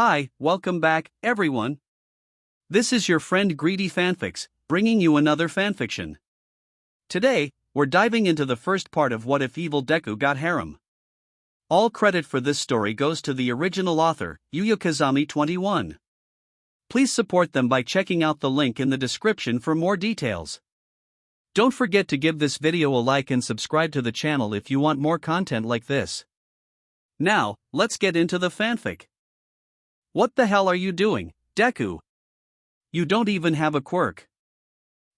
Hi, welcome back, everyone. This is your friend Greedy Fanfics, bringing you another fanfiction. Today, we're diving into the first part of What If Evil Deku Got Harem. All credit for this story goes to the original author, ᴜᴘᴛᴏ-ᴅᴛᴏ. Please support them by checking out the link in the description for more details. Don't forget to give this video a like and subscribe to the channel if you want more content like this. Now, let's get into the fanfic. What the hell are you doing, Deku? You don't even have a quirk.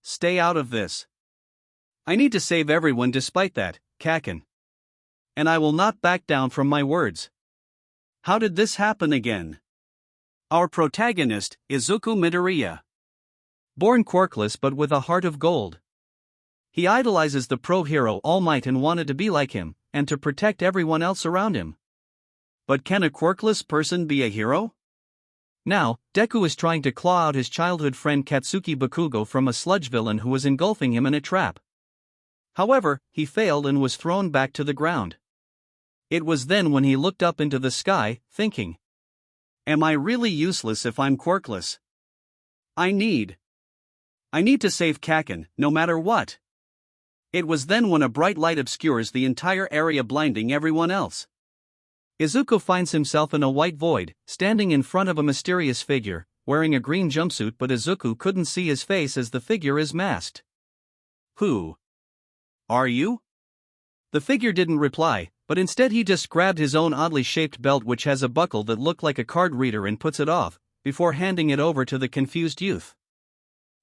Stay out of this. I need to save everyone despite that, Kaken. And I will not back down from my words. How did this happen again? Our protagonist, Izuku Midoriya. Born quirkless but with a heart of gold. He idolizes the pro-hero All Might and wanted to be like him, and to protect everyone else around him. But can a quirkless person be a hero? Now, Deku is trying to claw out his childhood friend Katsuki Bakugo from a sludge villain who was engulfing him in a trap. However, he failed and was thrown back to the ground. It was then when he looked up into the sky, thinking, am I really useless if I'm quirkless? I need to save Kaken, no matter what. It was then when a bright light obscures the entire area, blinding everyone else. Izuku finds himself in a white void, standing in front of a mysterious figure, wearing a green jumpsuit, but Izuku couldn't see his face as the figure is masked. Who are you? The figure didn't reply, but instead he just grabbed his own oddly shaped belt, which has a buckle that looked like a card reader, and puts it off, before handing it over to the confused youth.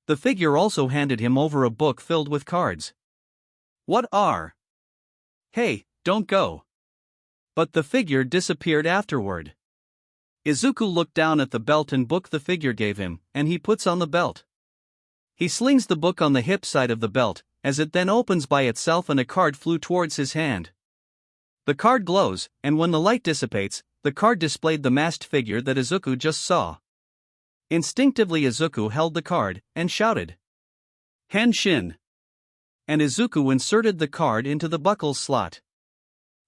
The figure also handed him over a book filled with cards. What are? Hey, don't go. But the figure disappeared afterward. Izuku looked down at the belt and book the figure gave him, and he puts on the belt. He slings the book on the hip side of the belt, as it then opens by itself and a card flew towards his hand. The card glows, and when the light dissipates, the card displayed the masked figure that Izuku just saw. Instinctively Izuku held the card, and shouted, Henshin! And Izuku inserted the card into the buckle's slot.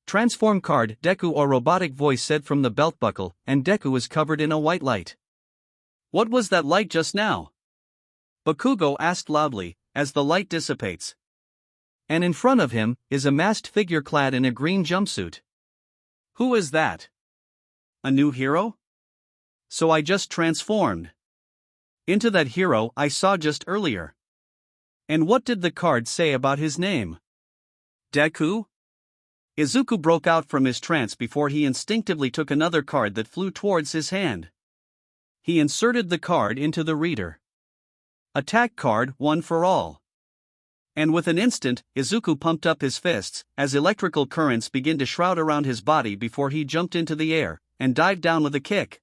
Transform card, Deku, or robotic voice said from the belt buckle, and Deku is covered in a white light. What was that light just now? Bakugo asked loudly, as the light dissipates. And in front of him is a masked figure clad in a green jumpsuit. Who is that? A new hero? So I just transformed into that hero I saw just earlier. And what did the card say about his name? Deku? Izuku broke out from his trance before he instinctively took another card that flew towards his hand. He inserted the card into the reader. Attack card, one for all. And with an instant, Izuku pumped up his fists, as electrical currents began to shroud around his body before he jumped into the air, and dived down with a kick.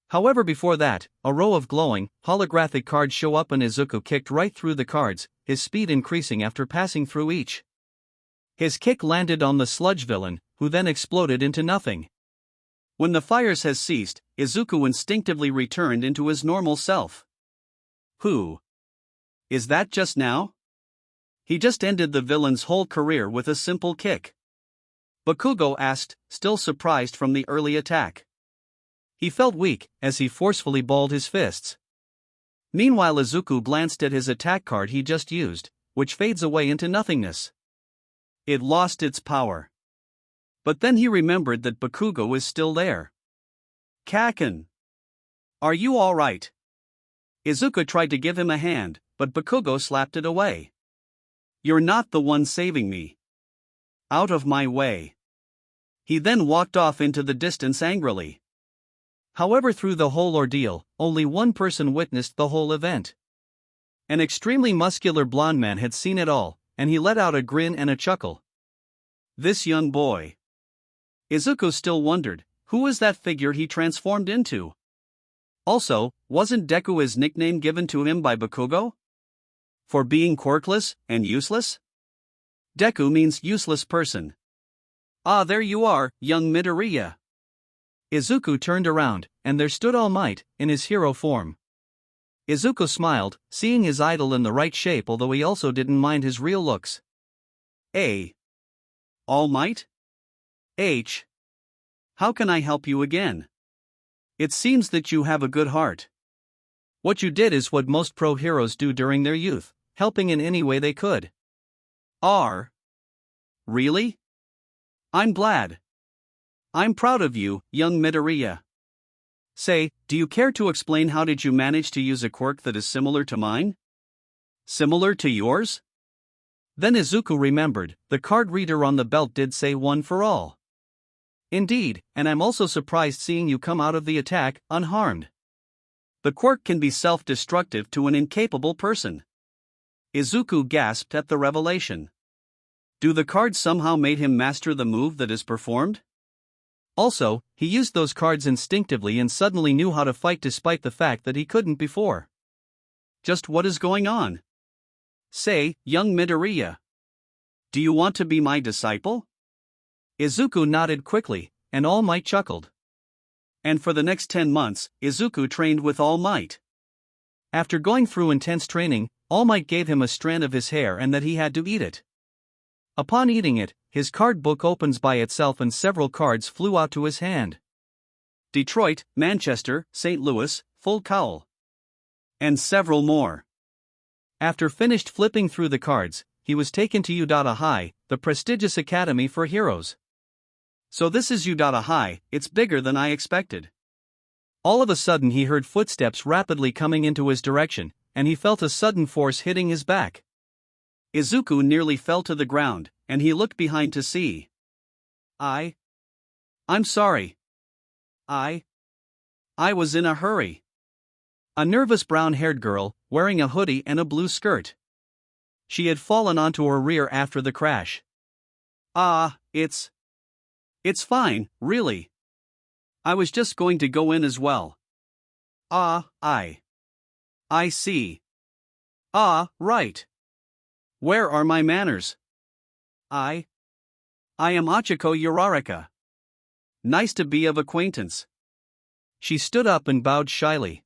However, before that, a row of glowing, holographic cards show up and Izuku kicked right through the cards, his speed increasing after passing through each. His kick landed on the sludge villain, who then exploded into nothing. When the fires has ceased, Izuku instinctively returned into his normal self. Who is that just now? He just ended the villain's whole career with a simple kick. Bakugo asked, still surprised from the early attack. He felt weak, as he forcefully balled his fists. Meanwhile Izuku glanced at his attack card he just used, which fades away into nothingness. It lost its power. But then he remembered that Bakugo is still there. Kaken! Are you alright? Izuku tried to give him a hand, but Bakugo slapped it away. You're not the one saving me. Out of my way. He then walked off into the distance angrily. However, through the whole ordeal, only one person witnessed the whole event. An extremely muscular blonde man had seen it all, and he let out a grin and a chuckle. This young boy. Izuku still wondered, who was that figure he transformed into? Also, wasn't Deku his nickname given to him by Bakugo? For being quirkless and useless? Deku means useless person. Ah, there you are, young Midoriya. Izuku turned around, and there stood All Might, in his hero form. Izuku smiled, seeing his idol in the right shape, although he also didn't mind his real looks. All Might? How can I help you again? It seems that you have a good heart. What you did is what most pro heroes do during their youth, helping in any way they could. Really? I'm glad. I'm proud of you, young Midoriya. Say, do you care to explain how did you manage to use a quirk that is similar to mine? Similar to yours? Then Izuku remembered, the card reader on the belt did say one for all. Indeed, and I'm also surprised seeing you come out of the attack unharmed. The quirk can be self-destructive to an incapable person. Izuku gasped at the revelation. Do the cards somehow made him master the move that is performed? Also, he used those cards instinctively and suddenly knew how to fight despite the fact that he couldn't before. Just what is going on? Say, young Midoriya. Do you want to be my disciple? Izuku nodded quickly, and All Might chuckled. And for the next 10 months, Izuku trained with All Might. After going through intense training, All Might gave him a strand of his hair and that he had to eat it. Upon eating it, his card book opens by itself and several cards flew out to his hand. Detroit, Manchester, St. Louis, Full Cowl. And several more. After finished flipping through the cards, he was taken to ᴜᴚ-ᴟᴏ, the prestigious academy for heroes. So this is ᴜᴚ-ᴟᴏ, it's bigger than I expected. All of a sudden he heard footsteps rapidly coming into his direction, and he felt a sudden force hitting his back. Izuku nearly fell to the ground, and he looked behind to see. I'm sorry. I was in a hurry. A nervous brown-haired girl, wearing a hoodie and a blue skirt. She had fallen onto her rear after the crash. It's fine, really. I was just going to go in as well. I see. Right. Where are my manners? I am Ichiko Uraraka. Nice to be of acquaintance. She stood up and bowed shyly.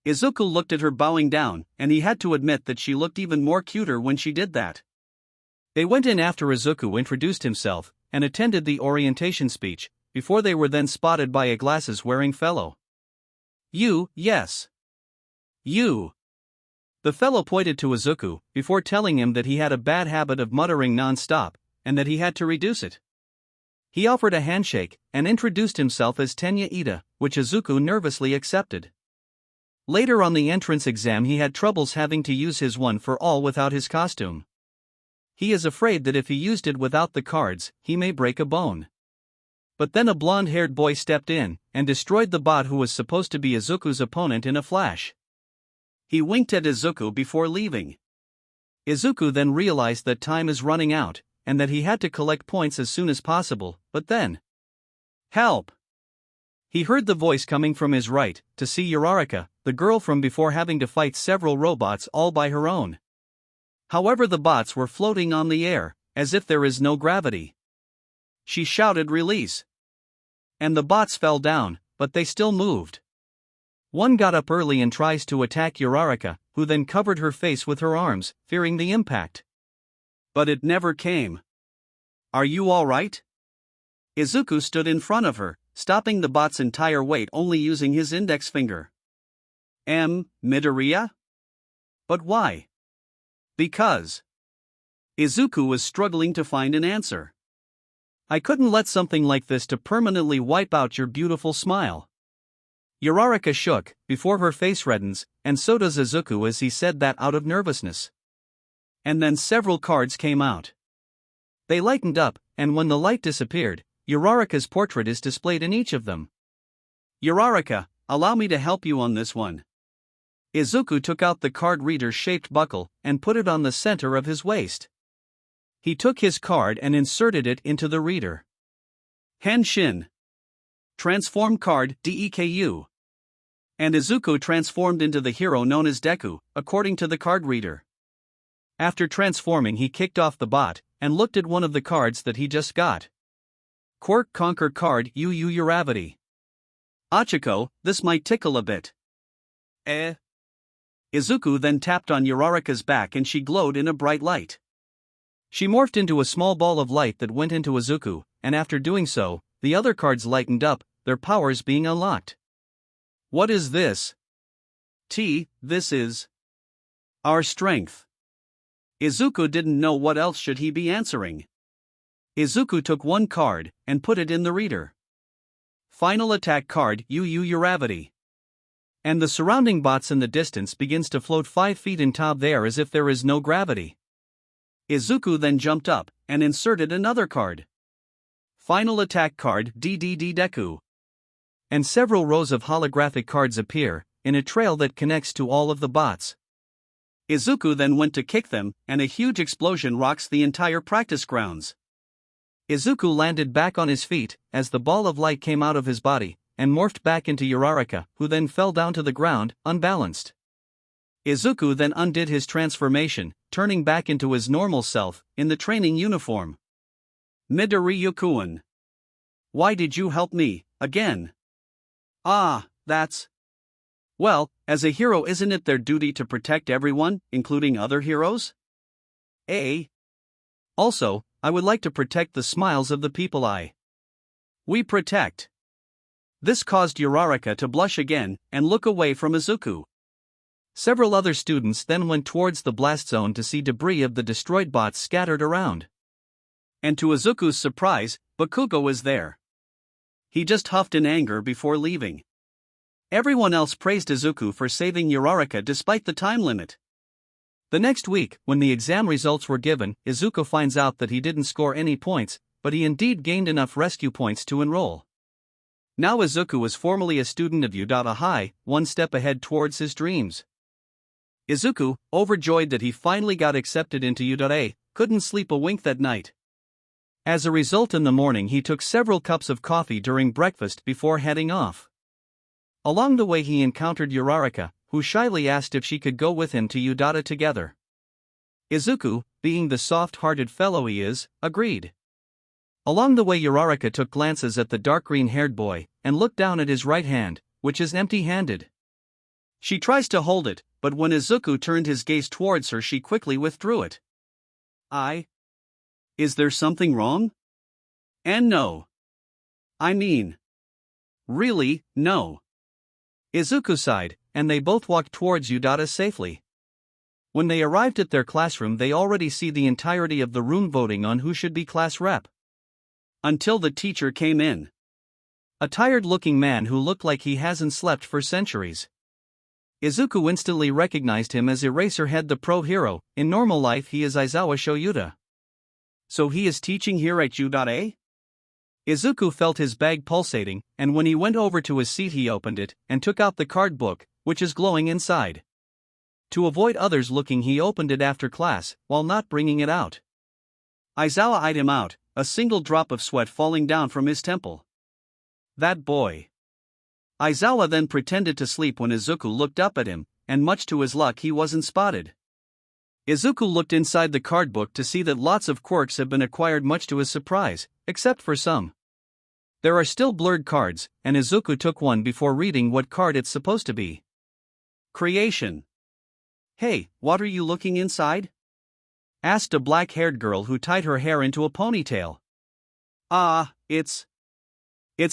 Izuku looked at her bowing down, and he had to admit that she looked even more cuter when she did that. They went in after Izuku introduced himself, and attended the orientation speech, before they were then spotted by a glasses-wearing fellow. Yes. You. The fellow pointed to Izuku, before telling him that he had a bad habit of muttering non-stop, and that he had to reduce it. He offered a handshake, and introduced himself as ᴘᴟ-ᴟᴜ, which Izuku nervously accepted. Later on the entrance exam he had troubles having to use his one for all without his costume. He is afraid that if he used it without the cards, he may break a bone. But then a blonde-haired boy stepped in, and destroyed the bot who was supposed to be Izuku's opponent in a flash. He winked at Izuku before leaving. Izuku then realized that time is running out, and that he had to collect points as soon as possible, but then... Help! He heard the voice coming from his right, to see Uraraka, the girl from before having to fight several robots all by her own. However, the bots were floating on the air, as if there is no gravity. She shouted release. And the bots fell down, but they still moved. One got up early and tries to attack Uraraka, who then covered her face with her arms, fearing the impact. But it never came. Are you all right? Izuku stood in front of her, stopping the bot's entire weight only using his index finger. Midoriya? But why? Because. Izuku was struggling to find an answer. I couldn't let something like this to permanently wipe out your beautiful smile. Uraraka shook, before her face reddens, and so does Izuku as he said that out of nervousness. And then several cards came out. They lightened up, and when the light disappeared, Uraraka's portrait is displayed in each of them. Uraraka, allow me to help you on this one. Izuku took out the card reader-shaped buckle, and put it on the center of his waist. He took his card and inserted it into the reader. Henshin. Transform card Deku. And Izuku transformed into the hero known as Deku, according to the card reader. After transforming, he kicked off the bot, and looked at one of the cards that he just got. Quirk Conquer card ᴜᴚ-ᴜᴜ. Ichiko, this might tickle a bit. Izuku then tapped on Uraraka's back and she glowed in a bright light. She morphed into a small ball of light that went into Izuku, and after doing so, the other cards lightened up, their powers being unlocked. What is this? This is our strength. Izuku didn't know what else should he be answering. Izuku took one card and put it in the reader. Final attack card ᴅᴜᴜᴜᴜ. And the surrounding bots in the distance begins to float 5 feet in top there as if there is no gravity. Izuku then jumped up and inserted another card. Final attack card Deku. And several rows of holographic cards appear, in a trail that connects to all of the bots. Izuku then went to kick them, and a huge explosion rocks the entire practice grounds. Izuku landed back on his feet, as the ball of light came out of his body, and morphed back into ᴅᴜᴜᴜ, who then fell down to the ground, unbalanced. Izuku then undid his transformation, turning back into his normal self, in the training uniform. Midoriya-kun. Why did you help me, again? Ah, that's... Well, as a hero, isn't it their duty to protect everyone, including other heroes? Also, I would like to protect the smiles of the people we protect. This caused ᴅᴜᴜᴜ to blush again, and look away from Izuku. Several other students then went towards the blast zone to see debris of the destroyed bots scattered around. And to Izuku's surprise, Bakugo was there. He just huffed in anger before leaving. Everyone else praised Izuku for saving ᴅᴜᴜᴜ despite the time limit. The next week, when the exam results were given, Izuku finds out that he didn't score any points, but he indeed gained enough rescue points to enroll. Now Izuku was formally a student of ᴜᴚ, one step ahead towards his dreams. Izuku, overjoyed that he finally got accepted into ᴜᴚ, couldn't sleep a wink that night. As a result, in the morning he took several cups of coffee during breakfast before heading off. Along the way he encountered ᴅᴜᴜᴜ, who shyly asked if she could go with him to ᴜᴚ together. Izuku, being the soft-hearted fellow he is, agreed. Along the way ᴅᴜᴜᴜ took glances at the dark green-haired boy, and looked down at his right hand, which is empty-handed. She tries to hold it, but when Izuku turned his gaze towards her she quickly withdrew it. Is there something wrong? And no. I mean... really, no. Izuku sighed, and they both walked towards ᴜᴚ safely. When they arrived at their classroom they already see the entirety of the room voting on who should be class rep. Until the teacher came in. A tired-looking man who looked like he hasn't slept for centuries. Izuku instantly recognized him as Eraserhead, the pro hero. In normal life he is Aizawa Shoyuta. So he is teaching here at ᴜᴚ? Izuku felt his bag pulsating, and when he went over to his seat he opened it, and took out the card book, which is glowing inside. To avoid others looking he opened it after class, while not bringing it out. Aizawa eyed him out, a single drop of sweat falling down from his temple. That boy. Aizawa then pretended to sleep when Izuku looked up at him, and much to his luck he wasn't spotted. Izuku looked inside the card book to see that lots of quirks have been acquired, much to his surprise, except for some. There are still blurred cards, and Izuku took one before reading what card it's supposed to be. Creation. Hey, what are you looking inside? Asked a black-haired girl who tied her hair into a ponytail. It's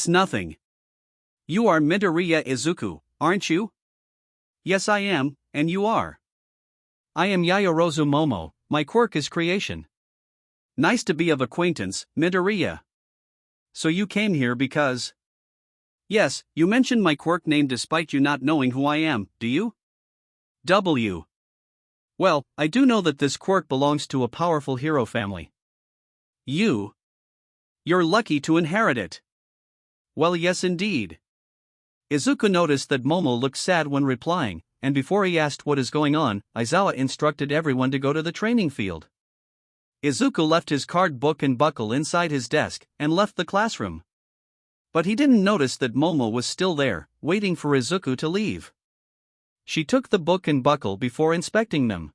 nothing. You are Midoriya Izuku, aren't you? Yes I am, and you are. I am Yaoyorozu Momo, my quirk is creation. Nice to be of acquaintance, Midoriya. So you came here because... Yes, you mentioned my quirk name despite you not knowing who I am, do you? Well, I do know that this quirk belongs to a powerful hero family. You're lucky to inherit it. Well, yes indeed. Izuku noticed that Momo looked sad when replying, and before he asked what is going on, Aizawa instructed everyone to go to the training field. Izuku left his card book and buckle inside his desk, and left the classroom. But he didn't notice that Momo was still there, waiting for Izuku to leave. She took the book and buckle before inspecting them.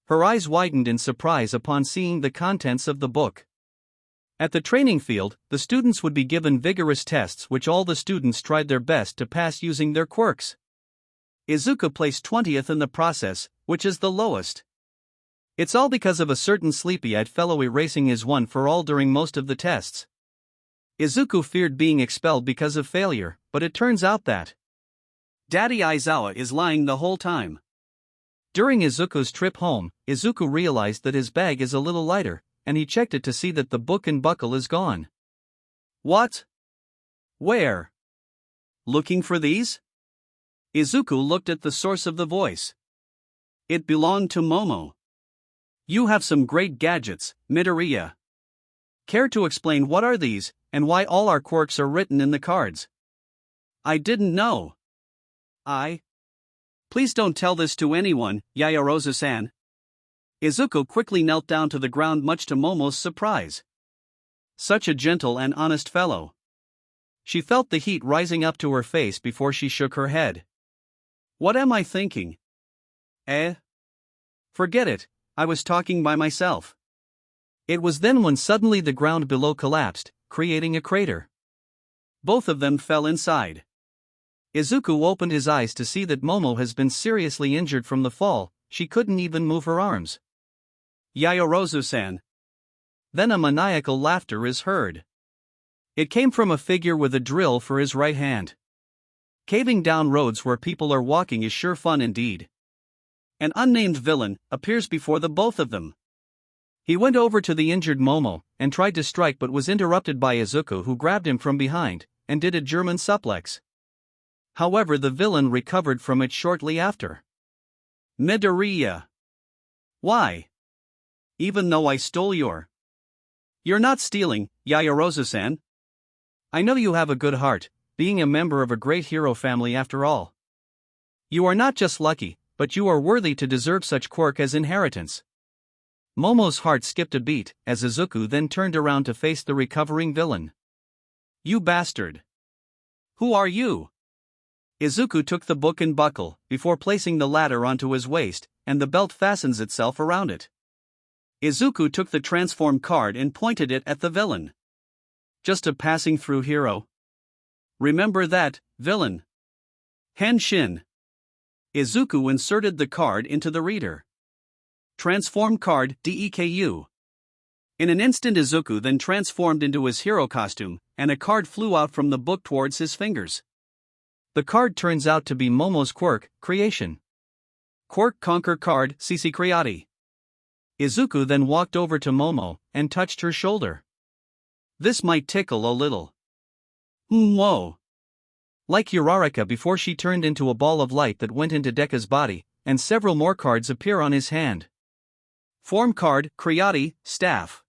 Her eyes widened in surprise upon seeing the contents of the book. At the training field, the students would be given vigorous tests which all the students tried their best to pass using their quirks. Izuku placed 20th in the process, which is the lowest. It's all because of a certain sleepy-eyed fellow erasing his one for all during most of the tests. Izuku feared being expelled because of failure, but it turns out that Daddy Izawa is lying the whole time. During Izuku's trip home, Izuku realized that his bag is a little lighter, and he checked it to see that the book and buckle is gone. What? Where? Looking for these? Izuku looked at the source of the voice. It belonged to Momo. You have some great gadgets, Midoriya. Care to explain what are these, and why all our quirks are written in the cards? I didn't know. Please don't tell this to anyone, Yaoyorozu-san. Izuku quickly knelt down to the ground, much to Momo's surprise. Such a gentle and honest fellow. She felt the heat rising up to her face before she shook her head. What am I thinking? Forget it, I was talking by myself. It was then when suddenly the ground below collapsed, creating a crater. Both of them fell inside. Izuku opened his eyes to see that Momo has been seriously injured from the fall. She couldn't even move her arms. Yaoyorozu-san. Then a maniacal laughter is heard. It came from a figure with a drill for his right hand. Caving down roads where people are walking is sure fun indeed. An unnamed villain appears before the both of them. He went over to the injured Momo and tried to strike, but was interrupted by Izuku, who grabbed him from behind and did a German suplex. However, the villain recovered from it shortly after. Midoriya. Why? Even though I stole your... You're not stealing, Yaoyorozu-san. I know you have a good heart, being a member of a great hero family after all. You are not just lucky, but you are worthy to deserve such quirk as inheritance. Momo's heart skipped a beat as Izuku then turned around to face the recovering villain. You bastard. Who are you? Izuku took the book and buckle, before placing the latter onto his waist, and the belt fastens itself around it. Izuku took the transform card and pointed it at the villain. Just a passing through hero. Remember that, villain. Henshin. Izuku inserted the card into the reader. Transform card Deku. In an instant, Izuku then transformed into his hero costume, and a card flew out from the book towards his fingers. The card turns out to be Momo's quirk creation. Quirk Conquer card ᴅᴇʟᴜ. Izuku then walked over to Momo and touched her shoulder. This might tickle a little. Whoa. Like ᴅᴜᴜ before she turned into a ball of light that went into Deku's body, and several more cards appear on his hand. Form card ᴅᴜᴜ, staff.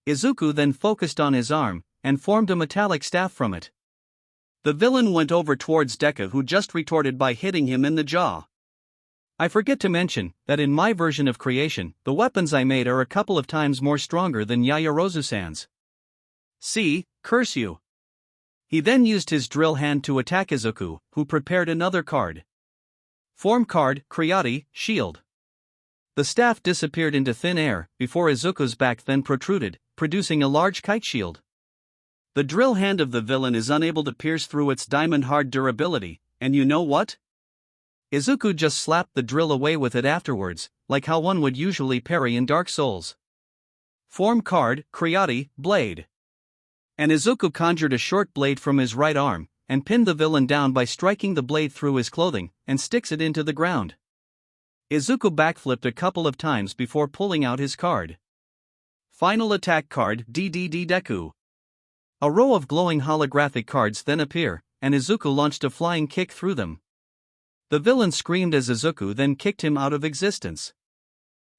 Izuku then focused on his arm and formed a metallic staff from it. The villain went over towards Deku, who just retorted by hitting him in the jaw. I forget to mention that in my version of creation, the weapons I made are a couple of times more stronger than Yaoyorozu-san's. See, curse you. He then used his drill hand to attack Izuku, who prepared another card. Form card ᴅᴜᴜ, shield. The staff disappeared into thin air before Izuku's back then protruded, producing a large kite shield. The drill hand of the villain is unable to pierce through its diamond-hard durability, and you know what? Izuku just slapped the drill away with it afterwards, like how one would usually parry in Dark Souls. Form card ᴅᴜᴜ, blade. And Izuku conjured a short blade from his right arm, and pinned the villain down by striking the blade through his clothing, and sticks it into the ground. Izuku backflipped a couple of times before pulling out his card. Final attack card Deku. A row of glowing holographic cards then appear, and Izuku launched a flying kick through them. The villain screamed as Izuku then kicked him out of existence.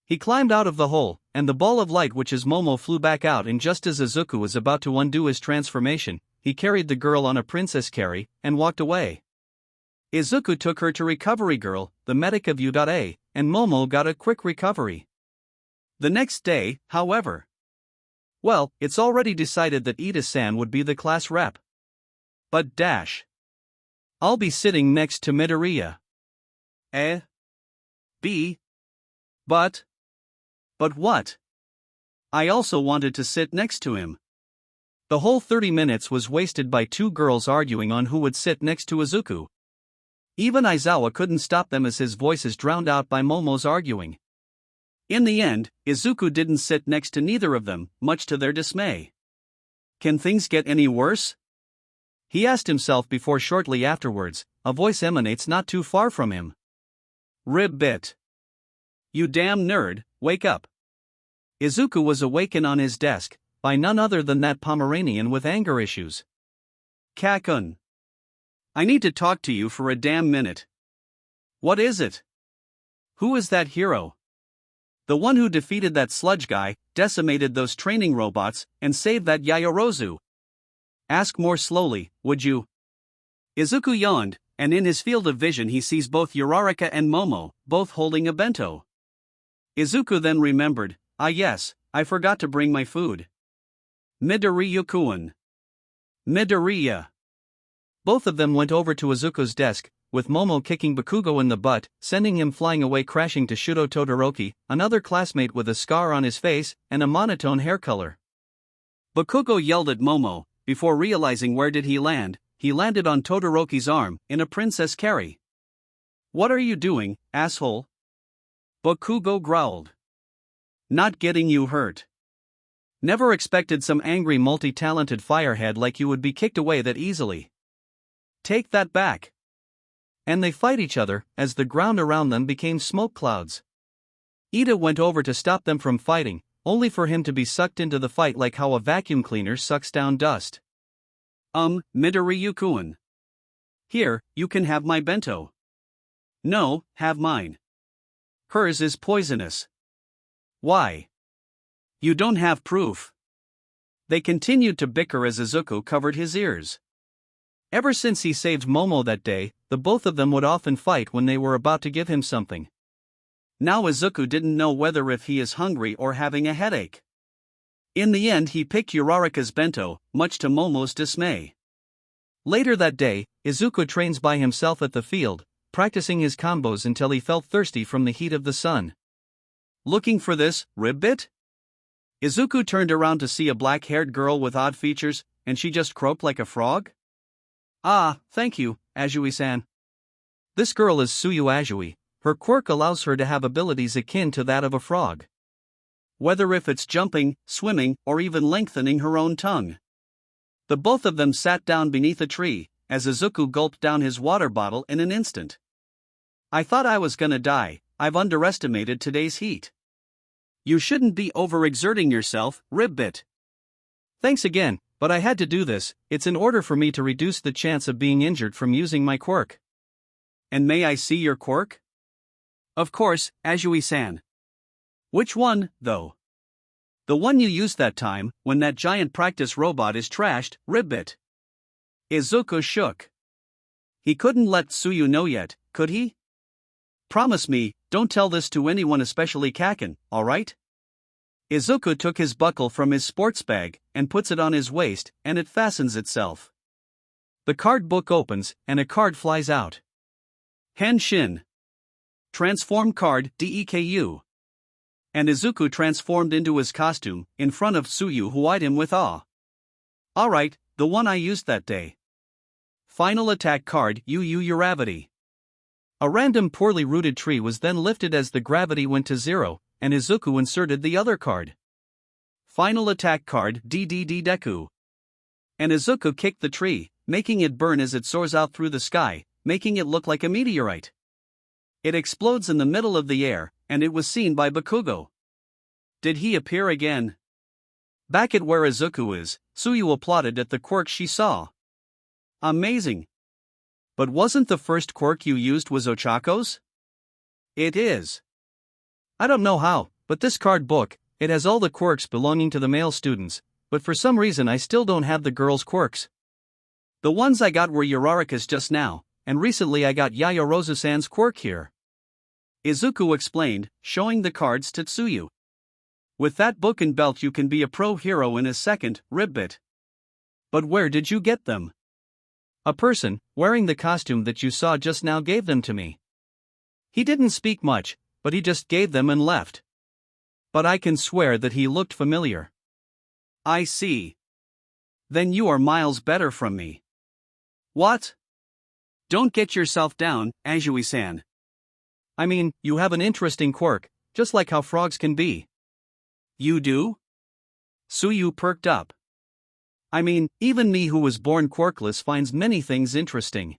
He climbed out of the hole, and the ball of light, which is Momo, flew back out, and just as Izuku was about to undo his transformation, he carried the girl on a princess carry and walked away. Izuku took her to Recovery Girl, the medic of ᴜᴜ, and Momo got a quick recovery. The next day, however, well, it's already decided that Ida-san would be the class rep. But I'll be sitting next to Midoriya. But what? I also wanted to sit next to him. The whole 30 minutes was wasted by two girls arguing on who would sit next to Izuku. Even Izawa couldn't stop them as his voices drowned out by Momo's arguing. In the end, Izuku didn't sit next to neither of them, much to their dismay. Can things get any worse? He asked himself before shortly afterwards, a voice emanates not too far from him. Ribbit. You damn nerd, wake up. Izuku was awakened on his desk, by none other than that Pomeranian with anger issues. Kakun. I need to talk to you for a damn minute. What is it? Who is that hero? The one who defeated that sludge guy, decimated those training robots, and saved that Yaoyorozu. Ask more slowly, would you? Izuku yawned, and in his field of vision he sees both ᴅᴜᴜ and Momo, both holding a bento. Izuku then remembered, ah yes, I forgot to bring my food. ᴜᴜ. Midoriya. Both of them went over to Izuku's desk, with Momo kicking Bakugo in the butt, sending him flying away crashing to Shudo Todoroki, another classmate with a scar on his face and a monotone hair color. Bakugo yelled at Momo, before realizing where did he landed on Todoroki's arm, in a princess carry. What are you doing, asshole? Bakugo growled. Not getting you hurt. Never expected some angry multi-talented firehead like you would be kicked away that easily. Take that back. And they fight each other, as the ground around them became smoke clouds. Ida went over to stop them from fighting, only for him to be sucked into the fight like how a vacuum cleaner sucks down dust. ᴜᴜ. Here, you can have my bento. No, have mine. Hers is poisonous. Why? You don't have proof. They continued to bicker as Izuku covered his ears. Ever since he saved Momo that day, the both of them would often fight when they were about to give him something. Now Izuku didn't know whether if he is hungry or having a headache. In the end he picked ᴅᴜᴜ's bento, much to Momo's dismay. Later that day, Izuku trains by himself at the field, practicing his combos until he felt thirsty from the heat of the sun. Looking for this, ribbit? Izuku turned around to see a black-haired girl with odd features, and she just croaked like a frog? Ah, thank you, Azui-san. This girl is Tsuyu Azui. Her quirk allows her to have abilities akin to that of a frog. Whether if it's jumping, swimming, or even lengthening her own tongue. The both of them sat down beneath a tree, as Izuku gulped down his water bottle in an instant. I thought I was gonna die, I've underestimated today's heat. You shouldn't be overexerting yourself, ribbit. Thanks again, but I had to do this, it's in order for me to reduce the chance of being injured from using my quirk. And may I see your quirk? Of course, Azui-san. Which one, though? The one you used that time, when that giant practice robot is trashed, ribbit. Izuku shook. He couldn't let Tsuyu know yet, could he? Promise me, don't tell this to anyone, especially Kaken, alright? Izuku took his buckle from his sports bag, and puts it on his waist, and it fastens itself. The card book opens, and a card flies out. Henshin. Transform card, Deku. And Izuku transformed into his costume, in front of Tsuyu, who eyed him with awe. Alright, the one I used that day. Final attack card, ᴅᴜᴜᴜ. A random poorly rooted tree was then lifted as the gravity went to 0, and Izuku inserted the other card. Final attack card, Deku. And Izuku kicked the tree, making it burn as it soars out through the sky, making it look like a meteorite. It explodes in the middle of the air, and it was seen by Bakugo. Did he appear again? Back at where Izuku is, Tsuyu applauded at the quirk she saw. Amazing. But wasn't the first quirk you used was Ochako's? It is. I don't know how, but this card book, it has all the quirks belonging to the male students, but for some reason I still don't have the girls' quirks. The ones I got were Uriaraka's just now, and recently I got Yaoyorozu-san's quirk here. Izuku explained, showing the cards to Tsuyu. With that book and belt you can be a pro hero in a second, ribbit. But where did you get them? A person, wearing the costume that you saw just now, gave them to me. He didn't speak much, but he just gave them and left. But I can swear that he looked familiar. I see. Then you are miles better from me. What? Don't get yourself down, Azui-san. I mean, you have an interesting quirk, just like how frogs can be. You do? Tsuyu perked up. I mean, even me who was born quirkless finds many things interesting.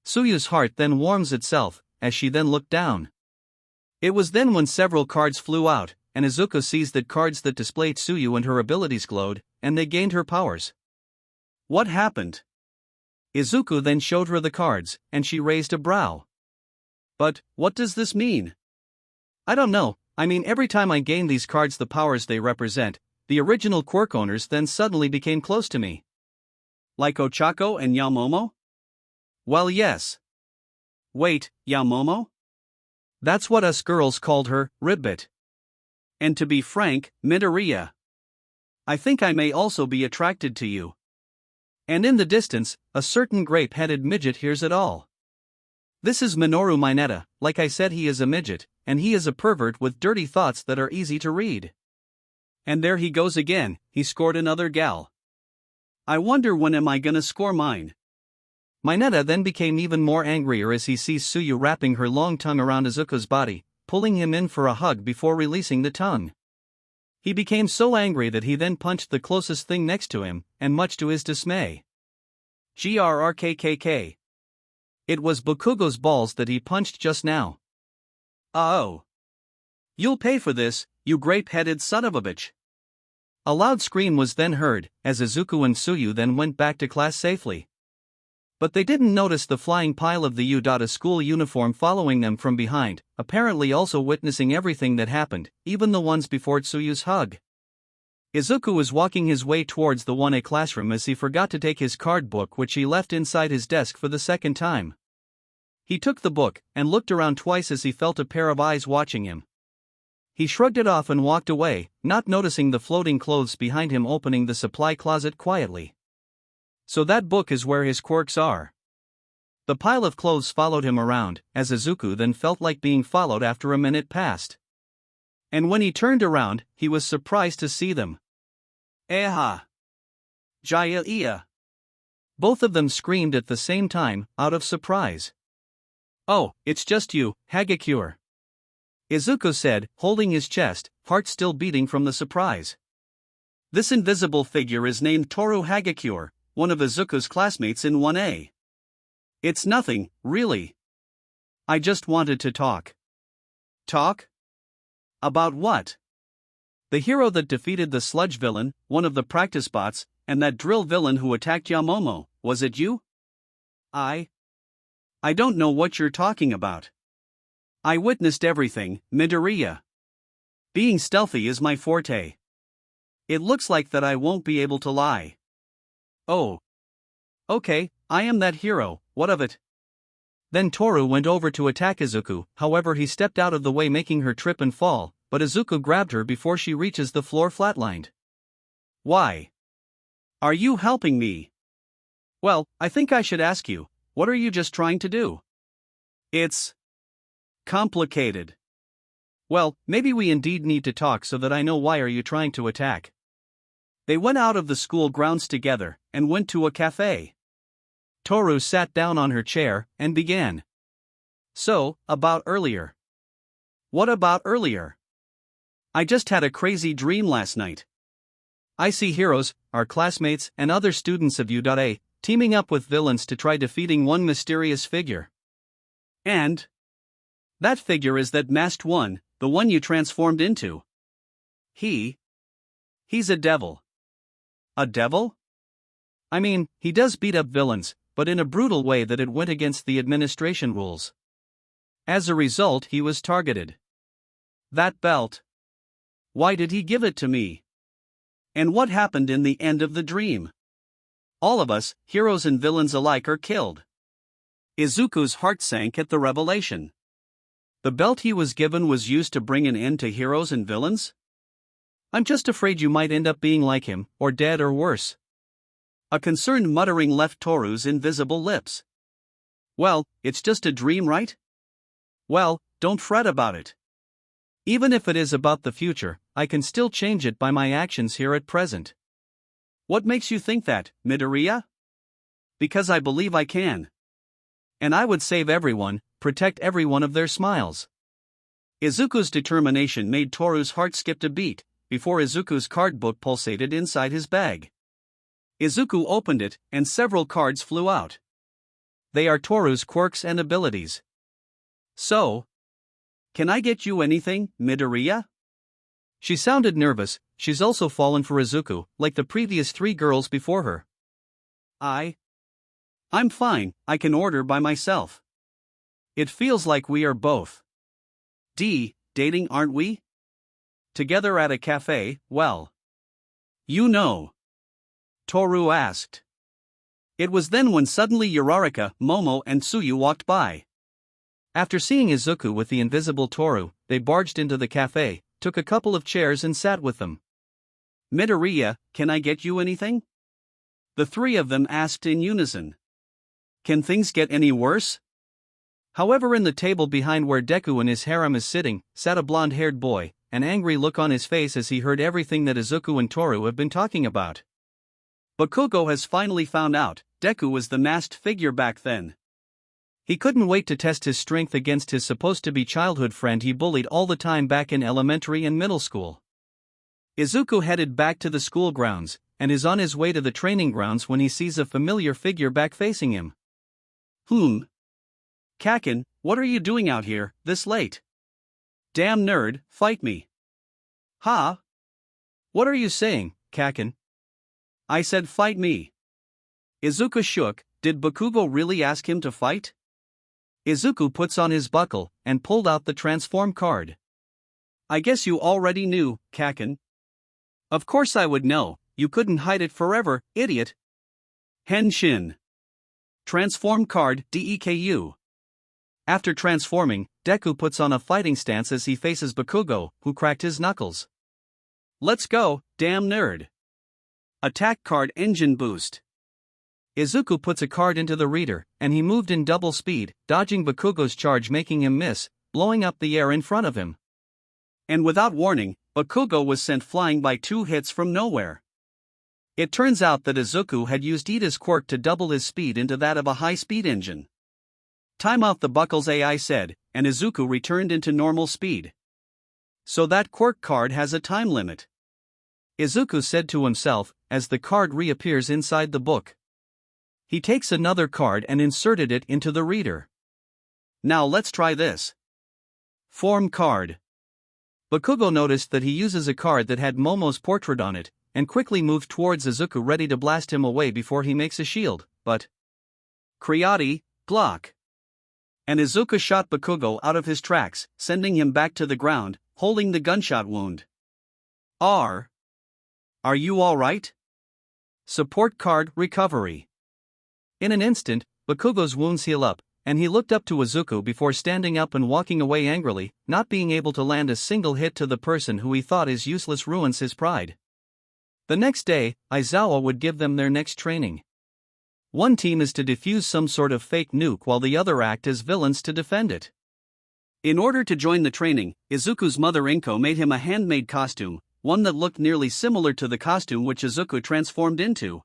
Tsuyu's heart then warms itself, as she then looked down. It was then when several cards flew out, and Izuku sees that cards that displayed Tsuyu and her abilities glowed, and they gained her powers. What happened? Izuku then showed her the cards, and she raised a brow. But, what does this mean? I don't know. I mean, every time I gain these cards the powers they represent, the original quirk owners then suddenly became close to me. Like Ochako and Yamomo? Well, yes. Wait, Yamomo? That's what us girls called her, Ribbit. And to be frank, Midoriya, I think I may also be attracted to you. And in the distance, a certain grape-headed midget hears it all. This is Minoru Mineta. Like I said, he is a midget, and he is a pervert with dirty thoughts that are easy to read. And there he goes again, he scored another gal. I wonder when am I gonna score mine? Mineta then became even more angrier as he sees Tsuyu wrapping her long tongue around Izuku's body, pulling him in for a hug before releasing the tongue. He became so angry that he then punched the closest thing next to him, and much to his dismay. GRRKKK. It was Bakugo's balls that he punched just now. Oh. You'll pay for this, you grape-headed son of a bitch. A loud scream was then heard, as Izuku and Tsuyu then went back to class safely. But they didn't notice the flying pile of the ᴜᴚ school uniform following them from behind, apparently also witnessing everything that happened, even the ones before Tsuyu's hug. Izuku was walking his way towards the ᴜᴚ classroom as he forgot to take his card book, which he left inside his desk for the second time. He took the book, and looked around twice as he felt a pair of eyes watching him. He shrugged it off and walked away, not noticing the floating clothes behind him opening the supply closet quietly. So that book is where his quirks are. The pile of clothes followed him around, as Izuku then felt like being followed after a minute passed. And when he turned around, he was surprised to see them. Eha! Jaya-iya! Both of them screamed at the same time, out of surprise. Oh, it's just you, Hagakure. Izuku said, holding his chest, heart still beating from the surprise. This invisible figure is named Toru Hagakure, one of Izuku's classmates in 1A. It's nothing, really. I just wanted to talk. Talk? About what? The hero that defeated the sludge villain, one of the practice bots, and that drill villain who attacked Yamomo, was it you? I don't know what you're talking about. I witnessed everything, Midoriya. Being stealthy is my forte. It looks like that I won't be able to lie. Oh. Okay, I am that hero, what of it? Then Toru went over to attack Izuku, however he stepped out of the way making her trip and fall, but Izuku grabbed her before she reaches the floor flatlined. Why? Are you helping me? Well, I think I should ask you, what are you just trying to do? It's complicated. Well, maybe we indeed need to talk so that I know why are you trying to attack. They went out of the school grounds together, and went to a cafe. Toru sat down on her chair, and began. So, about earlier. What about earlier? I just had a crazy dream last night. I see heroes, our classmates, and other students of ᴜᴚ, teaming up with villains to try defeating one mysterious figure. And? That figure is that masked one, the one you transformed into. He's a devil. A devil? I mean, he does beat up villains, but in a brutal way that it went against the administration rules. As a result, he was targeted. That belt. Why did he give it to me? And what happened in the end of the dream? All of us, heroes and villains alike, are killed. Izuku's heart sank at the revelation. The belt he was given was used to bring an end to heroes and villains? I'm just afraid you might end up being like him, or dead or worse. A concerned muttering left Toru's invisible lips. Well, it's just a dream, right? Well, don't fret about it. Even if it is about the future, I can still change it by my actions here at present. What makes you think that, Midoriya? Because I believe I can. And I would save everyone, protect every one of their smiles. Izuku's determination made Toru's heart skip a beat, before Izuku's card book pulsated inside his bag. Izuku opened it, and several cards flew out. They are Toru's quirks and abilities. So, can I get you anything, Midoriya? She sounded nervous. She's also fallen for Izuku, like the previous 3 girls before her. I'm fine, I can order by myself. It feels like we are both dating, aren't we? Together at a cafe, well. You know. Toru asked. It was then when suddenly Uraraka, Momo and Tsuyu walked by. After seeing Izuku with the invisible Toru, they barged into the cafe, took a couple of chairs and sat with them. Midoriya, can I get you anything? The 3 of them asked in unison. Can things get any worse? However, in the table behind where Deku and his harem is sitting, sat a blonde-haired boy, an angry look on his face as he heard everything that Izuku and Toru have been talking about. Bakugo has finally found out, Deku was the masked figure back then. He couldn't wait to test his strength against his supposed-to-be childhood friend he bullied all the time back in elementary and middle school. Izuku headed back to the school grounds, and is on his way to the training grounds when he sees a familiar figure back facing him. Kaken, what are you doing out here, this late? Damn nerd, fight me. Ha? What are you saying, Kaken? I said fight me. Izuku shook. Did Bakugo really ask him to fight? Izuku puts on his buckle, and pulled out the transform card. I guess you already knew, Kaken. Of course I would know, you couldn't hide it forever, idiot. Henshin. Transform card, Deku. After transforming, Deku puts on a fighting stance as he faces Bakugo, who cracked his knuckles. Let's go, damn nerd. Attack card engine boost. Izuku puts a card into the reader, and he moved in double speed, dodging Bakugo's charge, making him miss, blowing up the air in front of him. And without warning, Bakugo was sent flying by 2 hits from nowhere. It turns out that Izuku had used Ida's quirk to double his speed into that of a high-speed engine. Time out, the buckle's AI said, and Izuku returned into normal speed. So that quirk card has a time limit. Izuku said to himself, as the card reappears inside the book. He takes another card and inserted it into the reader. Now let's try this. Form card. Bakugo noticed that he uses a card that had Momo's portrait on it, and quickly moved towards Izuku ready to blast him away before he makes a shield, but... Creati, block. And Izuku shot Bakugo out of his tracks, sending him back to the ground, holding the gunshot wound. Are you alright? Support card, recovery. In an instant, Bakugo's wounds heal up, and he looked up to Izuku before standing up and walking away angrily, not being able to land a single hit to the person who he thought is useless ruins his pride. The next day, Aizawa would give them their next training. One team is to defuse some sort of fake nuke while the other act as villains to defend it. In order to join the training, Izuku's mother Inko made him a handmade costume, one that looked nearly similar to the costume which Izuku transformed into.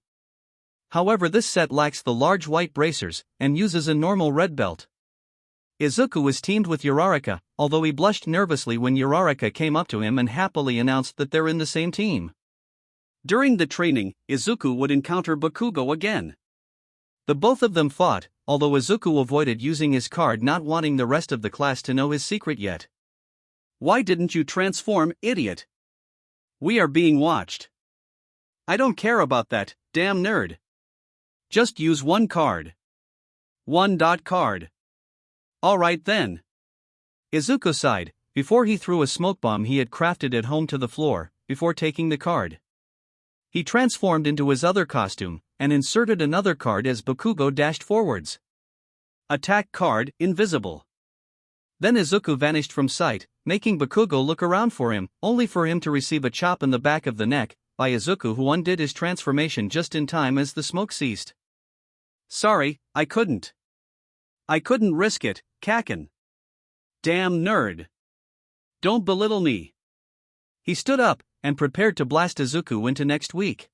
However, this set lacks the large white bracers, and uses a normal red belt. Izuku was teamed with Uraraka, although he blushed nervously when Uraraka came up to him and happily announced that they're in the same team. During the training, Izuku would encounter Bakugo again. The both of them fought, although Izuku avoided using his card, not wanting the rest of the class to know his secret yet. Why didn't you transform, idiot? We are being watched. I don't care about that, damn nerd. Just use one card. One card. Alright then. Izuku sighed, before he threw a smoke bomb he had crafted at home to the floor, before taking the card. He transformed into his other costume, and inserted another card as Bakugo dashed forwards. Attack card, invisible. Then Izuku vanished from sight, making Bakugo look around for him, only for him to receive a chop in the back of the neck, by Izuku, who undid his transformation just in time as the smoke ceased. Sorry, I couldn't risk it, Kaken. Damn nerd. Don't belittle me. He stood up, and prepared to blast Izuku into next week.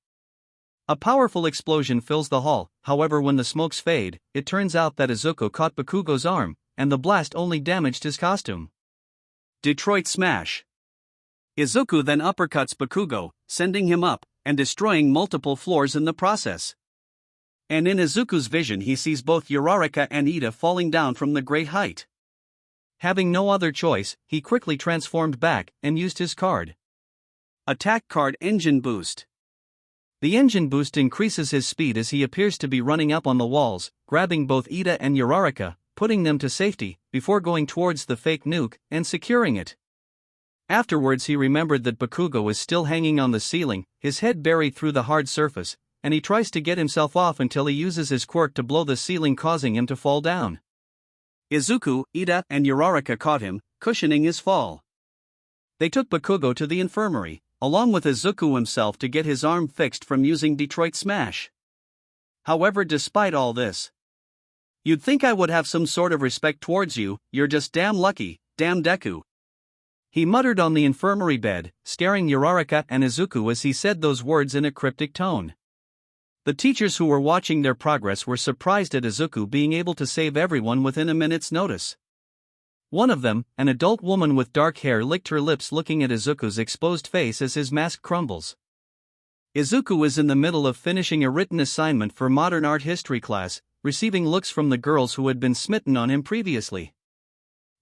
A powerful explosion fills the hall, however when the smokes fade, it turns out that Izuku caught Bakugo's arm, and the blast only damaged his costume. Detroit Smash. Izuku then uppercuts Bakugo, sending him up, and destroying multiple floors in the process. And in Izuku's vision he sees both ᴅᴜᴜ and Ida falling down from the great height. Having no other choice, he quickly transformed back and used his card. Attack card Engine Boost. The engine boost increases his speed as he appears to be running up on the walls, grabbing both Ida and ᴅᴜᴜ, putting them to safety, before going towards the fake nuke and securing it. Afterwards he remembered that Bakugo was still hanging on the ceiling, his head buried through the hard surface, and he tries to get himself off until he uses his quirk to blow the ceiling, causing him to fall down. Izuku, Ida, and ᴅᴜᴜ caught him, cushioning his fall. They took Bakugo to the infirmary, along with Izuku himself, to get his arm fixed from using Detroit Smash. However, despite all this, you'd think I would have some sort of respect towards you. You're just damn lucky, damn Deku. He muttered on the infirmary bed, staring ᴅᴜᴜ and Izuku as he said those words in a cryptic tone. The teachers who were watching their progress were surprised at Izuku being able to save everyone within a minute's notice. One of them, an adult woman with dark hair, licked her lips looking at Izuku's exposed face as his mask crumbles. Izuku is in the middle of finishing a written assignment for modern art history class, receiving looks from the girls who had been smitten on him previously.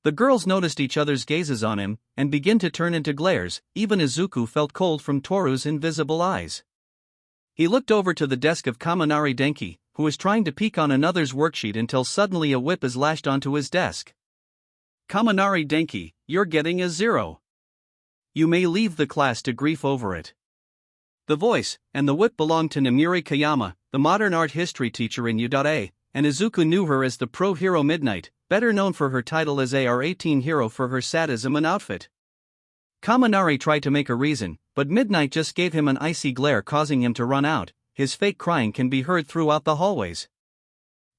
The girls noticed each other's gazes on him, and begin to turn into glares. Even Izuku felt cold from Toru's invisible eyes. He looked over to the desk of Kamen Rider Decade, who was trying to peek on another's worksheet until suddenly a whip is lashed onto his desk. Kamen Rider Decade, you're getting a 0. You may leave the class to grieve over it. The voice and the whip belonged to Namiri Kayama, the modern art history teacher in ᴜᴜ, and Izuku knew her as the pro hero Midnight, better known for her title as AR-18 hero for her sadism and outfit. Kaminari tried to make a reason, but Midnight just gave him an icy glare, causing him to run out. His fake crying can be heard throughout the hallways.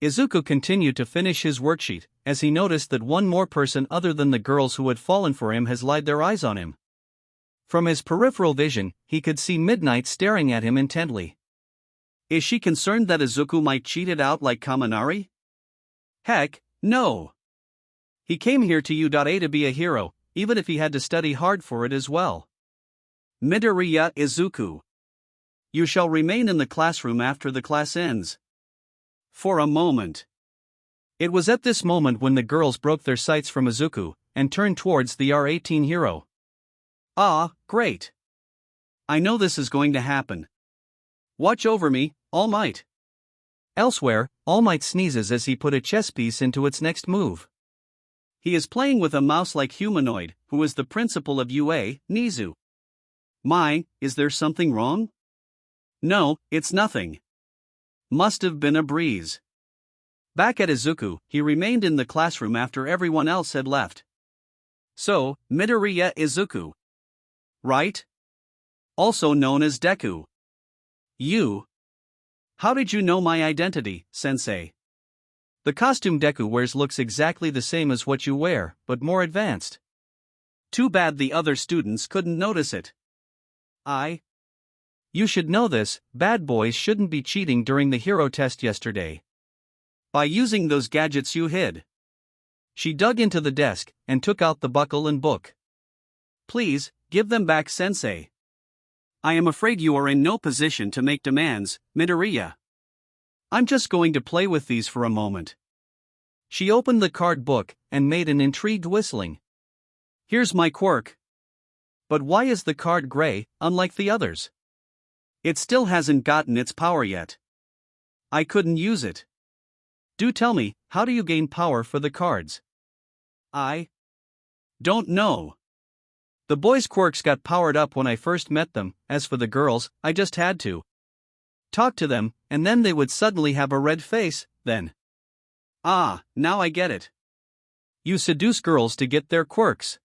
Izuku continued to finish his worksheet, as he noticed that one more person other than the girls who had fallen for him has laid their eyes on him. From his peripheral vision, he could see Midnight staring at him intently. Is she concerned that Izuku might cheat it out like Kaminari? Heck, no. He came here to ᴜᴜ to be a hero, even if he had to study hard for it as well. Midoriya Izuku. You shall remain in the classroom after the class ends. For a moment. It was at this moment when the girls broke their sights from Izuku, and turned towards the R-18 hero. Ah, great. I know this is going to happen. Watch over me, All Might. Elsewhere, All Might sneezes as he put a chess piece into its next move. He is playing with a mouse-like humanoid, who is the principal of UA, Nizu. My, is there something wrong? No, it's nothing. Must have been a breeze. Back at Izuku, he remained in the classroom after everyone else had left. So, Midoriya Izuku. Right? Also known as Deku. You. How did you know my identity, sensei? The costume Deku wears looks exactly the same as what you wear, but more advanced. Too bad the other students couldn't notice it. You should know this, bad boys shouldn't be cheating during the hero test yesterday. By using those gadgets you hid. She dug into the desk, and took out the buckle and book. Please, give them back, sensei. I am afraid you are in no position to make demands, Midoriya. I'm just going to play with these for a moment. She opened the card book, and made an intrigued whistling. Here's my quirk. But why is the card gray, unlike the others? It still hasn't gotten its power yet. I couldn't use it. Do tell me, how do you gain power for the cards? I don't know. The boys' quirks got powered up when I first met them. As for the girls, I just had to talk to them, and then they would suddenly have a red face, then. Ah, now I get it. You seduce girls to get their quirks.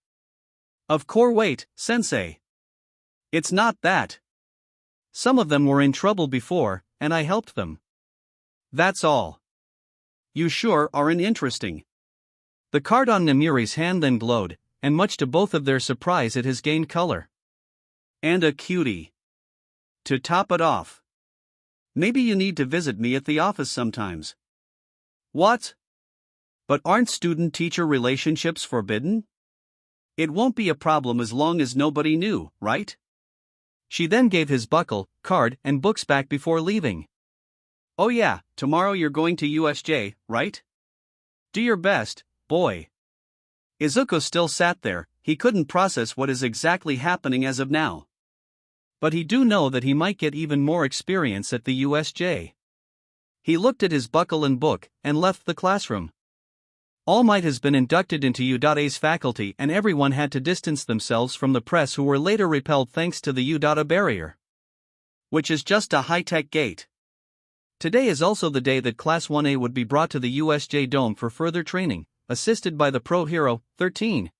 Of course, wait, sensei. It's not that. Some of them were in trouble before, and I helped them. That's all. You sure are interesting. The card on Namiri's hand then glowed, and much to both of their surprise it has gained color. And a cutie. To top it off. Maybe you need to visit me at the office sometimes. What? But aren't student-teacher relationships forbidden? It won't be a problem as long as nobody knew, right? She then gave his buckle, card, and books back before leaving. Oh yeah, tomorrow you're going to USJ, right? Do your best, boy. Izuku still sat there. He couldn't process what is exactly happening as of now. But he do know that he might get even more experience at the USJ. He looked at his buckle and book, and left the classroom. All Might has been inducted into ᴜᴚ's faculty, and everyone had to distance themselves from the press, who were later repelled thanks to the ᴜᴚ barrier, which is just a high-tech gate. Today is also the day that Class 1A would be brought to the USJ Dome for further training, assisted by the pro hero, 13.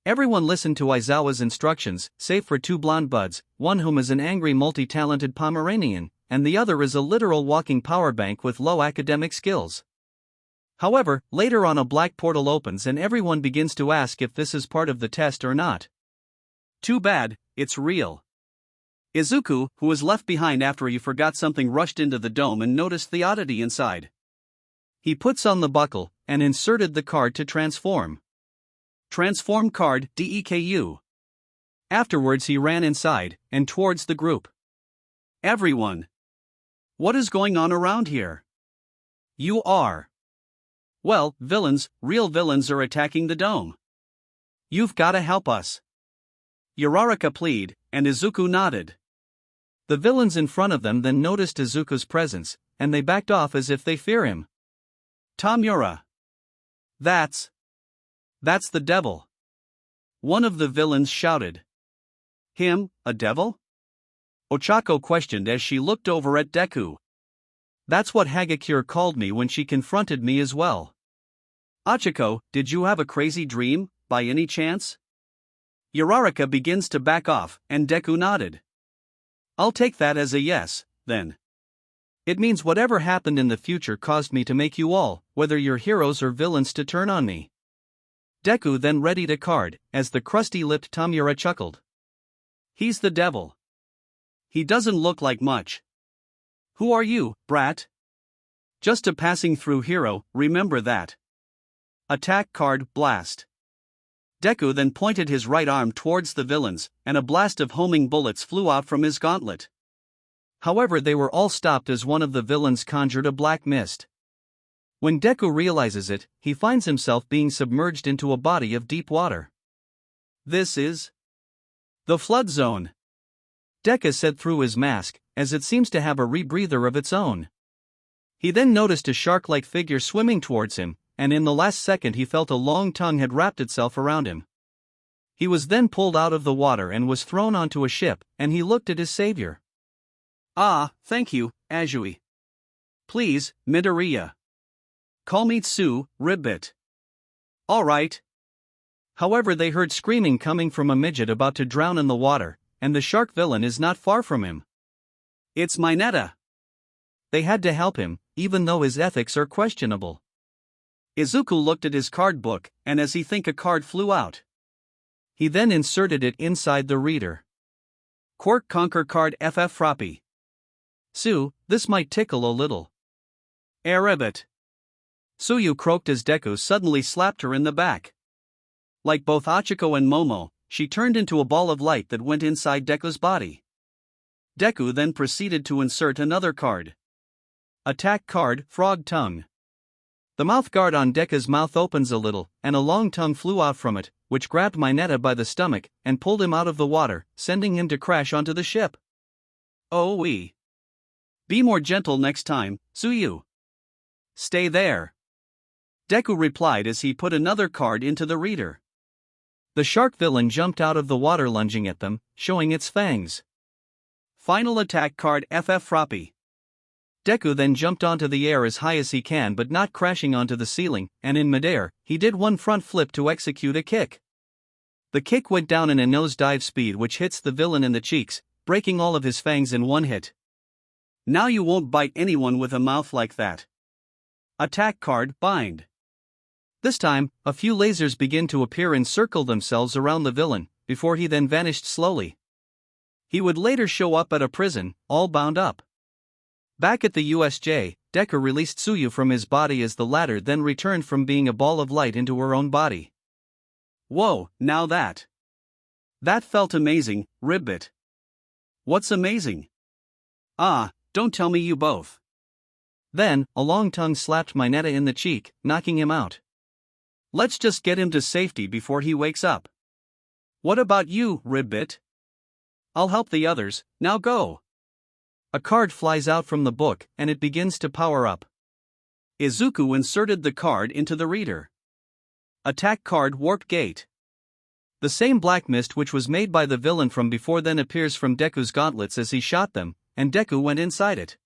Everyone listened to Aizawa's instructions, save for two blonde buds, one whom is an angry multi-talented Pomeranian, and the other is a literal walking power bank with low academic skills. However, later on a black portal opens and everyone begins to ask if this is part of the test or not. Too bad, it's real. Izuku, who was left behind after he forgot something, rushed into the dome and noticed the oddity inside. He puts on the buckle, and inserted the card to transform. Transform card, Deku. Afterwards he ran inside, and towards the group. Everyone! What is going on around here? You are. Well, villains, real villains are attacking the dome. You've gotta help us. ᴜᴚ pleaded, and Izuku nodded. The villains in front of them then noticed Izuku's presence, and they backed off as if they fear him. ᴜᴚ. That's the devil. One of the villains shouted. Him, a devil? Ochako questioned as she looked over at Deku. That's what Hagakure called me when she confronted me as well. Ochako, did you have a crazy dream, by any chance? ᴜᴚ begins to back off, and Deku nodded. I'll take that as a yes, then. It means whatever happened in the future caused me to make you all, whether you're heroes or villains, to turn on me. Deku then readied a card, as the crusty-lipped ᴜᴚ chuckled. He's the devil. He doesn't look like much. Who are you, brat? Just a passing through hero, remember that. Attack card, blast. Deku then pointed his right arm towards the villains, and a blast of homing bullets flew out from his gauntlet. However, they were all stopped as one of the villains conjured a black mist. When Deku realizes it, he finds himself being submerged into a body of deep water. This is the flood zone, Deku said through his mask, as it seems to have a rebreather of its own. He then noticed a shark-like figure swimming towards him, and in the last second he felt a long tongue had wrapped itself around him. He was then pulled out of the water and was thrown onto a ship, and he looked at his savior. Ah, thank you, Azui. Please, Midoriya. Call me ᴜᴚ. All right. However, they heard screaming coming from a midget about to drown in the water, and the shark villain is not far from him. It's Mineta. They had to help him, even though his ethics are questionable. Izuku looked at his card book, and as he think a card flew out. He then inserted it inside the reader. Quirk conquer card ⴅᴜᴜ. This might tickle a little. ⴜᴜ. Tsuyu croaked as Deku suddenly slapped her in the back. Like both Ochako and Momo, she turned into a ball of light that went inside Deku's body. Deku then proceeded to insert another card. Attack card, frog tongue. The mouth guard on Deku's mouth opens a little, and a long tongue flew out from it, which grabbed Mineta by the stomach and pulled him out of the water, sending him to crash onto the ship. Oh wee. Be more gentle next time, Tsuyu. Stay there. Deku replied as he put another card into the reader. The shark villain jumped out of the water lunging at them, showing its fangs. Final attack card ⴅᴜᴜ. Deku then jumped onto the air as high as he can but not crashing onto the ceiling, and in midair, he did one front flip to execute a kick. The kick went down in a nosedive speed which hits the villain in the cheeks, breaking all of his fangs in one hit. Now you won't bite anyone with a mouth like that. Attack card, bind. This time, a few lasers begin to appear and circle themselves around the villain, before he then vanished slowly. He would later show up at a prison, all bound up. Back at the USJ, Deku released Tsuyu from his body as the latter then returned from being a ball of light into her own body. Whoa, now that felt amazing, Ribbit. What's amazing? Ah, don't tell me you both. Then, a long tongue slapped Minato in the cheek, knocking him out. Let's just get him to safety before he wakes up. What about you, Ribbit? I'll help the others, now go. A card flies out from the book and it begins to power up. Izuku inserted the card into the reader. Attack card ⴅᴇ. The same black mist which was made by the villain from before then appears from Deku's gauntlets as he shot them, and Deku went inside it.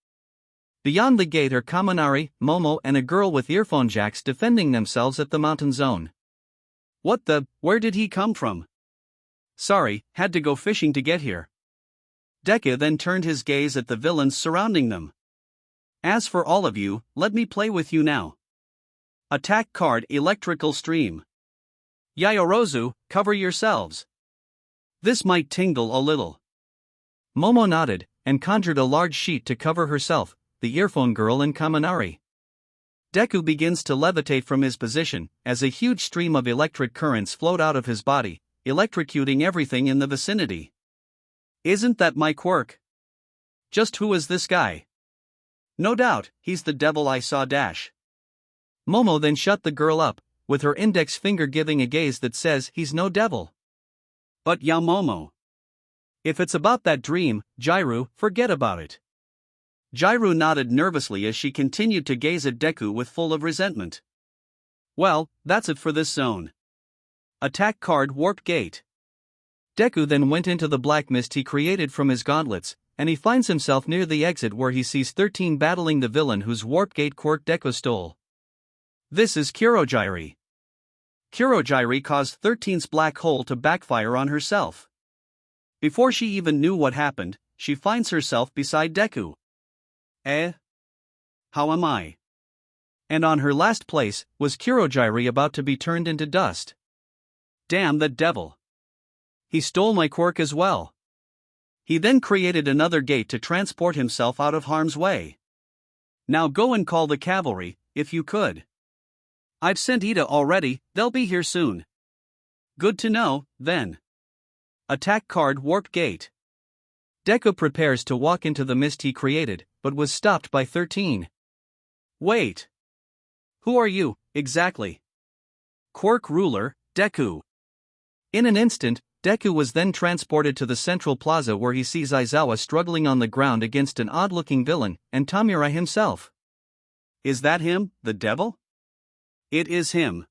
Beyond the gate are Kaminari, Momo and a girl with earphone jacks defending themselves at the mountain zone. Where did he come from? Sorry, had to go fishing to get here. Deku then turned his gaze at the villains surrounding them. As for all of you, let me play with you now. Attack card electrical stream. Yaoyorozu, cover yourselves. This might tingle a little. Momo nodded, and conjured a large sheet to cover herself, the earphone girl and Kaminari. Deku begins to levitate from his position, as a huge stream of electric currents float out of his body, electrocuting everything in the vicinity. Isn't that my quirk? Just who is this guy? No doubt, he's the devil I saw dash. Momo then shut the girl up, with her index finger giving a gaze that says he's no devil. But Momo. If it's about that dream, Jairu, forget about it. Jairu nodded nervously as she continued to gaze at Deku with full of resentment. Well, that's it for this zone. Attack card ⴅᴇ. Deku then went into the black mist he created from his gauntlets, and he finds himself near the exit where he sees 13 battling the villain whose ⴅᴇ quirk Deku stole. This is Kurogyri. Kurogyri caused 13's black hole to backfire on herself. Before she even knew what happened, she finds herself beside Deku. How am I? And on her last place was Kurogyri about to be turned into dust. Damn the devil. He stole my quirk as well. He then created another gate to transport himself out of harm's way. Now go and call the cavalry, if you could. I've sent Ida already, they'll be here soon. Good to know, then. Attack card ⴅᴇ. Deku prepares to walk into the mist he created, but was stopped by 13. Wait. Who are you, exactly? Quirk ruler, Deku. In an instant, Deku was then transported to the central plaza where he sees Aizawa struggling on the ground against an odd-looking villain, and Tamura himself. Is that him, the devil? It is him.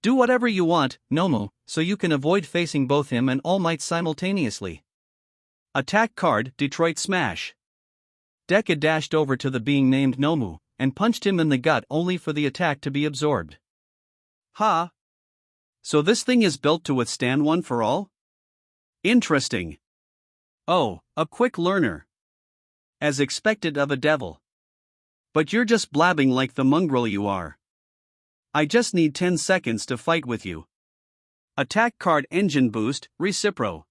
Do whatever you want, Nomu, so you can avoid facing both him and All Might simultaneously. Attack card Detroit Smash. Deku dashed over to the being named Nomu, and punched him in the gut only for the attack to be absorbed. Ha! So this thing is built to withstand one for all? Interesting. Oh, a quick learner. As expected of a devil. But you're just blabbing like the mongrel you are. I just need 10 seconds to fight with you. Attack card engine boost, Recipro.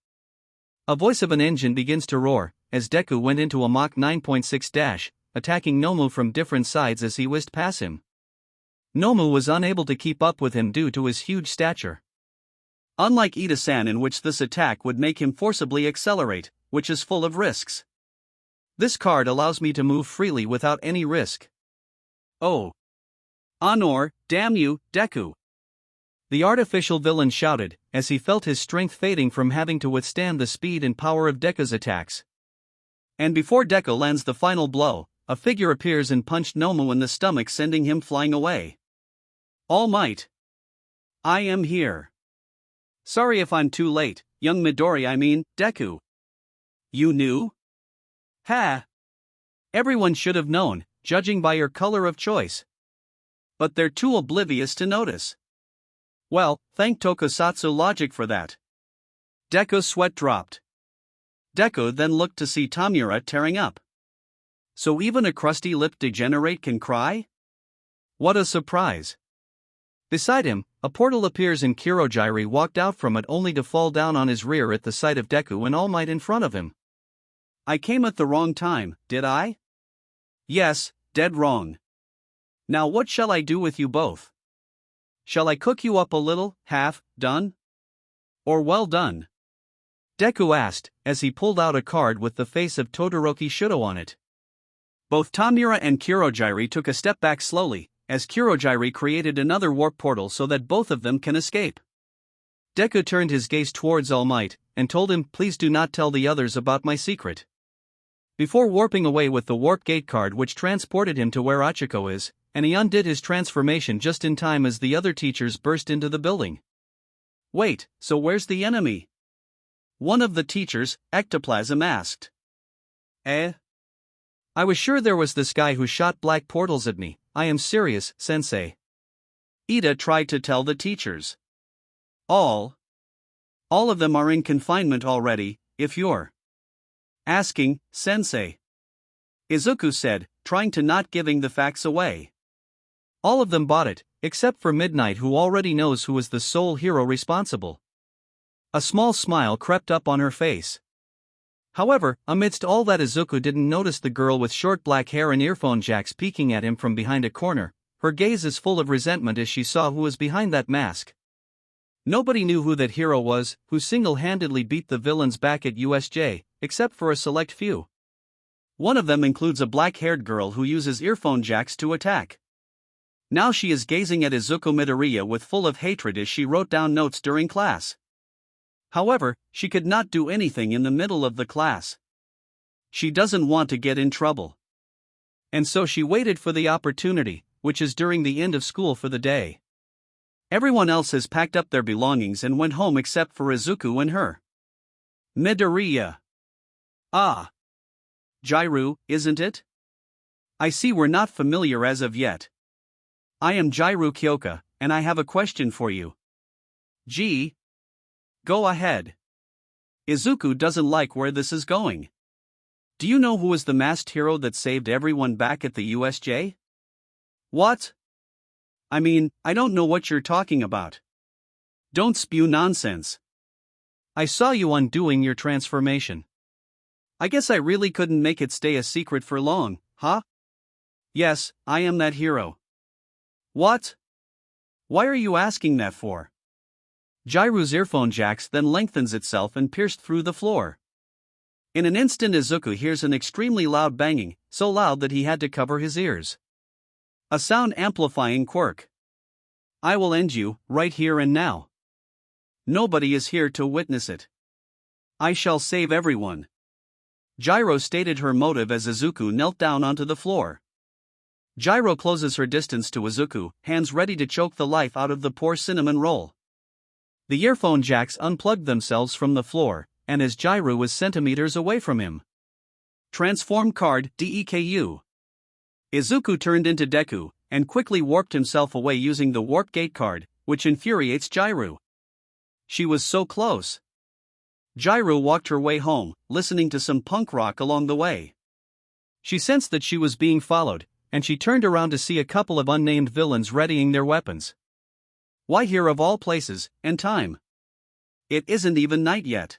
A voice of an engine begins to roar, as Deku went into a Mach 9.6 dash, attacking Nomu from different sides as he whizzed past him. Nomu was unable to keep up with him due to his huge stature. Unlike Ida-san, in which this attack would make him forcibly accelerate, which is full of risks. This card allows me to move freely without any risk. Oh. Honor, damn you, Deku. The artificial villain shouted, as he felt his strength fading from having to withstand the speed and power of Deku's attacks. And before Deku lands the final blow, a figure appears and punched Nomu in the stomach, sending him flying away. All Might. I am here. Sorry if I'm too late, young Midoriya, Deku. You knew? Ha! Everyone should have known, judging by your color of choice. But they're too oblivious to notice. Well, thank Tokusatsu logic for that. Deku's sweat dropped. Deku then looked to see Tamura tearing up. So even a crusty-lipped degenerate can cry? What a surprise. Beside him, a portal appears and Kurogyri walked out from it only to fall down on his rear at the sight of Deku and All Might in front of him. I came at the wrong time, did I? Yes, dead wrong. Now what shall I do with you both? Shall I cook you up a little, half done? Or well done? Deku asked, as he pulled out a card with the face of Todoroki Shudo on it. Both Tamura and Kurogyri took a step back slowly, as Kurogyri created another warp portal so that both of them can escape. Deku turned his gaze towards All Might, and told him, "Please do not tell the others about my secret." Before warping away with the warp gate card which transported him to where Achiko is, and he undid his transformation just in time as the other teachers burst into the building. "Wait, so where's the enemy?" one of the teachers, Ectoplasm, asked. I was sure there was this guy who shot black portals at me. I am serious, sensei. Ida tried to tell the teachers. All of them are in confinement already, if you're asking, sensei. Izuku said, trying to not giving the facts away. All of them bought it, except for Midnight, who already knows who is the sole hero responsible. A small smile crept up on her face. However, amidst all that, Izuku didn't notice the girl with short black hair and earphone jacks peeking at him from behind a corner. Her gaze is full of resentment as she saw who was behind that mask. Nobody knew who that hero was, who single-handedly beat the villains back at USJ, except for a select few. One of them includes a black-haired girl who uses earphone jacks to attack. Now she is gazing at Izuku Midoriya with full of hatred as she wrote down notes during class. However, she could not do anything in the middle of the class. She doesn't want to get in trouble. And so she waited for the opportunity, which is during the end of school for the day. Everyone else has packed up their belongings and went home except for Izuku and her. Midoriya. Ah. Gyru, isn't it? I see we're not familiar as of yet. I am Gyru Kyoka, and I have a question for you. Go ahead. Izuku doesn't like where this is going. Do you know who is the masked hero that saved everyone back at the USJ? What? I mean, I don't know what you're talking about. Don't spew nonsense. I saw you undoing your transformation. I guess I really couldn't make it stay a secret for long, huh? Yes, I am that hero. What? Why are you asking that for? Gyru's earphone jacks then lengthens itself and pierced through the floor. In an instant, Izuku hears an extremely loud banging, so loud that he had to cover his ears. A sound amplifying quirk. I will end you, right here and now. Nobody is here to witness it. I shall save everyone. Gyro stated her motive as Izuku knelt down onto the floor. Gyro closes her distance to Izuku, hands ready to choke the life out of the poor cinnamon roll. The earphone jacks unplugged themselves from the floor, and as Gyro was centimeters away from him. Transform card Deku. Izuku turned into Deku, and quickly warped himself away using the warp gate card, which infuriates Gyro. She was so close. Gyro walked her way home, listening to some punk rock along the way. She sensed that she was being followed, and she turned around to see a couple of unnamed villains readying their weapons. Why here of all places, and time? It isn't even night yet.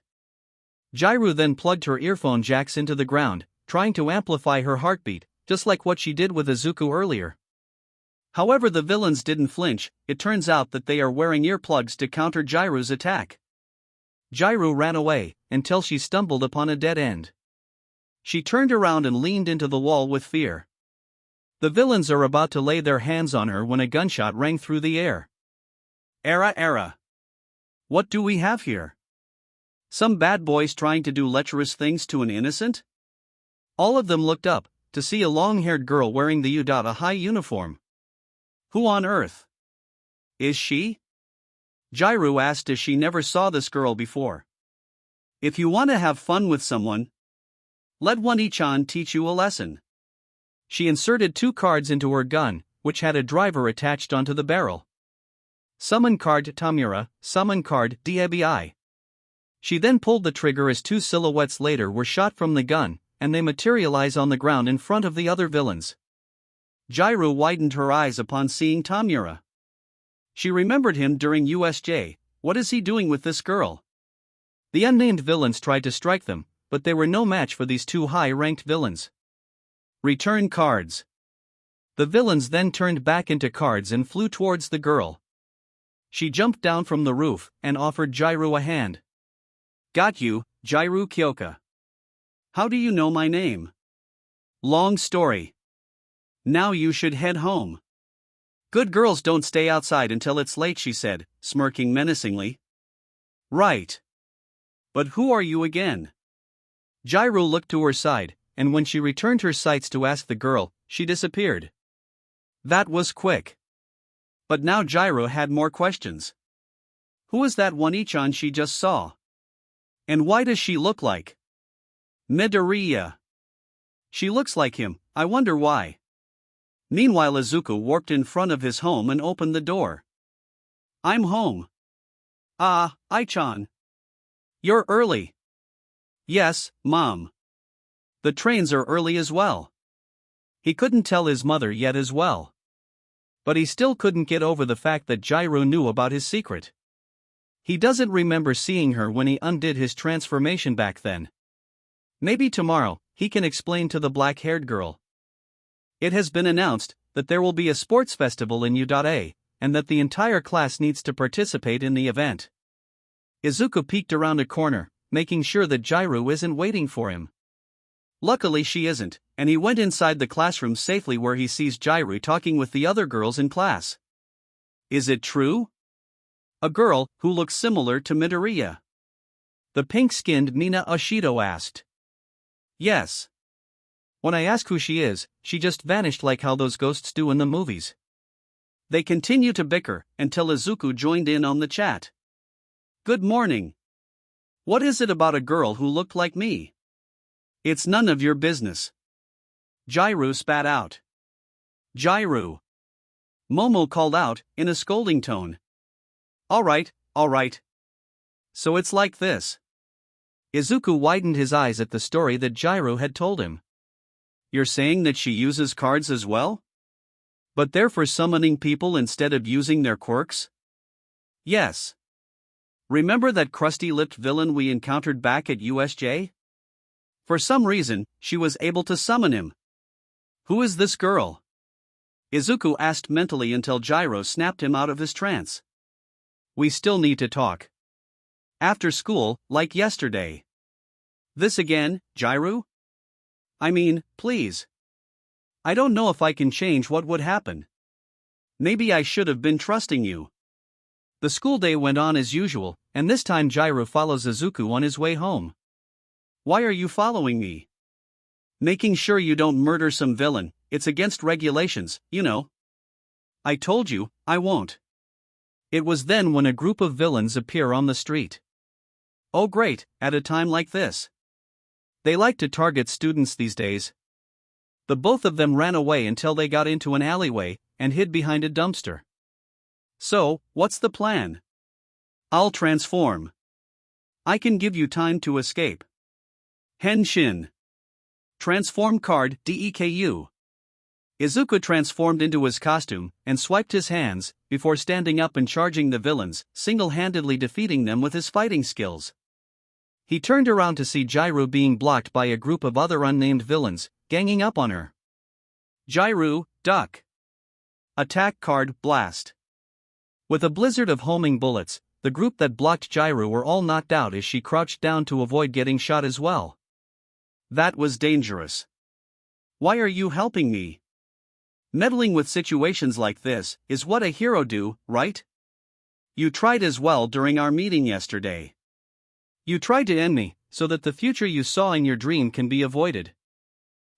Gyro then plugged her earphone jacks into the ground, trying to amplify her heartbeat, just like what she did with Izuku earlier. However, the villains didn't flinch. It turns out that they are wearing earplugs to counter Gyro's attack. Gyro ran away, until she stumbled upon a dead end. She turned around and leaned into the wall with fear. The villains are about to lay their hands on her when a gunshot rang through the air. Era. What do we have here? Some bad boys trying to do lecherous things to an innocent? All of them looked up, to see a long-haired girl wearing the ᴜᴚ uniform. Who on earth is she? Gyro asked as she never saw this girl before. If you want to have fun with someone, let ᴜᴚ-chan teach you a lesson. She inserted 2 cards into her gun, which had a driver attached onto the barrel. Summon card Tamura, summon card Deku. She then pulled the trigger as 2 silhouettes later were shot from the gun, and they materialize on the ground in front of the other villains. Gyro widened her eyes upon seeing Tamura. She remembered him during USJ. What is he doing with this girl? The unnamed villains tried to strike them, but they were no match for these 2 high-ranked villains. Return cards. The villains then turned back into cards and flew towards the girl. She jumped down from the roof and offered Gyro a hand. Got you, ᴅᴇʟᴜᴜ. How do you know my name? Long story. Now you should head home. Good girls don't stay outside until it's late, she said, smirking menacingly. Right. But who are you again? Ģiroū looked to her side, and when she returned her sights to ask the girl, she disappeared. That was quick. But now Ģiroū had more questions. Who is that ᴡᴇ'ᴟ she just saw? And why does she look like Midoriya? She looks like him, I wonder why. Meanwhile, Izuku warped in front of his home and opened the door. I'm home. Ah, Ai-chan. You're early. Yes, Mom. The trains are early as well. He couldn't tell his mother yet as well. But he still couldn't get over the fact that Ģiroū knew about his secret. He doesn't remember seeing her when he undid his transformation back then. Maybe tomorrow, he can explain to the black-haired girl. It has been announced that there will be a sports festival in ᴜᴚ, and that the entire class needs to participate in the event. Izuku peeked around a corner, making sure that Ģiroū isn't waiting for him. Luckily she isn't, and he went inside the classroom safely where he sees Ģiroū talking with the other girls in class. Is it true? A girl who looks similar to Midoriya. The pink-skinned Nina Ashido asked. Yes. When I ask who she is, she just vanished like how those ghosts do in the movies. They continue to bicker until Izuku joined in on the chat. Good morning. What is it about a girl who looked like me? It's none of your business. Ģiroū spat out. Ģiroū. Momo called out, in a scolding tone. Alright. So it's like this. Izuku widened his eyes at the story that Ģiroū had told him. You're saying that she uses cards as well? But they're for summoning people instead of using their quirks? Yes. Remember that crusty-lipped villain we encountered back at USJ? For some reason, she was able to summon him. Who is this girl? Izuku asked mentally until Ģiroū snapped him out of his trance. We still need to talk. After school, like yesterday. This again, Ģiroū? I mean, please. I don't know if I can change what would happen. Maybe I should have been trusting you. The school day went on as usual, and this time Ģiroū follows Izuku on his way home. Why are you following me? Making sure you don't murder some villain, it's against regulations, you know. I told you, I won't. It was then when a group of villains appear on the street. Oh great, at a time like this. They like to target students these days. The both of them ran away until they got into an alleyway and hid behind a dumpster. So, what's the plan? I'll transform. I can give you time to escape. Henshin. Transform card Deku. Izuku transformed into his costume and swiped his hands before standing up and charging the villains, single-handedly defeating them with his fighting skills. He turned around to see Ģiroū being blocked by a group of other unnamed villains, ganging up on her. Ģiroū, duck. Attack card Blast. With a blizzard of homing bullets, the group that blocked Ģiroū were all knocked out as she crouched down to avoid getting shot as well. That was dangerous. Why are you helping me? Meddling with situations like this is what a hero do, right? You tried as well during our meeting yesterday. You tried to end me, so that the future you saw in your dream can be avoided.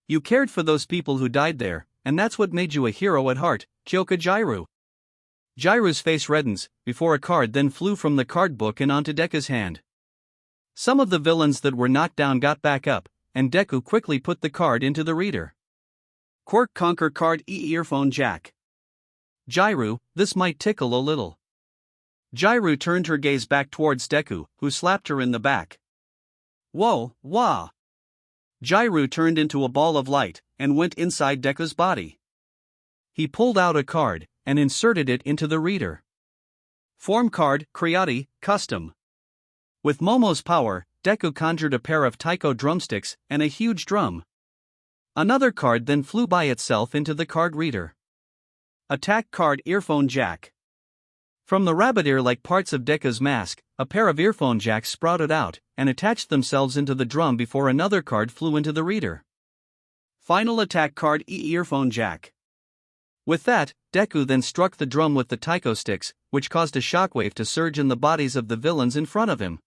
You cared for those people who died there, and that's what made you a hero at heart, Kyoka Ģiroū. Ģiroū's face reddens, before a card then flew from the card book and onto Deku's hand. Some of the villains that were knocked down got back up, and Deku quickly put the card into the reader. Quirk conquer card ɪირᴛᴏ. Ģiroū, this might tickle a little. Ģiroū turned her gaze back towards Deku, who slapped her in the back. Whoa, wah! Ģiroū turned into a ball of light, and went inside Deku's body. He pulled out a card, and inserted it into the reader. Form card, Creati, custom. With Momo's power, Deku conjured a pair of taiko drumsticks, and a huge drum. Another card then flew by itself into the card reader. Attack card ɪирᴛᴏ. From the rabbit ear-like parts of Deku's mask, a pair of earphone jacks sprouted out, and attached themselves into the drum before another card flew into the reader. Final attack card 괂ᴜᴜᴜᴜ. With that, Deku then struck the drum with the taiko sticks, which caused a shockwave to surge in the bodies of the villains in front of him.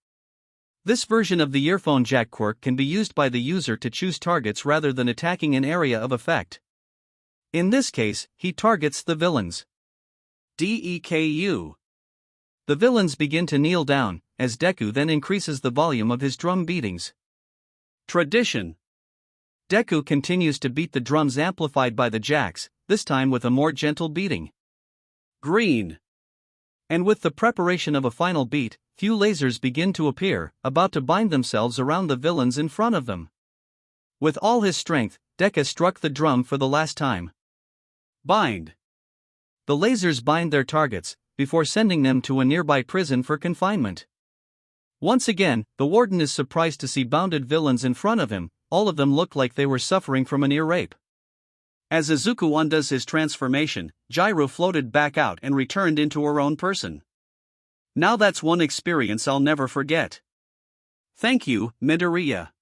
This version of the earphone jack quirk can be used by the user to choose targets rather than attacking an area of effect. In this case, he targets the villains. Deku. The villains begin to kneel down, as Deku then increases the volume of his drum beatings. Tradition. Deku continues to beat the drums amplified by the jacks, this time with a more gentle beating. Green. And with the preparation of a final beat, few lasers begin to appear, about to bind themselves around the villains in front of them. With all his strength, Deku struck the drum for the last time. Bind. The lasers bind their targets, before sending them to a nearby prison for confinement. Once again, the warden is surprised to see bounded villains in front of him. All of them look like they were suffering from an ear rape. As Izuku undoes his transformation, ᴅᴜ floated back out and returned into her own person. Now that's one experience I'll never forget. Thank you, Midoriya.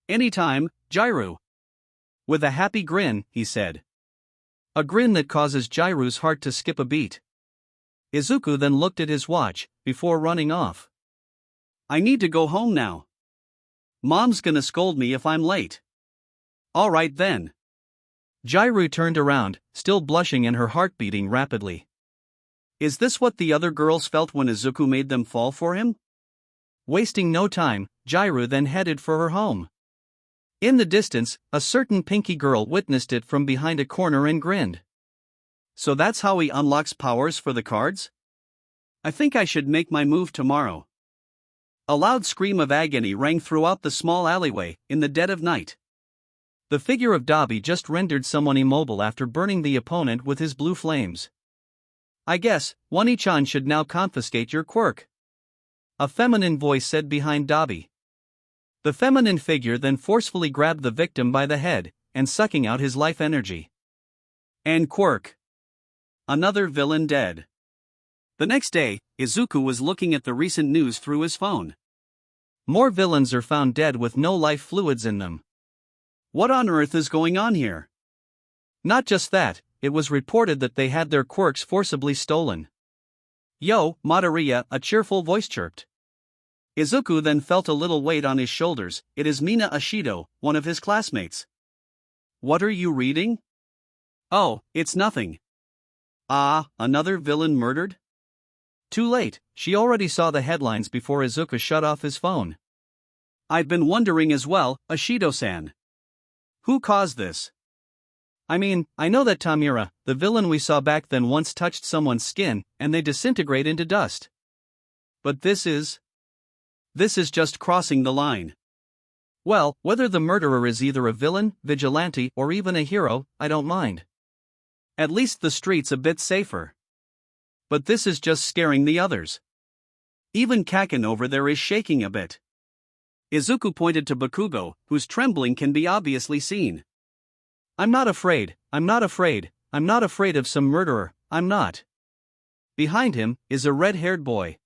Anytime, ᴅᴜ. With a happy grin, he said. A grin that causes ᴅᴜ's heart to skip a beat. Izuku then looked at his watch, before running off. I need to go home now. Mom's gonna scold me if I'm late. Alright then. ᴅᴜ turned around, still blushing and her heart beating rapidly. Is this what the other girls felt when Izuku made them fall for him? Wasting no time, ᴅᴜ then headed for her home. In the distance, a certain pinky girl witnessed it from behind a corner and grinned. So that's how he unlocks powers for the cards? I think I should make my move tomorrow. A loud scream of agony rang throughout the small alleyway, in the dead of night. The figure of Dabi just rendered someone immobile after burning the opponent with his blue flames. I guess, ᴜᴜ-chan should now confiscate your quirk. A feminine voice said behind Dabi. The feminine figure then forcefully grabbed the victim by the head, and sucking out his life energy. And Quirk. Another villain dead. The next day, Izuku was looking at the recent news through his phone. More villains are found dead with no life fluids in them. What on earth is going on here? Not just that, it was reported that they had their quirks forcibly stolen. Yo, Midoriya, a cheerful voice chirped. Izuku then felt a little weight on his shoulders. It is Mina Ashido, one of his classmates. What are you reading? Oh, it's nothing. Ah, another villain murdered? Too late, she already saw the headlines before Izuku shut off his phone. I've been wondering as well, Ashido-san. Who caused this? I mean, I know that Tamura, the villain we saw back then, once touched someone's skin, and they disintegrate into dust. But this is just crossing the line. Well, whether the murderer is either a villain, vigilante, or even a hero, I don't mind. At least the street's a bit safer. But this is just scaring the others. Even Kaken over there is shaking a bit. Izuku pointed to Bakugo, whose trembling can be obviously seen. I'm not afraid of some murderer, I'm not. Behind him is a red-haired boy.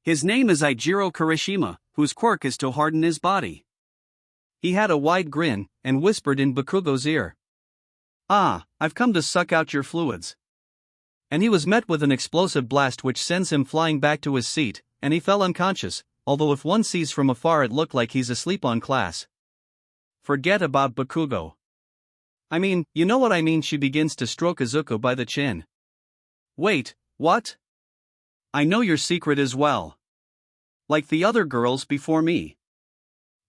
His name is Ijiro Kirishima, whose quirk is to harden his body. He had a wide grin, and whispered in Bakugo's ear. Ah, I've come to suck out your fluids. And he was met with an explosive blast which sends him flying back to his seat, and he fell unconscious, although if one sees from afar it looked like he's asleep on class. Forget about Bakugo. I mean, you know what I mean. She begins to stroke Izuku by the chin. Wait, what? I know your secret as well. Like the other girls before me.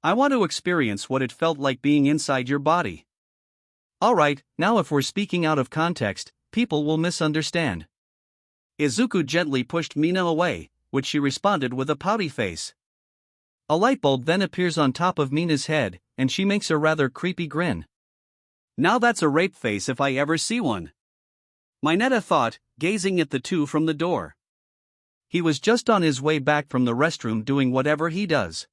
I want to experience what it felt like being inside your body. Alright, now if we're speaking out of context, people will misunderstand. Izuku gently pushed Mina away, which she responded with a pouty face. A light bulb then appears on top of Mina's head, and she makes a rather creepy grin. Now that's a rape face if I ever see one. Mineta thought, gazing at the two from the door. He was just on his way back from the restroom doing whatever he does.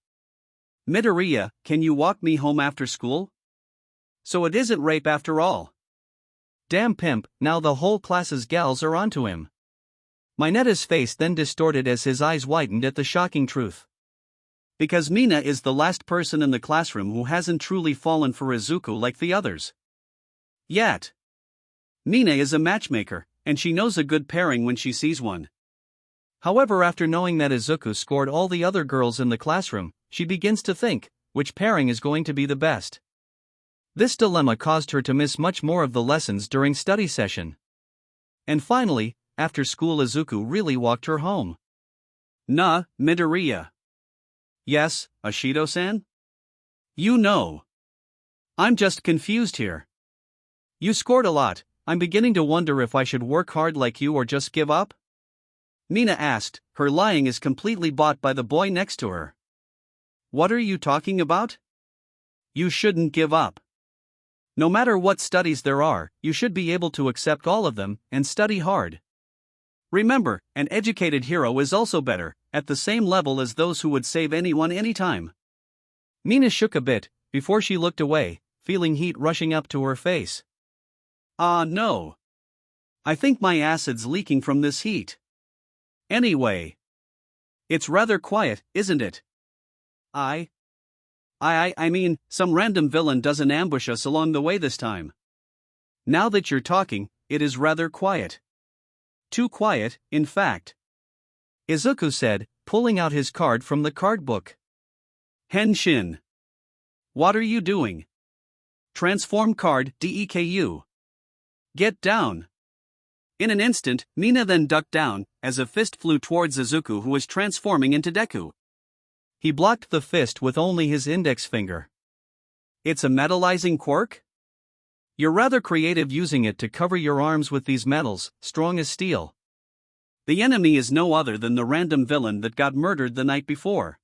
Midoriya, can you walk me home after school? So it isn't rape after all. Damn pimp, now the whole class's gals are onto him. Mina's face then distorted as his eyes widened at the shocking truth. Because Mina is the last person in the classroom who hasn't truly fallen for Izuku like the others. Yet. Mina is a matchmaker, and she knows a good pairing when she sees one. However, after knowing that Izuku scored all the other girls in the classroom, she begins to think, which pairing is going to be the best? This dilemma caused her to miss much more of the lessons during study session. And finally, after school, Izuku really walked her home. Midoriya. Yes, Ashido-san? You know. I'm just confused here. You scored a lot. I'm beginning to wonder if I should work hard like you or just give up? Mina asked, her lying is completely bought by the boy next to her. What are you talking about? You shouldn't give up. No matter what studies there are, you should be able to accept all of them and study hard. Remember, an educated hero is also better, at the same level as those who would save anyone anytime. Mina shook a bit, before she looked away, feeling heat rushing up to her face. No. I think my acid's leaking from this heat. Anyway. It's rather quiet, isn't it? I mean, some random villain doesn't ambush us along the way this time. Now that you're talking, it is rather quiet. Too quiet, in fact. Izuku said, pulling out his card from the card book. Henshin. What are you doing? Transform card Deku. Get down. In an instant, Mina then ducked down, as a fist flew towards Izuku, who was transforming into Deku. He blocked the fist with only his index finger. It's a metallizing quirk? You're rather creative using it to cover your arms with these metals, strong as steel. The enemy is no other than the random villain that got murdered the night before.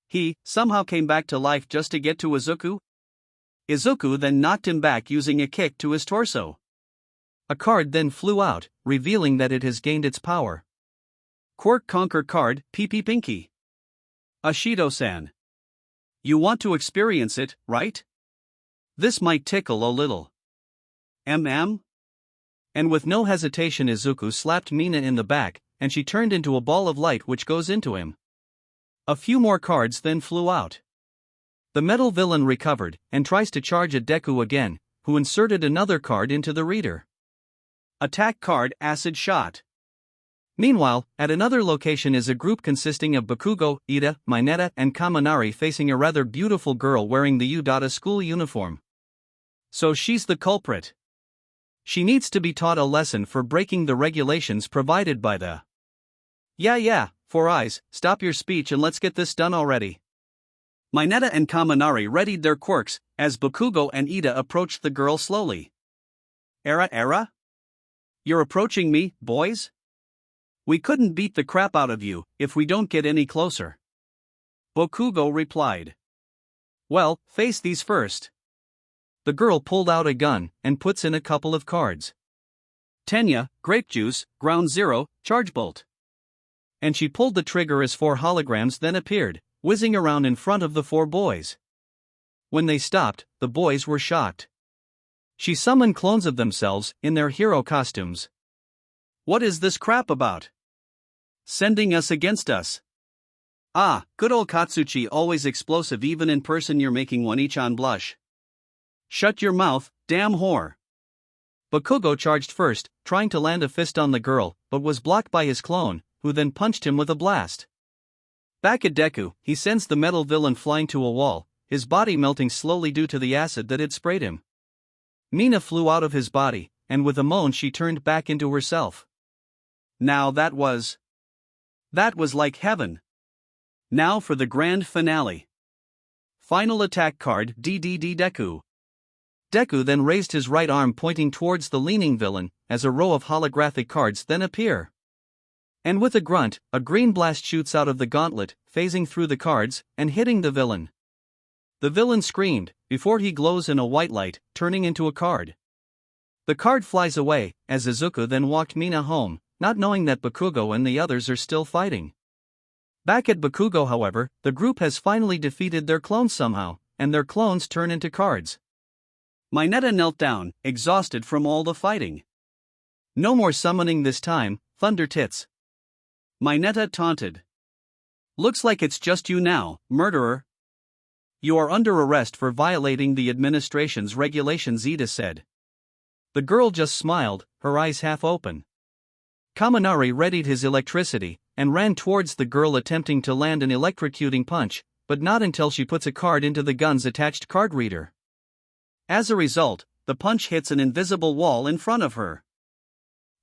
He somehow came back to life just to get to Izuku? Izuku then knocked him back using a kick to his torso. A card then flew out, revealing that it has gained its power. Quirk Conquer card, PP Pinky. Ashido-san. You want to experience it, right? This might tickle a little. And with no hesitation, Izuku slapped Mina in the back, and she turned into a ball of light which goes into him. A few more cards then flew out. The metal villain recovered, and tries to charge at Deku again, who inserted another card into the reader. Attack card Acid Shot. Meanwhile, at another location is a group consisting of Bakugo, Ida, Mineta, and Kaminari facing a rather beautiful girl wearing the U school uniform. So she's the culprit. She needs to be taught a lesson for breaking the regulations provided by the. Yeah, Four Eyes, stop your speech and let's get this done already. Mineta and Kaminari readied their quirks, as Bakugo and Ida approached the girl slowly. Era? You're approaching me, boys? We couldn't beat the crap out of you, if we don't get any closer. Bakugo replied. Well, face these first. The girl pulled out a gun, and puts in a couple of cards. Tenya, Grape Juice, Ground Zero, Charge Bolt. And she pulled the trigger as 4 holograms then appeared, whizzing around in front of the 4 boys. When they stopped, the boys were shocked. She summoned clones of themselves, in their hero costumes. What is this crap about? Sending us against us. Good old Katsuchi, always explosive even in person. You're making ᴡᴇ'ʟ blush. Shut your mouth, damn whore. Bakugo charged first, trying to land a fist on the girl, but was blocked by his clone, who then punched him with a blast. Back at Deku, he sends the metal villain flying to a wall, his body melting slowly due to the acid that had sprayed him. Mina flew out of his body, and with a moan she turned back into herself. Now that was like heaven. Now for the grand finale. Final attack card Deku. Deku then raised his right arm pointing towards the leaning villain, as a row of holographic cards then appear. And with a grunt, a green blast shoots out of the gauntlet, phasing through the cards, and hitting the villain. The villain screamed, before he glows in a white light, turning into a card. The card flies away, as Izuku then walked Mina home, not knowing that Bakugo and the others are still fighting. Back at Bakugo, however, the group has finally defeated their clones somehow, and their clones turn into cards. Mineta knelt down, exhausted from all the fighting. No more summoning this time, thunder tits. Minato taunted. Looks like it's just you now, murderer. You are under arrest for violating the administration's regulations, Ida said. The girl just smiled, her eyes half open. Kaminari readied his electricity, and ran towards the girl attempting to land an electrocuting punch, but not until she puts a card into the gun's attached card reader. As a result, the punch hits an invisible wall in front of her.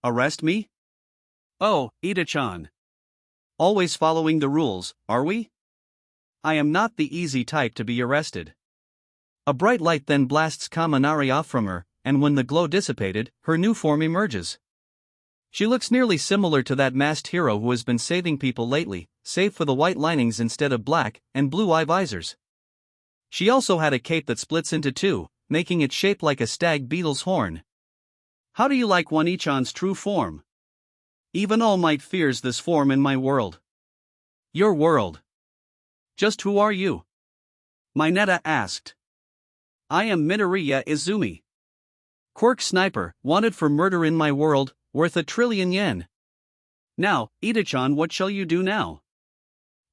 Arrest me? Oh, Ida-chan. Always following the rules, are we? I am not the easy type to be arrested. A bright light then blasts Kaminari off from her, and when the glow dissipated, her new form emerges. She looks nearly similar to that masked hero who has been saving people lately, save for the white linings instead of black, and blue eye visors. She also had a cape that splits into two, making it shaped like a stag beetle's horn. How do you like ᴜᴘ-ᴛ's true form? Even All Might fears this form in my world. Your world. Just who are you? Minato asked. I am Midoriya Izumi. Quirk sniper, wanted for murder in my world, worth 1 trillion yen. Now, Ida-chan, what shall you do now?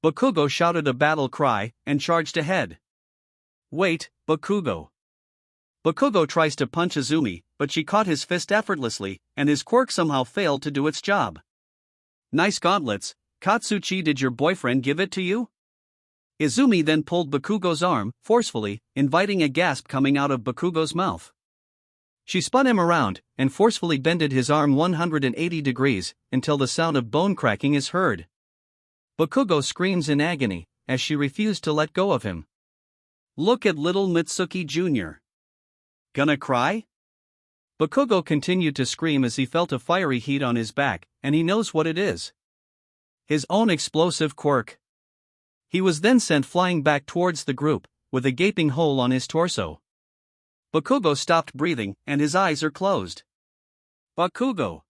Bakugo shouted a battle cry, and charged ahead. Wait, Bakugo. Bakugo tries to punch Izumi, but she caught his fist effortlessly, and his quirk somehow failed to do its job. Nice gauntlets, Katsuchi, did your boyfriend give it to you? Izumi then pulled Bakugo's arm, forcefully, inviting a gasp coming out of Bakugo's mouth. She spun him around, and forcefully bended his arm 180 degrees, until the sound of bone cracking is heard. Bakugo screams in agony, as she refused to let go of him. Look at little Mitsuki Jr. Gonna cry? Bakugo continued to scream as he felt a fiery heat on his back, and he knows what it is. His own explosive quirk. He was then sent flying back towards the group, with a gaping hole on his torso. Bakugo stopped breathing, and his eyes are closed. Bakugo!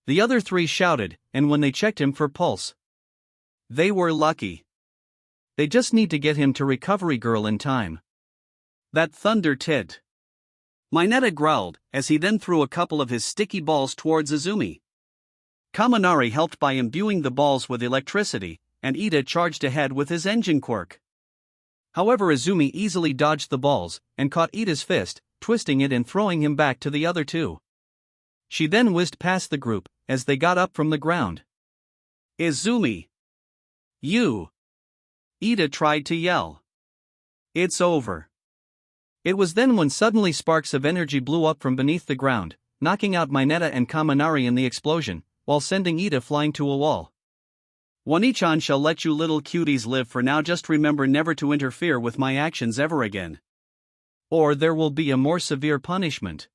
The other three shouted, and when they checked him for pulse. They were lucky. They just need to get him to Recovery Girl in time. That thunder tit. Minato growled, as he then threw a couple of his sticky balls towards Izumi. Kaminari helped by imbuing the balls with electricity, and Ida charged ahead with his engine quirk. However, Izumi easily dodged the balls, and caught Ida's fist, twisting it and throwing him back to the other two. She then whizzed past the group, as they got up from the ground. Izumi! You! Ida tried to yell. It's over. It was then when suddenly sparks of energy blew up from beneath the ground, knocking out Minato and Kaminari in the explosion, while sending Ida flying to a wall. ᴜᴘ-ᴛ shall let you little cuties live for now, just remember never to interfere with my actions ever again. Or there will be a more severe punishment.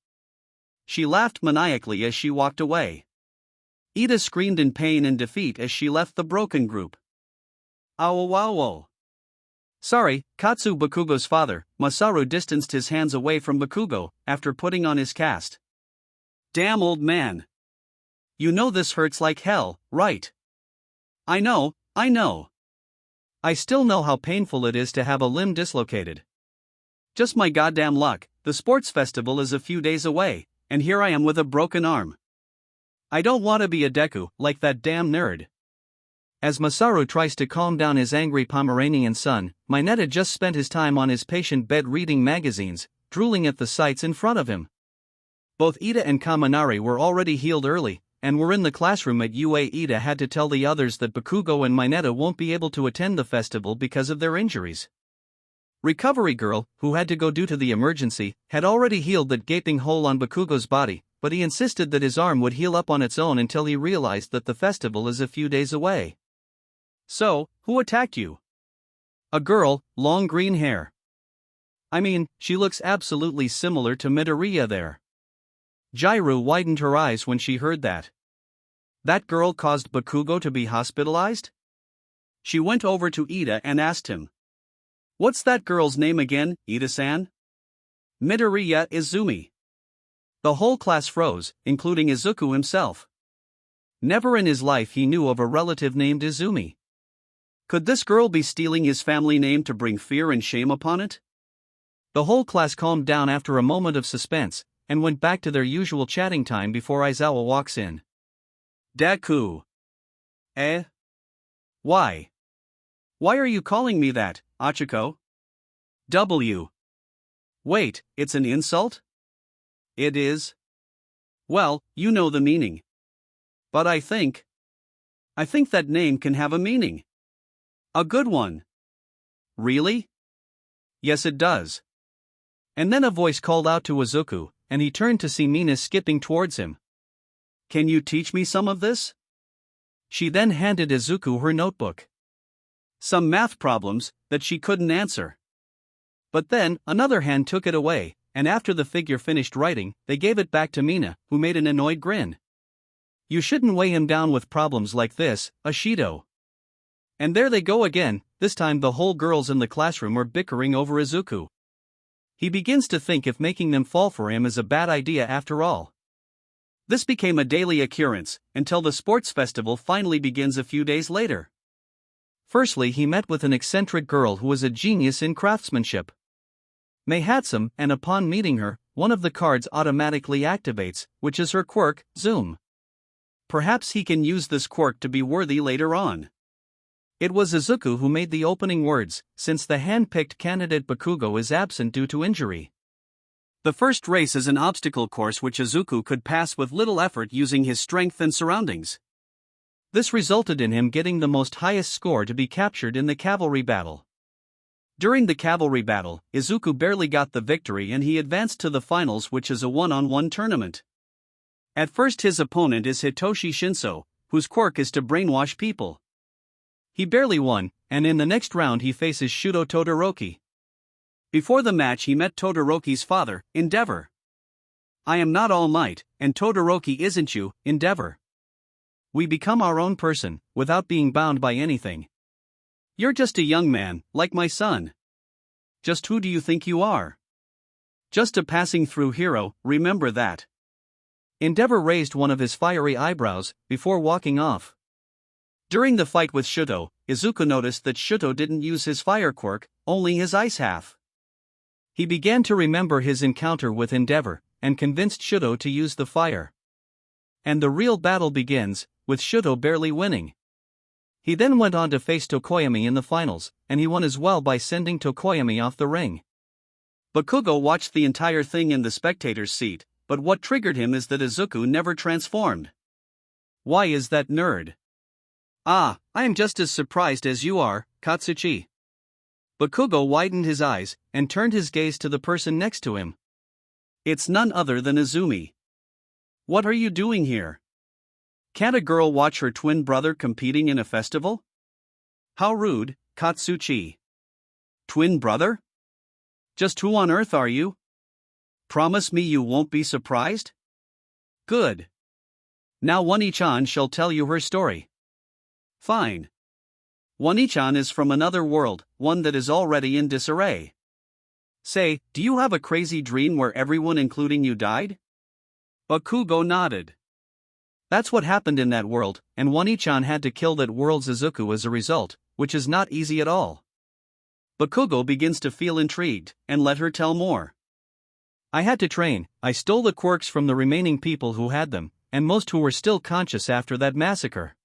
She laughed maniacally as she walked away. Ida screamed in pain and defeat as she left the broken group. Ow. Sorry, Katsu. Bakugo's father, Masaru, distanced his hands away from Bakugo, after putting on his cast. Damn old man. You know this hurts like hell, right? I know. I still know how painful it is to have a limb dislocated. Just my goddamn luck, the sports festival is a few days away, and here I am with a broken arm. I don't want to be a Deku, like that damn nerd. As Masaru tries to calm down his angry Pomeranian son, Minato just spent his time on his patient bed reading magazines, drooling at the sights in front of him. Both Ida and Kaminari were already healed early, and were in the classroom at UA. Ida had to tell the others that Bakugo and Minato won't be able to attend the festival because of their injuries. Recovery Girl, who had to go due to the emergency, had already healed that gaping hole on Bakugo's body, but he insisted that his arm would heal up on its own until he realized that the festival is a few days away. So, who attacked you? A girl, long green hair. I mean, she looks absolutely similar to Midoriya there. Jairu widened her eyes when she heard that. That girl caused Bakugo to be hospitalized? She went over to Ida and asked him. What's that girl's name again, Ida-san? Midoriya Izumi. The whole class froze, including Izuku himself. Never in his life he knew of a relative named Izumi. Could this girl be stealing his family name to bring fear and shame upon it? The whole class calmed down after a moment of suspense, and went back to their usual chatting time before Aizawa walks in. Deku. Eh? Why? Why are you calling me that, Ochiko? W. Wait, it's an insult? It is? Well, you know the meaning. But I think that name can have a meaning. A good one. Really? Yes, it does. And then a voice called out to Izuku, and he turned to see Mina skipping towards him. Can you teach me some of this? She then handed Izuku her notebook. Some math problems that she couldn't answer. But then, another hand took it away, and after the figure finished writing, they gave it back to Mina, who made an annoyed grin. You shouldn't weigh him down with problems like this, Ashido. And there they go again, this time the whole girls in the classroom are bickering over Izuku. He begins to think if making them fall for him is a bad idea after all. This became a daily occurrence, until the sports festival finally begins a few days later. Firstly, he met with an eccentric girl who was a genius in craftsmanship. ᴄᴟᴟ, and upon meeting her, one of the cards automatically activates, which is her quirk, Zoom. Perhaps he can use this quirk to be worthy later on. It was Izuku who made the opening words, since the hand-picked candidate Bakugo is absent due to injury. The first race is an obstacle course which Izuku could pass with little effort using his strength and surroundings. This resulted in him getting the most highest score to be captured in the cavalry battle. During the cavalry battle, Izuku barely got the victory and he advanced to the finals, which is a one-on-one tournament. At first his opponent is Hitoshi Shinso, whose quirk is to brainwash people. He barely won, and in the next round he faces Shudo Todoroki. Before the match he met Todoroki's father, Endeavor. I am not All Might, and Todoroki isn't you, Endeavor. We become our own person, without being bound by anything. You're just a young man, like my son. Just who do you think you are? Just a passing through hero, remember that. Endeavor raised one of his fiery eyebrows, before walking off. During the fight with Shudo, Izuku noticed that Shudo didn't use his fire quirk, only his ice half. He began to remember his encounter with Endeavor, and convinced Shudo to use the fire. And the real battle begins, with Shudo barely winning. He then went on to face Tokoyami in the finals, and he won as well by sending Tokoyami off the ring. Bakugo watched the entire thing in the spectator's seat, but what triggered him is that Izuku never transformed. Why is that nerd? Ah, I am just as surprised as you are, Katsuchi. Bakugo widened his eyes, and turned his gaze to the person next to him. It's none other than Izumi. What are you doing here? Can't a girl watch her twin brother competing in a festival? How rude, Katsuchi. Twin brother? Just who on earth are you? Promise me you won't be surprised? Good. Now ᴂᴟ-chan shall tell you her story. Fine. ᴂᴟ-chan is from another world, one that is already in disarray. Say, do you have a crazy dream where everyone including you died? Bakugo nodded. That's what happened in that world, and ᴂᴟ-chan had to kill that world's Izuku as a result, which is not easy at all. Bakugo begins to feel intrigued, and let her tell more. I had to train. I stole the quirks from the remaining people who had them, and most who were still conscious after that massacre.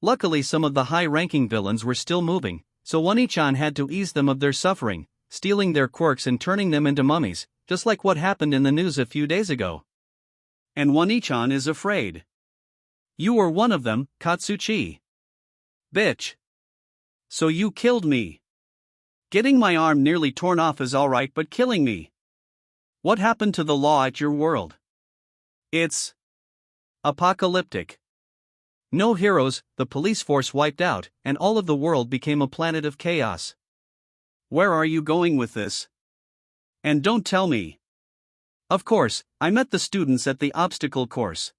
Luckily some of the high-ranking villains were still moving, so ᴂᴟ-chan had to ease them of their suffering, stealing their quirks and turning them into mummies, just like what happened in the news a few days ago. And ᴂᴟ-chan is afraid. You were one of them, Katsuchi. Bitch. So you killed me. Getting my arm nearly torn off is alright, but killing me. What happened to the law at your world? It's apocalyptic. No heroes, the police force wiped out, and all of the world became a planet of chaos. Where are you going with this? And don't tell me. Of course, I met the students at the obstacle course.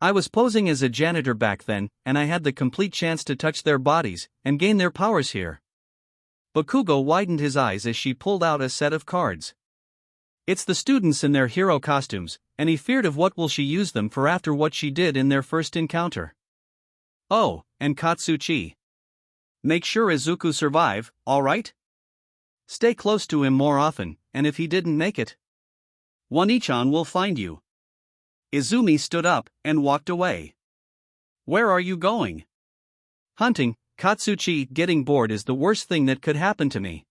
I was posing as a janitor back then, and I had the complete chance to touch their bodies, and gain their powers here. Bakugo widened his eyes as she pulled out a set of cards. It's the students in their hero costumes, and he feared of what will she use them for after what she did in their first encounter. Oh, and Katsuchi. Make sure Izuku survive, alright? Stay close to him more often, and if he didn't make it, ᴂᴟ-chan will find you. Izumi stood up, and walked away. Where are you going? Hunting, Katsuchi. Getting bored is the worst thing that could happen to me.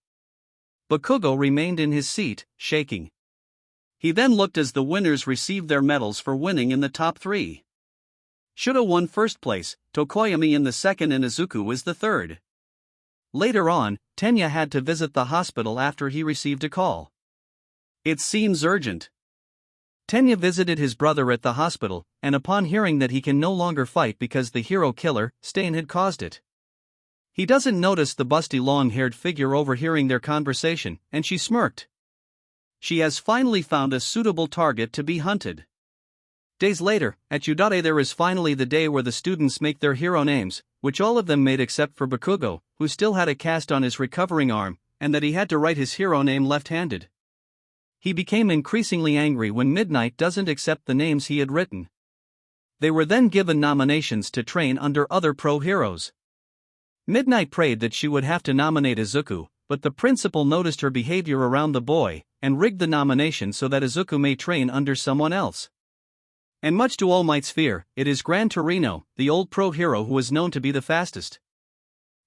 Bakugo remained in his seat, shaking. He then looked as the winners received their medals for winning in the top 3. Shuda won first place, Tokoyami in the second, and Izuku was the third. Later on, Tenya had to visit the hospital after he received a call. It seems urgent. Tenya visited his brother at the hospital, and upon hearing that he can no longer fight because the hero killer, Stain, had caused it. He doesn't notice the busty long-haired figure overhearing their conversation, and she smirked. She has finally found a suitable target to be hunted. Days later, at Yudare, there is finally the day where the students make their hero names, which all of them made except for Bakugo, who still had a cast on his recovering arm, and that he had to write his hero name left-handed. He became increasingly angry when Midnight doesn't accept the names he had written. They were then given nominations to train under other pro heroes. Midnight prayed that she would have to nominate Izuku, but the principal noticed her behavior around the boy, and rigged the nomination so that Izuku may train under someone else. And much to All Might's fear, it is Gran Torino, the old pro hero, who is known to be the fastest.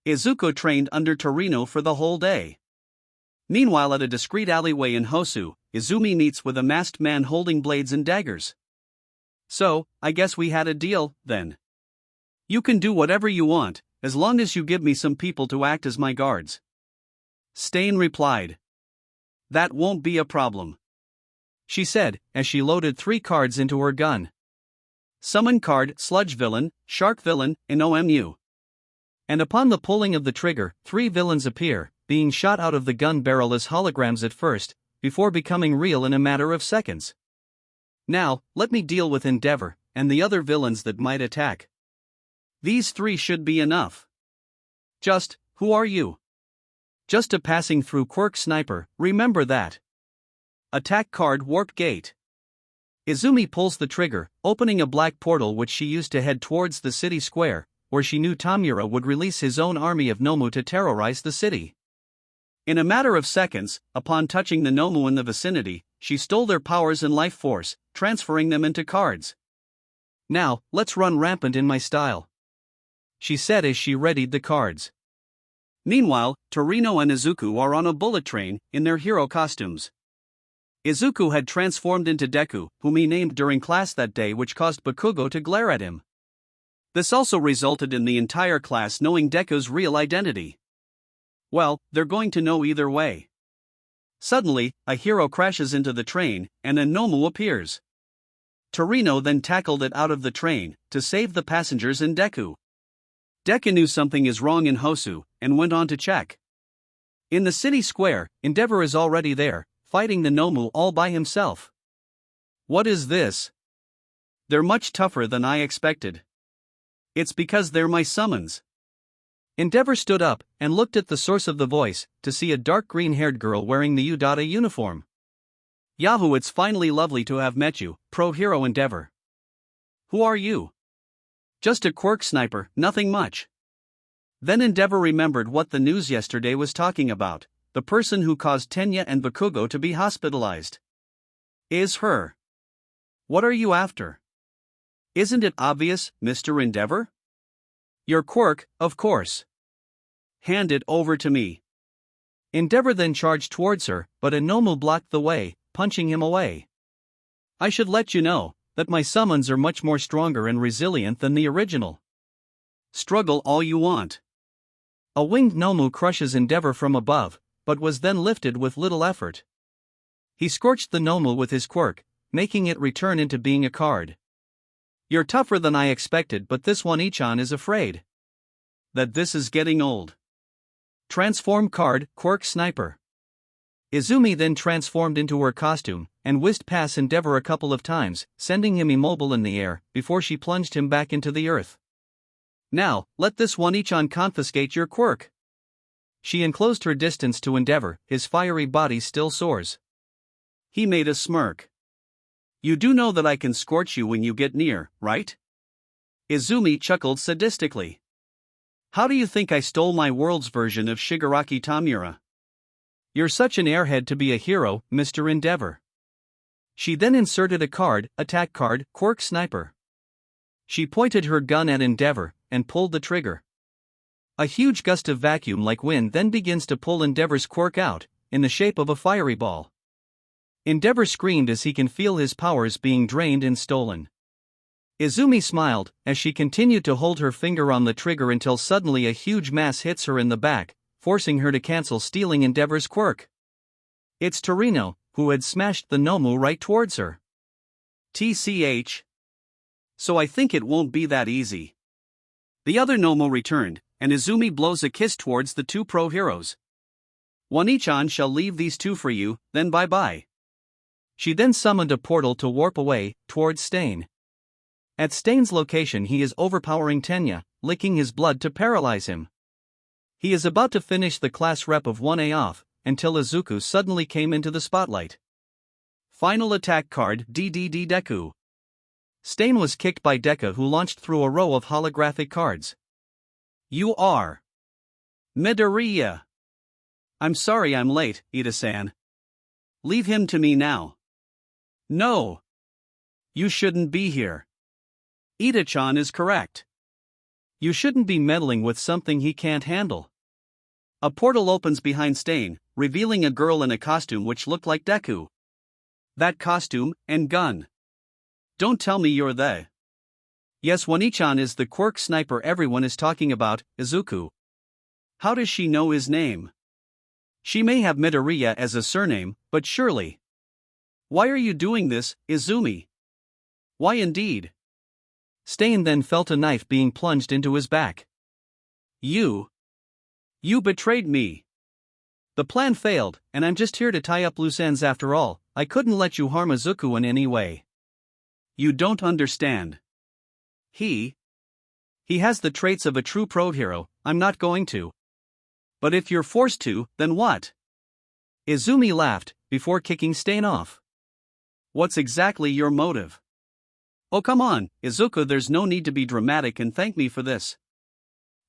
Izuku trained under Torino for the whole day. Meanwhile, at a discreet alleyway in Hosu, Izumi meets with a masked man holding blades and daggers. So, I guess we had a deal, then. You can do whatever you want, as long as you give me some people to act as my guards. Stain replied. That won't be a problem, she said, as she loaded 3 cards into her gun. Summon card, Sludge Villain, Shark Villain, and OMU. And upon the pulling of the trigger, 3 villains appear, being shot out of the gun barrel as holograms at first, before becoming real in a matter of seconds. Now, let me deal with Endeavor, and the other villains that might attack. These 3 should be enough. Just, who are you? Just a passing through quirk sniper, remember that. Attack card, Warp Gate. Izumi pulls the trigger, opening a black portal which she used to head towards the city square, where she knew Tamura would release his own army of Nomu to terrorize the city. In a matter of seconds, upon touching the Nomu in the vicinity, she stole their powers and life force, transferring them into cards. Now, let's run rampant in my style, she said as she readied the cards. Meanwhile, Torino and Izuku are on a bullet train, in their hero costumes. Izuku had transformed into Deku, whom he named during class that day, which caused Bakugo to glare at him. This also resulted in the entire class knowing Deku's real identity. Well, they're going to know either way. Suddenly, a hero crashes into the train, and a Nomu appears. Torino then tackled it out of the train, to save the passengers and Deku. Deku knew something is wrong in Hosu, and went on to check. In the city square, Endeavor is already there, fighting the Nomu all by himself. What is this? They're much tougher than I expected. It's because they're my summons. Endeavor stood up, and looked at the source of the voice, to see a dark green-haired girl wearing the Udata uniform. Yahoo! It's finally lovely to have met you, Pro Hero Endeavor. Who are you? Just a quirk sniper, nothing much. Then Endeavor remembered what the news yesterday was talking about, the person who caused Tenya and Bakugo to be hospitalized. Is her. What are you after? Isn't it obvious, Mr. Endeavor? Your quirk, of course. Hand it over to me. Endeavor then charged towards her, but a Nomu blocked the way, punching him away. I should let you know that my summons are much more stronger and resilient than the original. Struggle all you want. A winged Nomu crushes Endeavor from above, but was then lifted with little effort. He scorched the Nomu with his quirk, making it return into being a card. You're tougher than I expected, but this ᴂᴇ'ʟ is afraid that this is getting old. Transform card, Quirk Sniper. Izumi then transformed into her costume, and whisked past Endeavor a couple of times, sending him immobile in the air, before she plunged him back into the earth. Now, let this ᴂᴇ'ʟ confiscate your quirk. She enclosed her distance to Endeavor, his fiery body still soars. He made a smirk. You do know that I can scorch you when you get near, right? Izumi chuckled sadistically. How do you think I stole my world's version of Shigaraki Tamura? You're such an airhead to be a hero, Mr. Endeavor. She then inserted a card, attack card, Quirk Sniper. She pointed her gun at Endeavor, and pulled the trigger. A huge gust of vacuum-like wind then begins to pull Endeavor's quirk out, in the shape of a fiery ball. Endeavor screamed as he can feel his powers being drained and stolen. Izumi smiled, as she continued to hold her finger on the trigger until suddenly a huge mass hits her in the back, forcing her to cancel stealing Endeavor's quirk. It's Torino, who had smashed the Nomu right towards her. TCH. So I think it won't be that easy. The other Nomu returned, and Izumi blows a kiss towards the two pro heroes. ᴡᴇ'ʟ shall leave these two for you, then bye-bye. She then summoned a portal to warp away, towards Stain. At Stain's location he is overpowering Tenya, licking his blood to paralyze him. He is about to finish the class rep of 1A off, until Izuku suddenly came into the spotlight. Final attack card DDD Deku. Stain was kicked by Deku, who launched through a row of holographic cards. You are Midoriya. I'm sorry I'm late, Ida-san. Leave him to me now. No. You shouldn't be here. Ida-chan is correct. You shouldn't be meddling with something he can't handle. A portal opens behind Stain, revealing a girl in a costume which looked like Deku. That costume, and gun. Don't tell me you're the... Yes, ᴡᴇ'ʟ is the quirk sniper everyone is talking about, Izuku. How does she know his name? She may have Midoriya as a surname, but surely... Why are you doing this, Izumi? Why indeed? Stain then felt a knife being plunged into his back. You betrayed me. The plan failed, and I'm just here to tie up loose ends after all. I couldn't let you harm Izuku in any way. You don't understand. He has the traits of a true pro hero. I'm not going to. But if you're forced to, then what? Izumi laughed, before kicking Stain off. What's exactly your motive? Oh come on, Izuku, there's no need to be dramatic and thank me for this.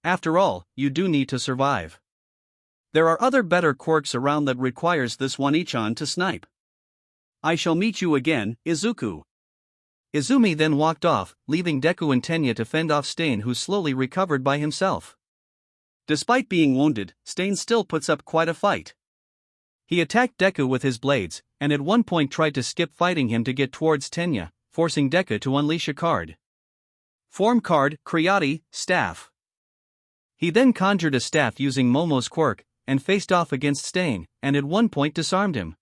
After all, you do need to survive. There are other better quirks around that requires this ᴡᴇ'ʟ to snipe. I shall meet you again, Izuku. Izumi then walked off, leaving Deku and Tenya to fend off Stain, who slowly recovered by himself. Despite being wounded, Stain still puts up quite a fight. He attacked Deku with his blades, and at one point tried to skip fighting him to get towards Tenya, forcing Deku to unleash a card. Form card, ᴅᴇ, staff. He then conjured a staff using Momo's quirk, and faced off against Stain, and at one point disarmed him.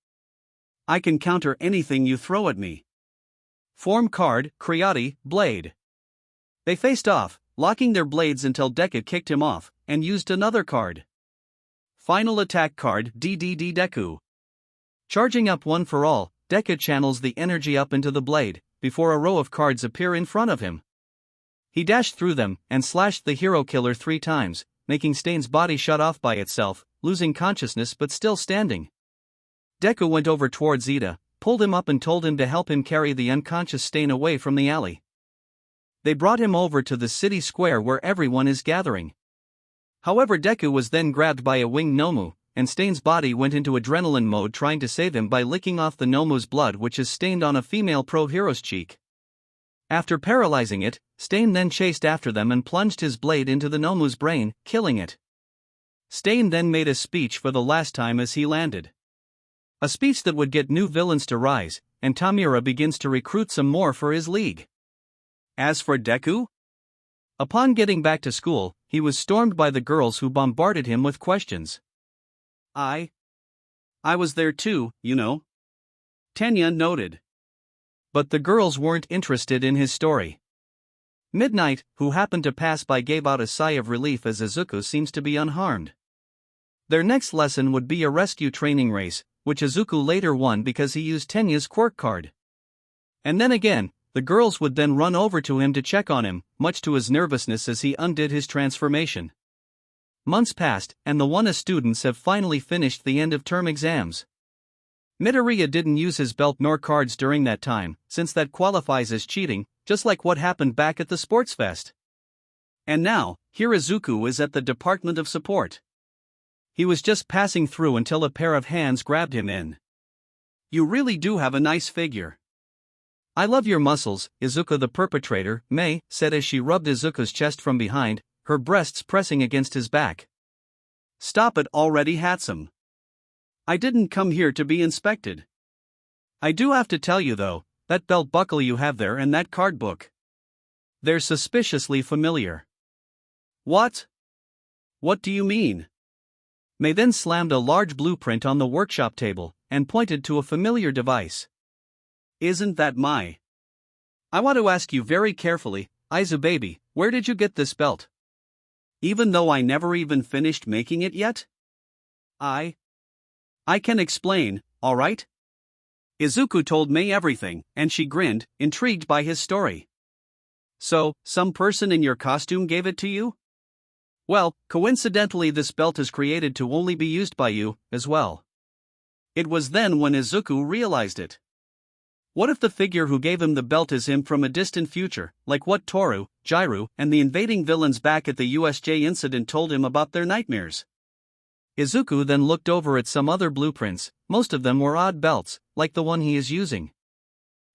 I can counter anything you throw at me. Form card, ᴅᴇ, blade. They faced off, locking their blades until Deku kicked him off, and used another card. Final attack card DDD Deku. Charging up one for all, Deku channels the energy up into the blade, before a row of cards appear in front of him. He dashed through them, and slashed the hero killer 3 times, making Stain's body shut off by itself, losing consciousness but still standing. Deku went over towards Ida, pulled him up and told him to help him carry the unconscious Stain away from the alley. They brought him over to the city square where everyone is gathering. However, Deku was then grabbed by a winged Nomu, and Stain's body went into adrenaline mode, trying to save him by licking off the Nomu's blood, which is stained on a female pro hero's cheek. After paralyzing it, Stain then chased after them and plunged his blade into the Nomu's brain, killing it. Stain then made a speech for the last time as he landed. A speech that would get new villains to rise, and Tamura begins to recruit some more for his league. As for Deku? Upon getting back to school, he was stormed by the girls who bombarded him with questions. I was there too, you know. Tenya noted. But the girls weren't interested in his story. Midnight, who happened to pass by, gave out a sigh of relief as Izuku seems to be unharmed. Their next lesson would be a rescue training race, which Izuku later won because he used Tenya's quirk card. And then again, the girls would then run over to him to check on him, much to his nervousness as he undid his transformation. Months passed, and the 1A students have finally finished the end-of-term exams. Midoriya didn't use his belt nor cards during that time, since that qualifies as cheating, just like what happened back at the sports fest. And now, here Izuku is at the Department of Support. He was just passing through until a pair of hands grabbed him in. You really do have a nice figure. I love your muscles, Izuku the perpetrator, Mei said as she rubbed Izuku's chest from behind, her breasts pressing against his back. Stop it already, Hatsum. I didn't come here to be inspected. I do have to tell you though, that belt buckle you have there and that card book. They're suspiciously familiar. What? What do you mean? Mei then slammed a large blueprint on the workshop table and pointed to a familiar device. Isn't that my? I want to ask you very carefully, Izu baby, where did you get this belt? Even though I never even finished making it yet? I can explain, alright? Izuku told Mei everything, and she grinned, intrigued by his story. So, some person in your costume gave it to you? Well, coincidentally this belt is created to only be used by you, as well. It was then when Izuku realized it. What if the figure who gave him the belt is him from a distant future, like what Toru, Jiraiya, and the invading villains back at the USJ incident told him about their nightmares? Izuku then looked over at some other blueprints. Most of them were odd belts, like the one he is using.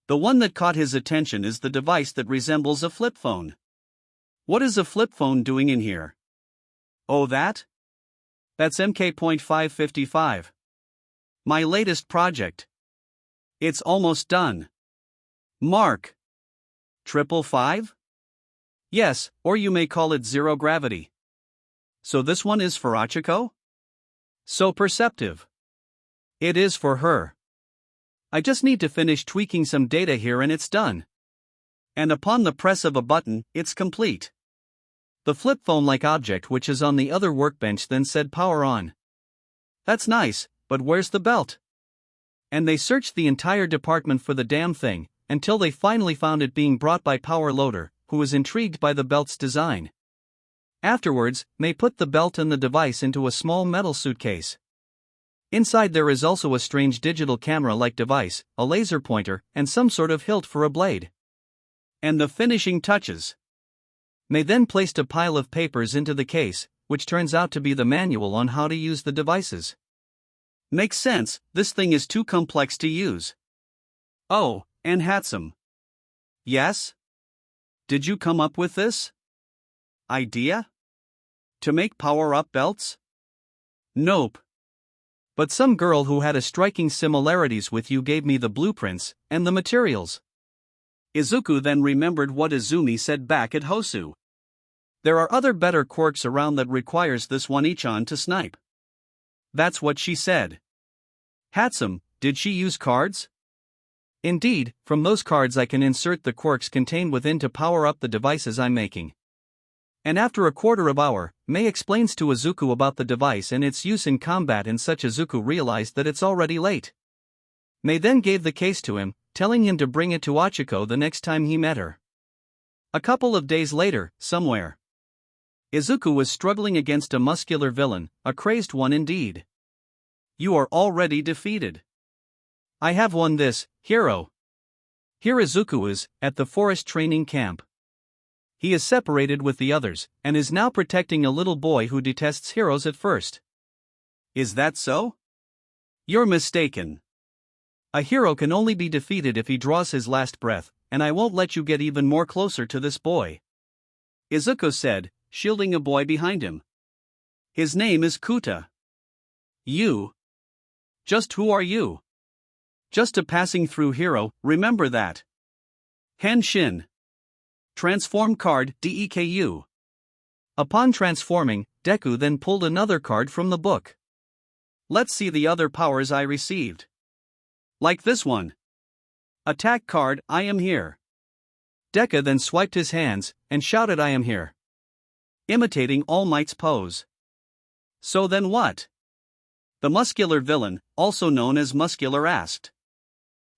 The one that caught his attention is the device that resembles a flip phone. What is a flip phone doing in here? Oh, that? That's MK.555. My latest project. It's almost done. Mark. 555? Yes, or you may call it zero gravity. So this one is for Achiko? So perceptive. It is for her. I just need to finish tweaking some data here and it's done. And upon the press of a button, it's complete. The flip phone-like object which is on the other workbench then said power on. That's nice, but where's the belt? And they searched the entire department for the damn thing, until they finally found it being brought by Power Loader, who was intrigued by the belt's design. Afterwards, Mei put the belt and the device into a small metal suitcase. Inside there is also a strange digital camera-like device, a laser pointer, and some sort of hilt for a blade. And the finishing touches. Mei then placed a pile of papers into the case, which turns out to be the manual on how to use the devices. Makes sense, this thing is too complex to use. Oh, and Hatsum. Yes? Did you come up with this idea? To make power-up belts? Nope. But some girl who had a striking similarities with you gave me the blueprints and the materials. Izuku then remembered what Izumi said back at Hosu. There are other better quirks around that requires this ᴡᴇ'ʟ to snipe. That's what she said. Hatsum, did she use cards? Indeed, from those cards I can insert the quirks contained within to power up the devices I'm making. And after a quarter of hour, Mei explains to Izuku about the device and its use in combat, and such Izuku realized that it's already late. Mei then gave the case to him, telling him to bring it to Achiko the next time he met her. A couple of days later, somewhere. Izuku was struggling against a muscular villain, a crazed one indeed. You are already defeated. I have won this, hero. Here Izuku is, at the forest training camp. He is separated with the others, and is now protecting a little boy who detests heroes at first. Is that so? You're mistaken. A hero can only be defeated if he draws his last breath, and I won't let you get even more closer to this boy. Izuku said, shielding a boy behind him. His name is Kuta. You? Just who are you? Just a passing through hero, remember that. Henshin. Transform card Deku. Upon transforming, Deku then pulled another card from the book. Let's see the other powers I received. Like this one. Attack card, I am here. Deku then swiped his hands and shouted I am here. Imitating All Might's pose. So then what? The muscular villain, also known as Muscular, asked.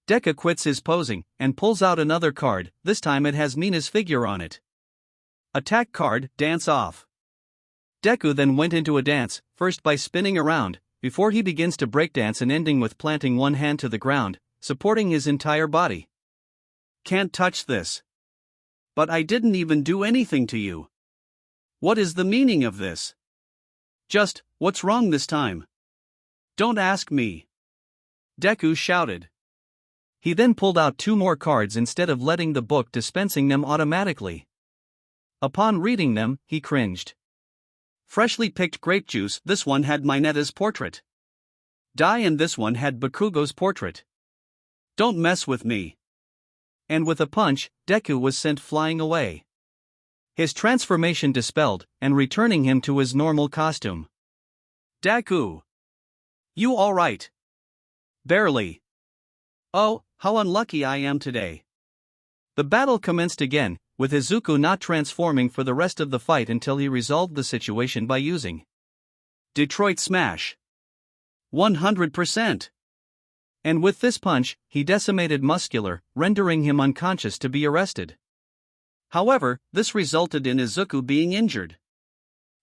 Deku quits his posing and pulls out another card, this time it has Mina's figure on it. Attack card, dance off. Deku then went into a dance, first by spinning around, before he begins to breakdance and ending with planting one hand to the ground, supporting his entire body. Can't touch this. But I didn't even do anything to you. What is the meaning of this? Just, what's wrong this time? Don't ask me. Deku shouted. He then pulled out 2 more cards instead of letting the book dispensing them automatically. Upon reading them, he cringed. Freshly picked grape juice, this one had Minata's portrait. Dai, and this one had Bakugo's portrait. Don't mess with me. And with a punch, Deku was sent flying away. His transformation dispelled, and returning him to his normal costume. Deku! You alright? Barely. Oh, how unlucky I am today. The battle commenced again, with Izuku not transforming for the rest of the fight until he resolved the situation by using Detroit Smash. 100%. And with this punch, he decimated Muscular, rendering him unconscious to be arrested. However, this resulted in Izuku being injured.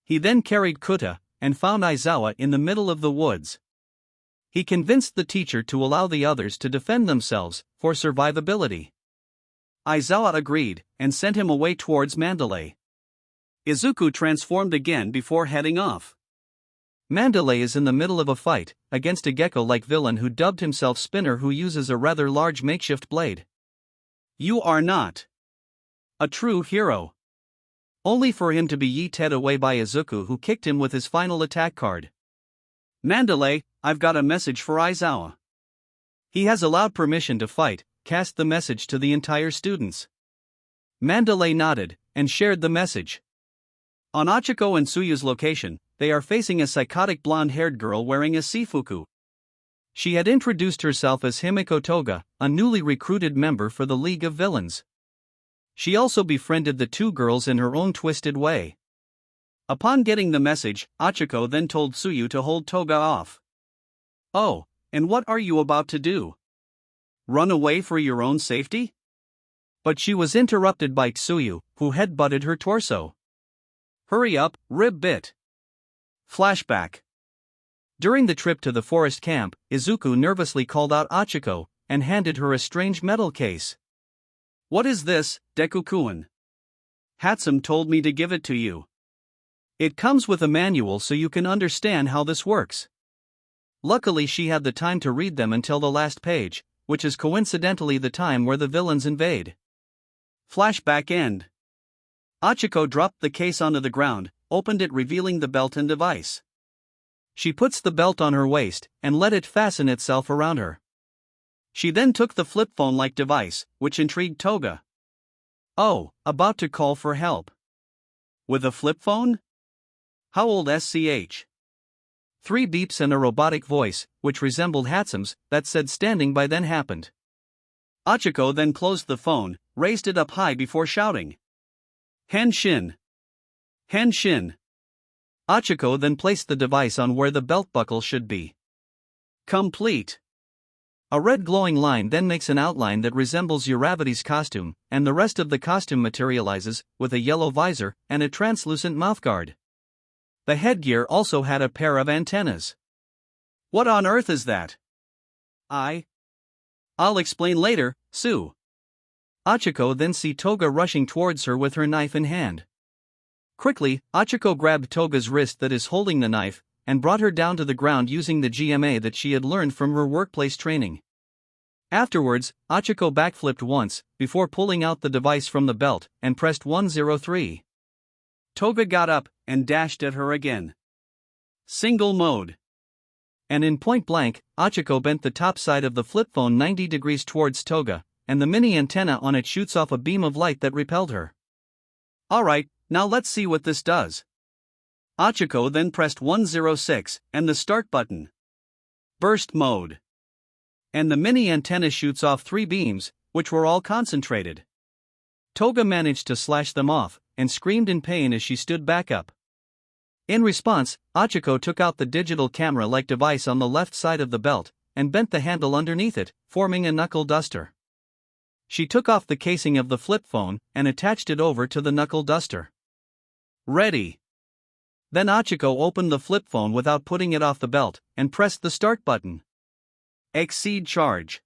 He then carried Kuta, and found Aizawa in the middle of the woods. He convinced the teacher to allow the others to defend themselves, for survivability. Aizawa agreed, and sent him away towards Mandalay. Izuku transformed again before heading off. Mandalay is in the middle of a fight, against a gecko-like villain who dubbed himself Spinner, who uses a rather large makeshift blade. You are not a true hero. Only for him to be yeeted away by Izuku, who kicked him with his final attack card. Mandalay, I've got a message for Aizawa. He has allowed permission to fight. Cast the message to the entire students. Mandalay nodded, and shared the message. On Achiko and Tsuyu's location, they are facing a psychotic blonde-haired girl wearing a sifuku. She had introduced herself as Himiko Toga, a newly recruited member for the League of Villains. She also befriended the 2 girls in her own twisted way. Upon getting the message, Achiko then told Tsuyu to hold Toga off. Oh, and what are you about to do? Run away for your own safety? But she was interrupted by Tsuyu, who headbutted her torso. Hurry up, rib bit. Flashback. During the trip to the forest camp, Izuku nervously called out Achiko, and handed her a strange metal case. What is this, Deku-kun? Hatsum told me to give it to you. It comes with a manual so you can understand how this works. Luckily, she had the time to read them until the last page, which is coincidentally the time where the villains invade. Flashback end. Achiko dropped the case onto the ground, opened it, revealing the belt and device. She puts the belt on her waist, and let it fasten itself around her. She then took the flip phone-like device, which intrigued Toga. Oh, about to call for help. With a flip phone? How old SCH? 3 beeps and a robotic voice, which resembled Hatsum's, that said standing by then happened. Achiko then closed the phone, raised it up high before shouting. Henshin! Henshin! Achiko then placed the device on where the belt buckle should be. Complete. A red glowing line then makes an outline that resembles Uravity's costume, and the rest of the costume materializes, with a yellow visor, and a translucent mouthguard. The headgear also had a pair of antennas. What on earth is that? I'll explain later, Sue. Achiko then see Toga rushing towards her with her knife in hand. Quickly, Achiko grabbed Toga's wrist that is holding the knife, and brought her down to the ground using the GMA that she had learned from her workplace training. Afterwards, Achiko backflipped once, before pulling out the device from the belt, and pressed 103. Toga got up, and dashed at her again. Single mode. And in point blank, Achiko bent the top side of the flip phone 90 degrees towards Toga, and the mini antenna on it shoots off a beam of light that repelled her. Alright, now let's see what this does. Achiko then pressed 106, and the start button. Burst mode. And the mini antenna shoots off 3 beams, which were all concentrated. Toga managed to slash them off, and screamed in pain as she stood back up. In response, Achiko took out the digital camera-like device on the left side of the belt, and bent the handle underneath it, forming a knuckle duster. She took off the casing of the flip phone, and attached it over to the knuckle duster. Ready. Then Achiko opened the flip phone without putting it off the belt, and pressed the start button. Exceed charge.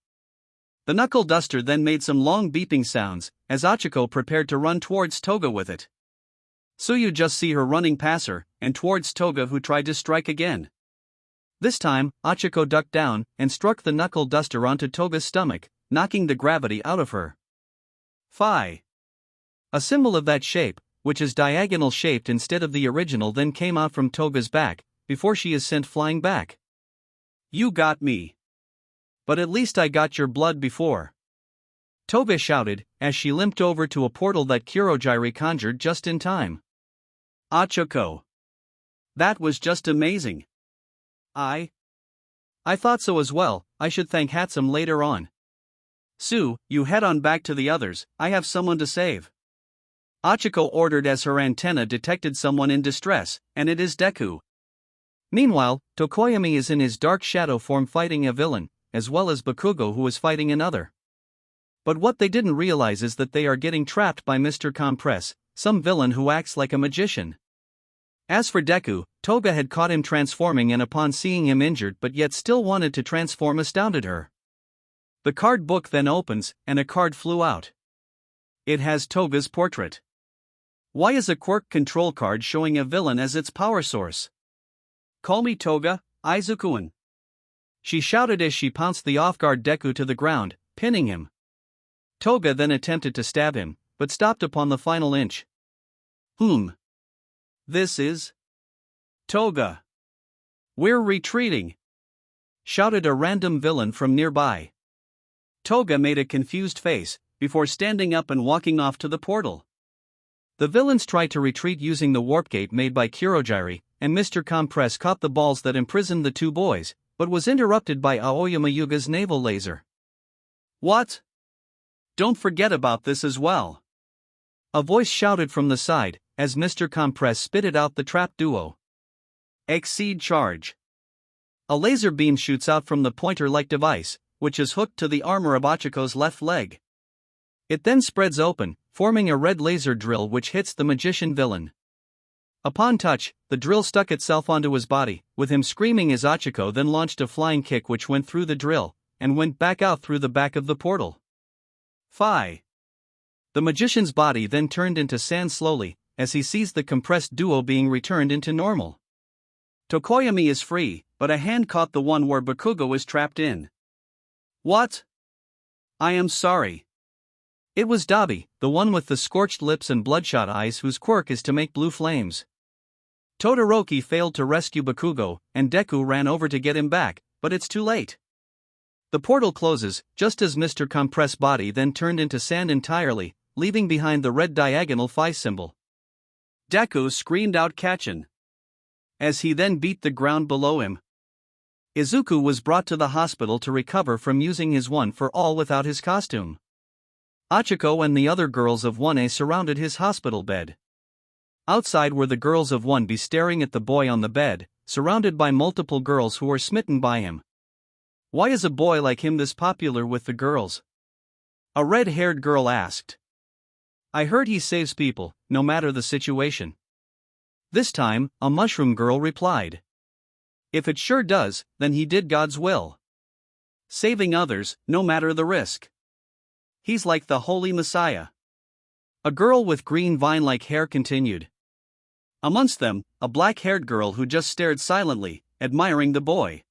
The knuckle duster then made some long beeping sounds, as Achiko prepared to run towards Toga with it. Tsuyu just see her running past her, and towards Toga, who tried to strike again. This time, Achiko ducked down, and struck the knuckle duster onto Toga's stomach, knocking the gravity out of her. Phi. A symbol of that shape, which is diagonal shaped instead of the original, then came out from Toga's back, before she is sent flying back. You got me. But at least I got your blood before. Toga shouted, as she limped over to a portal that Kurogiri conjured just in time. Ochako. That was just amazing. I thought so as well. I should thank Hatsum later on. Sue, you head on back to the others, I have someone to save. Ochako ordered as her antenna detected someone in distress, and it is Deku. Meanwhile, Tokoyami is in his dark shadow form fighting a villain, as well as Bakugo, who is fighting another. But what they didn't realize is that they are getting trapped by Mr. Compress, some villain who acts like a magician. As for Deku, Toga had caught him transforming, and upon seeing him injured but yet still wanted to transform astounded her. The card book then opens, and a card flew out. It has Toga's portrait. Why is a quirk control card showing a villain as its power source? Call me Toga, Izuku-ᴟ. She shouted as she pounced the off-guard Deku to the ground, pinning him. Toga then attempted to stab him, but stopped upon the final inch. This is Toga. We're retreating, shouted a random villain from nearby. Toga made a confused face, before standing up and walking off to the portal. The villains tried to retreat using the warp gate made by Kurogiri, and Mr. Compress caught the balls that imprisoned the two boys, but was interrupted by Aoyama-Yuga's naval laser. What? Don't forget about this as well. A voice shouted from the side, as Mr. Compress spitted out the trap duo. Exceed charge. A laser beam shoots out from the pointer-like device, which is hooked to the armor of Ochiko's left leg. It then spreads open, forming a red laser drill which hits the magician villain. Upon touch, the drill stuck itself onto his body, with him screaming as Ochiko then launched a flying kick which went through the drill, and went back out through the back of the portal. Phi. The magician's body then turned into sand slowly, as he sees the compressed duo being returned into normal. Tokoyami is free, but a hand caught the one where Bakugo is trapped in. What? I am sorry. It was Dabi, the one with the scorched lips and bloodshot eyes, whose quirk is to make blue flames. Todoroki failed to rescue Bakugo, and Deku ran over to get him back, but it's too late. The portal closes, just as Mr. Compress' body then turned into sand entirely, leaving behind the red diagonal phi symbol. Deku screamed out "Kachin!" as he then beat the ground below him. Izuku was brought to the hospital to recover from using his one for all without his costume. Ochiko and the other girls of 1A surrounded his hospital bed. Outside were the girls of 1B staring at the boy on the bed, surrounded by multiple girls who were smitten by him. Why is a boy like him this popular with the girls? A red-haired girl asked. I heard he saves people, no matter the situation. This time, a mushroom girl replied. If it sure does, then he did God's will. Saving others, no matter the risk. He's like the Holy Messiah. A girl with green vine-like hair continued. Amongst them, a black-haired girl who just stared silently, admiring the boy.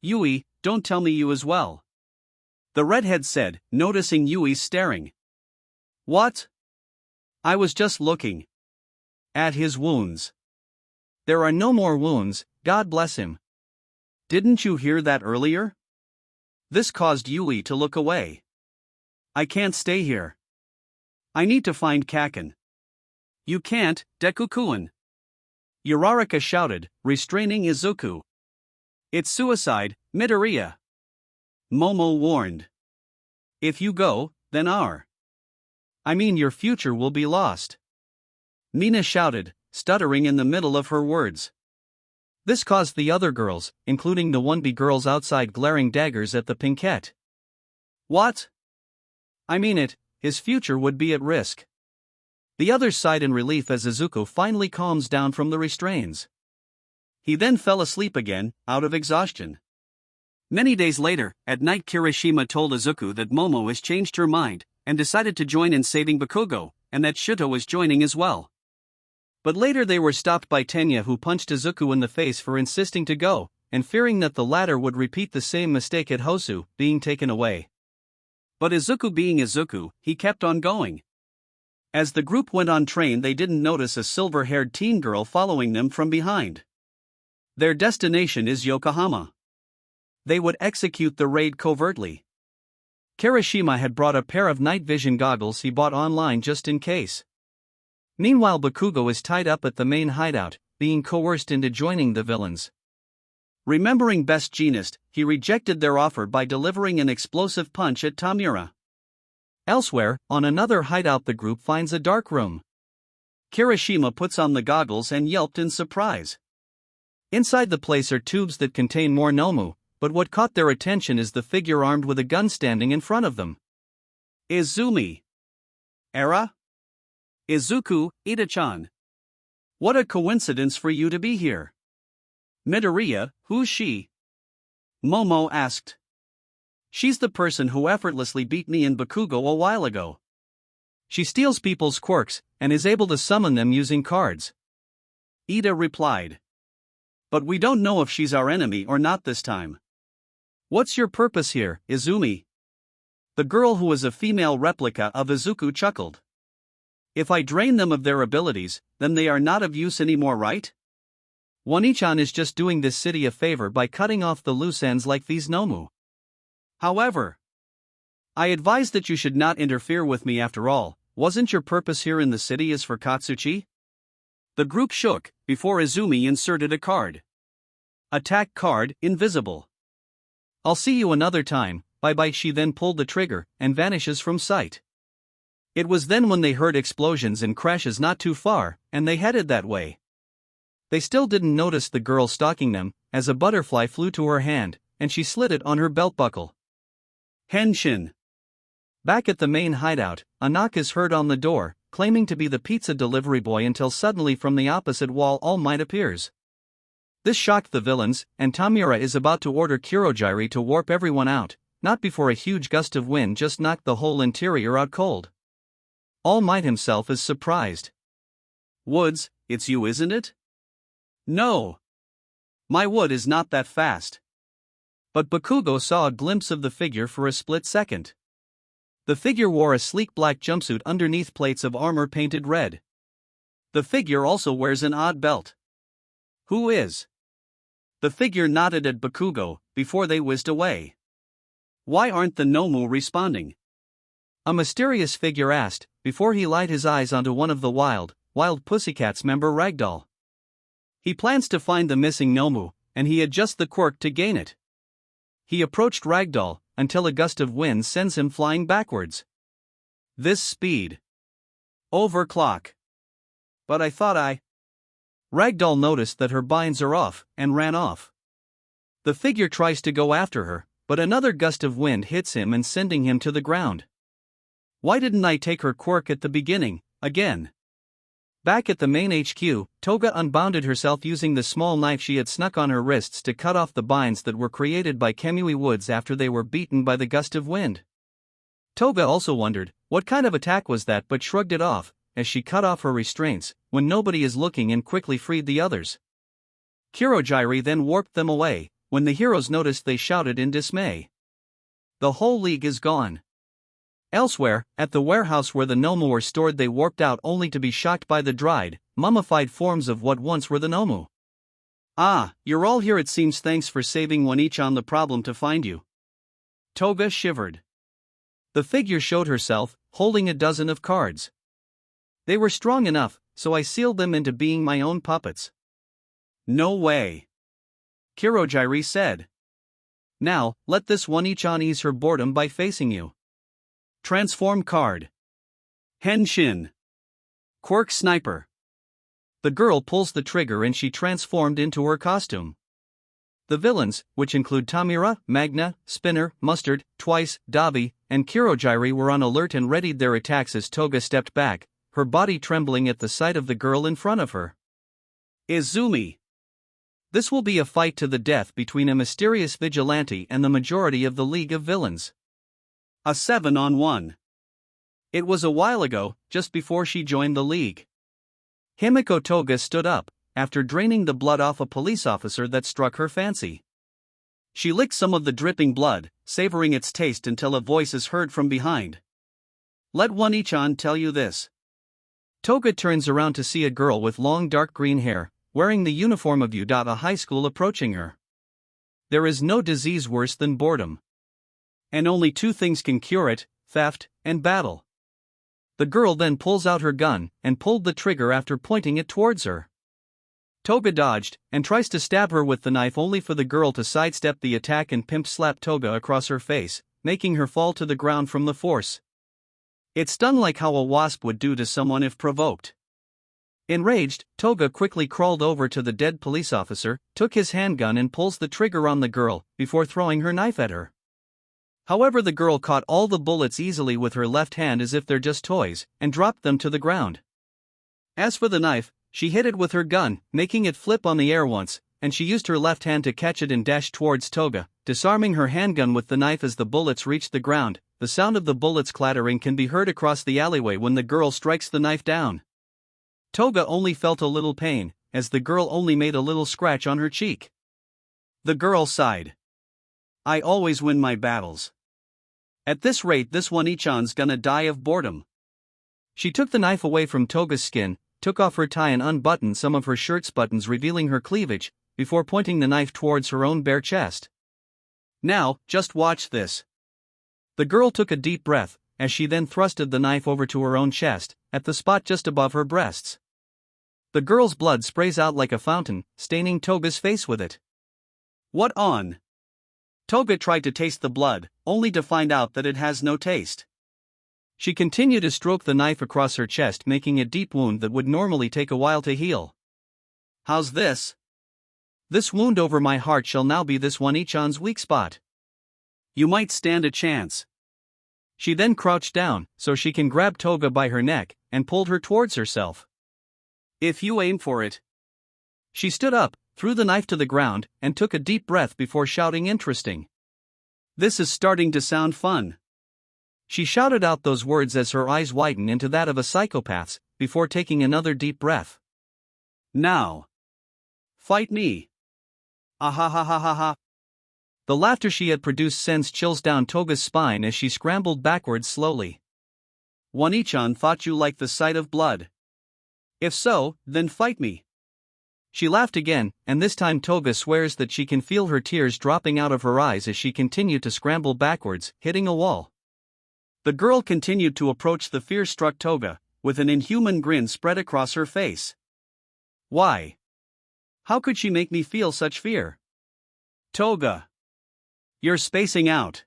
Yui, don't tell me you as well. The redhead said, noticing Yui's staring. What? I was just looking at his wounds. There are no more wounds, God bless him. Didn't you hear that earlier? This caused Yui to look away. I can't stay here. I need to find Kaken. You can't, Deku-kun. Uraraka shouted, restraining Izuku. It's suicide, Midoriya. Momo warned. If you go, then your future will be lost. Mina shouted, stuttering in the middle of her words. This caused the other girls, including the 1B girls outside, glaring daggers at the pinkette. What? His future would be at risk. The others sighed in relief as Izuku finally calms down from the restraints. He then fell asleep again, out of exhaustion. Many days later, at night, Kirishima told Izuku that Momo has changed her mind, and decided to join in saving Bakugo, and that Shuto was joining as well. But later they were stopped by Tenya, who punched Izuku in the face for insisting to go, and fearing that the latter would repeat the same mistake at Hosu, being taken away. But Izuku being Izuku, he kept on going. As the group went on train, they didn't notice a silver-haired teen girl following them from behind. Their destination is Yokohama. They would execute the raid covertly. Kirishima had brought a pair of night vision goggles he bought online just in case. Meanwhile, Bakugo is tied up at the main hideout, being coerced into joining the villains. Remembering Best Jeanist, he rejected their offer by delivering an explosive punch at Tamura. Elsewhere, on another hideout, the group finds a dark room. Kirishima puts on the goggles and yelped in surprise. Inside the place are tubes that contain more Nomu, but what caught their attention is the figure armed with a gun standing in front of them. Izumi. Era? Izuku, Ida-chan. What a coincidence for you to be here. Midoriya, who's she? Momo asked. She's the person who effortlessly beat me and Bakugo a while ago. She steals people's quirks, and is able to summon them using cards. Ida replied. But we don't know if she's our enemy or not this time. What's your purpose here, Izumi? The girl who is a female replica of Izuku chuckled. If I drain them of their abilities, then they are not of use anymore, right? ᴘᴟ-chan is just doing this city a favor by cutting off the loose ends like these Nomu. However, I advise that you should not interfere with me after all. Wasn't your purpose here in the city is for Katsuchi? The group shook, before Izumi inserted a card. Attack card, invisible. I'll see you another time, bye-bye. She then pulled the trigger, and vanishes from sight. It was then when they heard explosions and crashes not too far, and they headed that way. They still didn't notice the girl stalking them, as a butterfly flew to her hand, and she slid it on her belt buckle. Henshin. Back at the main hideout, a knock is heard on the door, claiming to be the pizza delivery boy until suddenly from the opposite wall All Might appears. This shocked the villains, and Tamura is about to order Kurogiri to warp everyone out, not before a huge gust of wind just knocked the whole interior out cold. All Might himself is surprised. Woods, it's you, isn't it? No. My wood is not that fast. But Bakugo saw a glimpse of the figure for a split second. The figure wore a sleek black jumpsuit underneath plates of armor painted red. The figure also wears an odd belt. Who is? The figure nodded at Bakugo, before they whizzed away. Why aren't the Nomu responding? A mysterious figure asked, before he light his eyes onto one of the Wild Pussycats member Ragdoll. He plans to find the missing Nomu, and he adjusts the quirk to gain it. He approached Ragdoll, until a gust of wind sends him flying backwards. This speed. Overclock. But I thought Ragdoll noticed that her binds are off, and ran off. The figure tries to go after her, but another gust of wind hits him and sending him to the ground. Why didn't I take her quirk at the beginning, again? Back at the main HQ, Toga unbounded herself using the small knife she had snuck on her wrists to cut off the binds that were created by Kemui Woods after they were beaten by the gust of wind. Toga also wondered, what kind of attack was that, but shrugged it off, as she cut off her restraints, when nobody is looking, and quickly freed the others. Kurogiri then warped them away. When the heroes noticed, they shouted in dismay. The whole league is gone. Elsewhere, at the warehouse where the Nomu were stored, they warped out only to be shocked by the dried, mummified forms of what once were the Nomu. Ah, you're all here, it seems. Thanks for saving ᴘᴟ-chan. The problem to find you. Toga shivered. The figure showed herself, holding a dozen of cards. They were strong enough, so I sealed them into being my own puppets. No way. Kurogiri said. Now, let this ᴘᴟ-chan ease her boredom by facing you. Transform card. Henshin. Quirk Sniper. The girl pulls the trigger and she transformed into her costume. The villains, which include Tamura, Magna, Spinner, Mustard, Twice, Davi, and Kurogiri, were on alert and readied their attacks as Toga stepped back, her body trembling at the sight of the girl in front of her. Izumi. This will be a fight to the death between a mysterious vigilante and the majority of the League of Villains. A 7-on-1. It was a while ago, just before she joined the League. Himiko Toga stood up, after draining the blood off a police officer that struck her fancy. She licks some of the dripping blood, savoring its taste until a voice is heard from behind. Let ᴜᴘ-ᴛᴏ tell you this. Toga turns around to see a girl with long dark green hair, wearing the uniform of ᴜᴘ high school approaching her. There is no disease worse than boredom. And only two things can cure it: theft and battle. The girl then pulls out her gun and pulled the trigger after pointing it towards her. Toga dodged and tries to stab her with the knife, only for the girl to sidestep the attack and pimp slap Toga across her face, making her fall to the ground from the force. It stung like how a wasp would do to someone if provoked. Enraged, Toga quickly crawled over to the dead police officer, took his handgun and pulls the trigger on the girl, before throwing her knife at her. However, the girl caught all the bullets easily with her left hand as if they're just toys, and dropped them to the ground. As for the knife, she hit it with her gun, making it flip on the air once, and she used her left hand to catch it and dash towards Toga, disarming her handgun with the knife as the bullets reached the ground. The sound of the bullets clattering can be heard across the alleyway when the girl strikes the knife down. Toga only felt a little pain, as the girl only made a little scratch on her cheek. The girl sighed. I always win my battles. At this rate, this ᴜᴘ-ᴛᴏ's gonna die of boredom. She took the knife away from Toga's skin, took off her tie and unbuttoned some of her shirt's buttons, revealing her cleavage, before pointing the knife towards her own bare chest. Now, just watch this. The girl took a deep breath, as she then thrusted the knife over to her own chest, at the spot just above her breasts. The girl's blood sprays out like a fountain, staining Toga's face with it. What on? Toga tried to taste the blood, only to find out that it has no taste. She continued to stroke the knife across her chest, making a deep wound that would normally take a while to heal. How's this? This wound over my heart shall now be this ᴜᴘ-ᴛᴏ's weak spot. You might stand a chance. She then crouched down, so she can grab Toga by her neck, and pulled her towards herself. If you aim for it. She stood up, threw the knife to the ground, and took a deep breath before shouting, interesting. This is starting to sound fun. She shouted out those words as her eyes widened into that of a psychopath's, before taking another deep breath. Now. Fight me. Ah ha ha ha ha ha. The laughter she had produced sends chills down Toga's spine as she scrambled backwards slowly. ᴜᴘ-ᴛᴏ thought you liked the sight of blood. If so, then fight me. She laughed again, and this time Toga swears that she can feel her tears dropping out of her eyes as she continued to scramble backwards, hitting a wall. The girl continued to approach the fear-struck Toga, with an inhuman grin spread across her face. Why? How could she make me feel such fear? Toga! You're spacing out.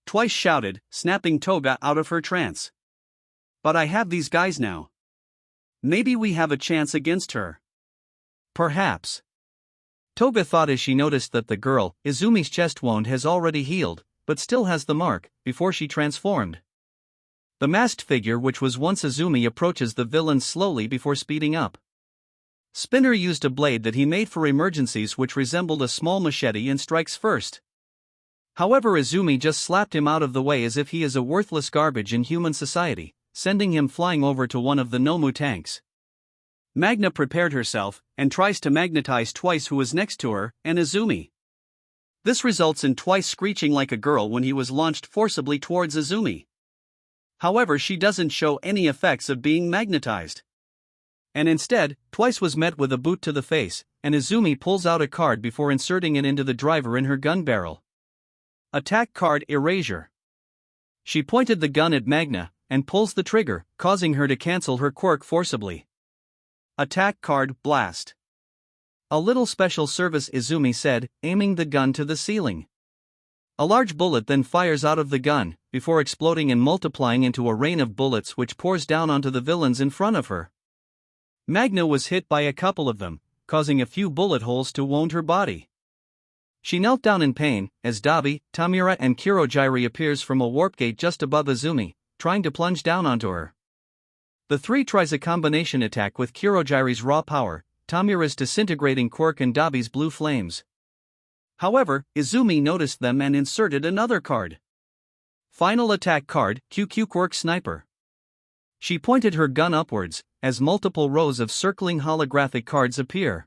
Twice shouted, snapping Toga out of her trance. But I have these guys now. Maybe we have a chance against her. Perhaps. Toga thought as she noticed that the girl, Izumi's chest wound has already healed, but still has the mark, before she transformed. The masked figure which was once Izumi approaches the villain slowly before speeding up. Spinner used a blade that he made for emergencies which resembled a small machete and strikes first. However, Izumi just slapped him out of the way as if he is a worthless garbage in human society, sending him flying over to one of the Nomu tanks. Magna prepared herself, and tries to magnetize Twice, who is next to her, and Izumi. This results in Twice screeching like a girl when he was launched forcibly towards Izumi. However, she doesn't show any effects of being magnetized. And instead, Twice was met with a boot to the face, and Izumi pulls out a card before inserting it into the driver in her gun barrel. Attack card Erasure. She pointed the gun at Magna, and pulls the trigger, causing her to cancel her quirk forcibly. Attack card Blast. A little special service, Izumi said, aiming the gun to the ceiling. A large bullet then fires out of the gun, before exploding and multiplying into a rain of bullets which pours down onto the villains in front of her. Magna was hit by a couple of them, causing a few bullet holes to wound her body. She knelt down in pain, as Dabi, Tamura and Kurogiri appears from a warp gate just above Izumi, trying to plunge down onto her. The three tries a combination attack with Kurogiri's raw power, Tamura's disintegrating quirk and Dabi's blue flames. However, Izumi noticed them and inserted another card. Final attack card, QQ Quirk Sniper. She pointed her gun upwards, as multiple rows of circling holographic cards appear.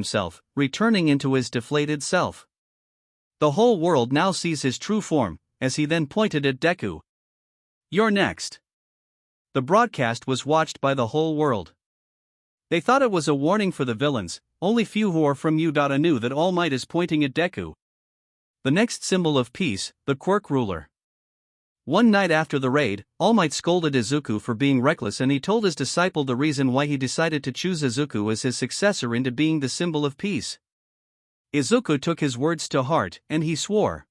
himself, returning into his deflated self. The whole world now sees his true form, as he then pointed at Deku. "You're next." The broadcast was watched by the whole world. They thought it was a warning for the villains. Only few who are from ᴜᴚ knew that All Might is pointing at Deku. The next symbol of peace, the Quirk ruler. One night after the raid, All Might scolded Izuku for being reckless, and he told his disciple the reason why he decided to choose Izuku as his successor into being the symbol of peace. Izuku took his words to heart, and he swore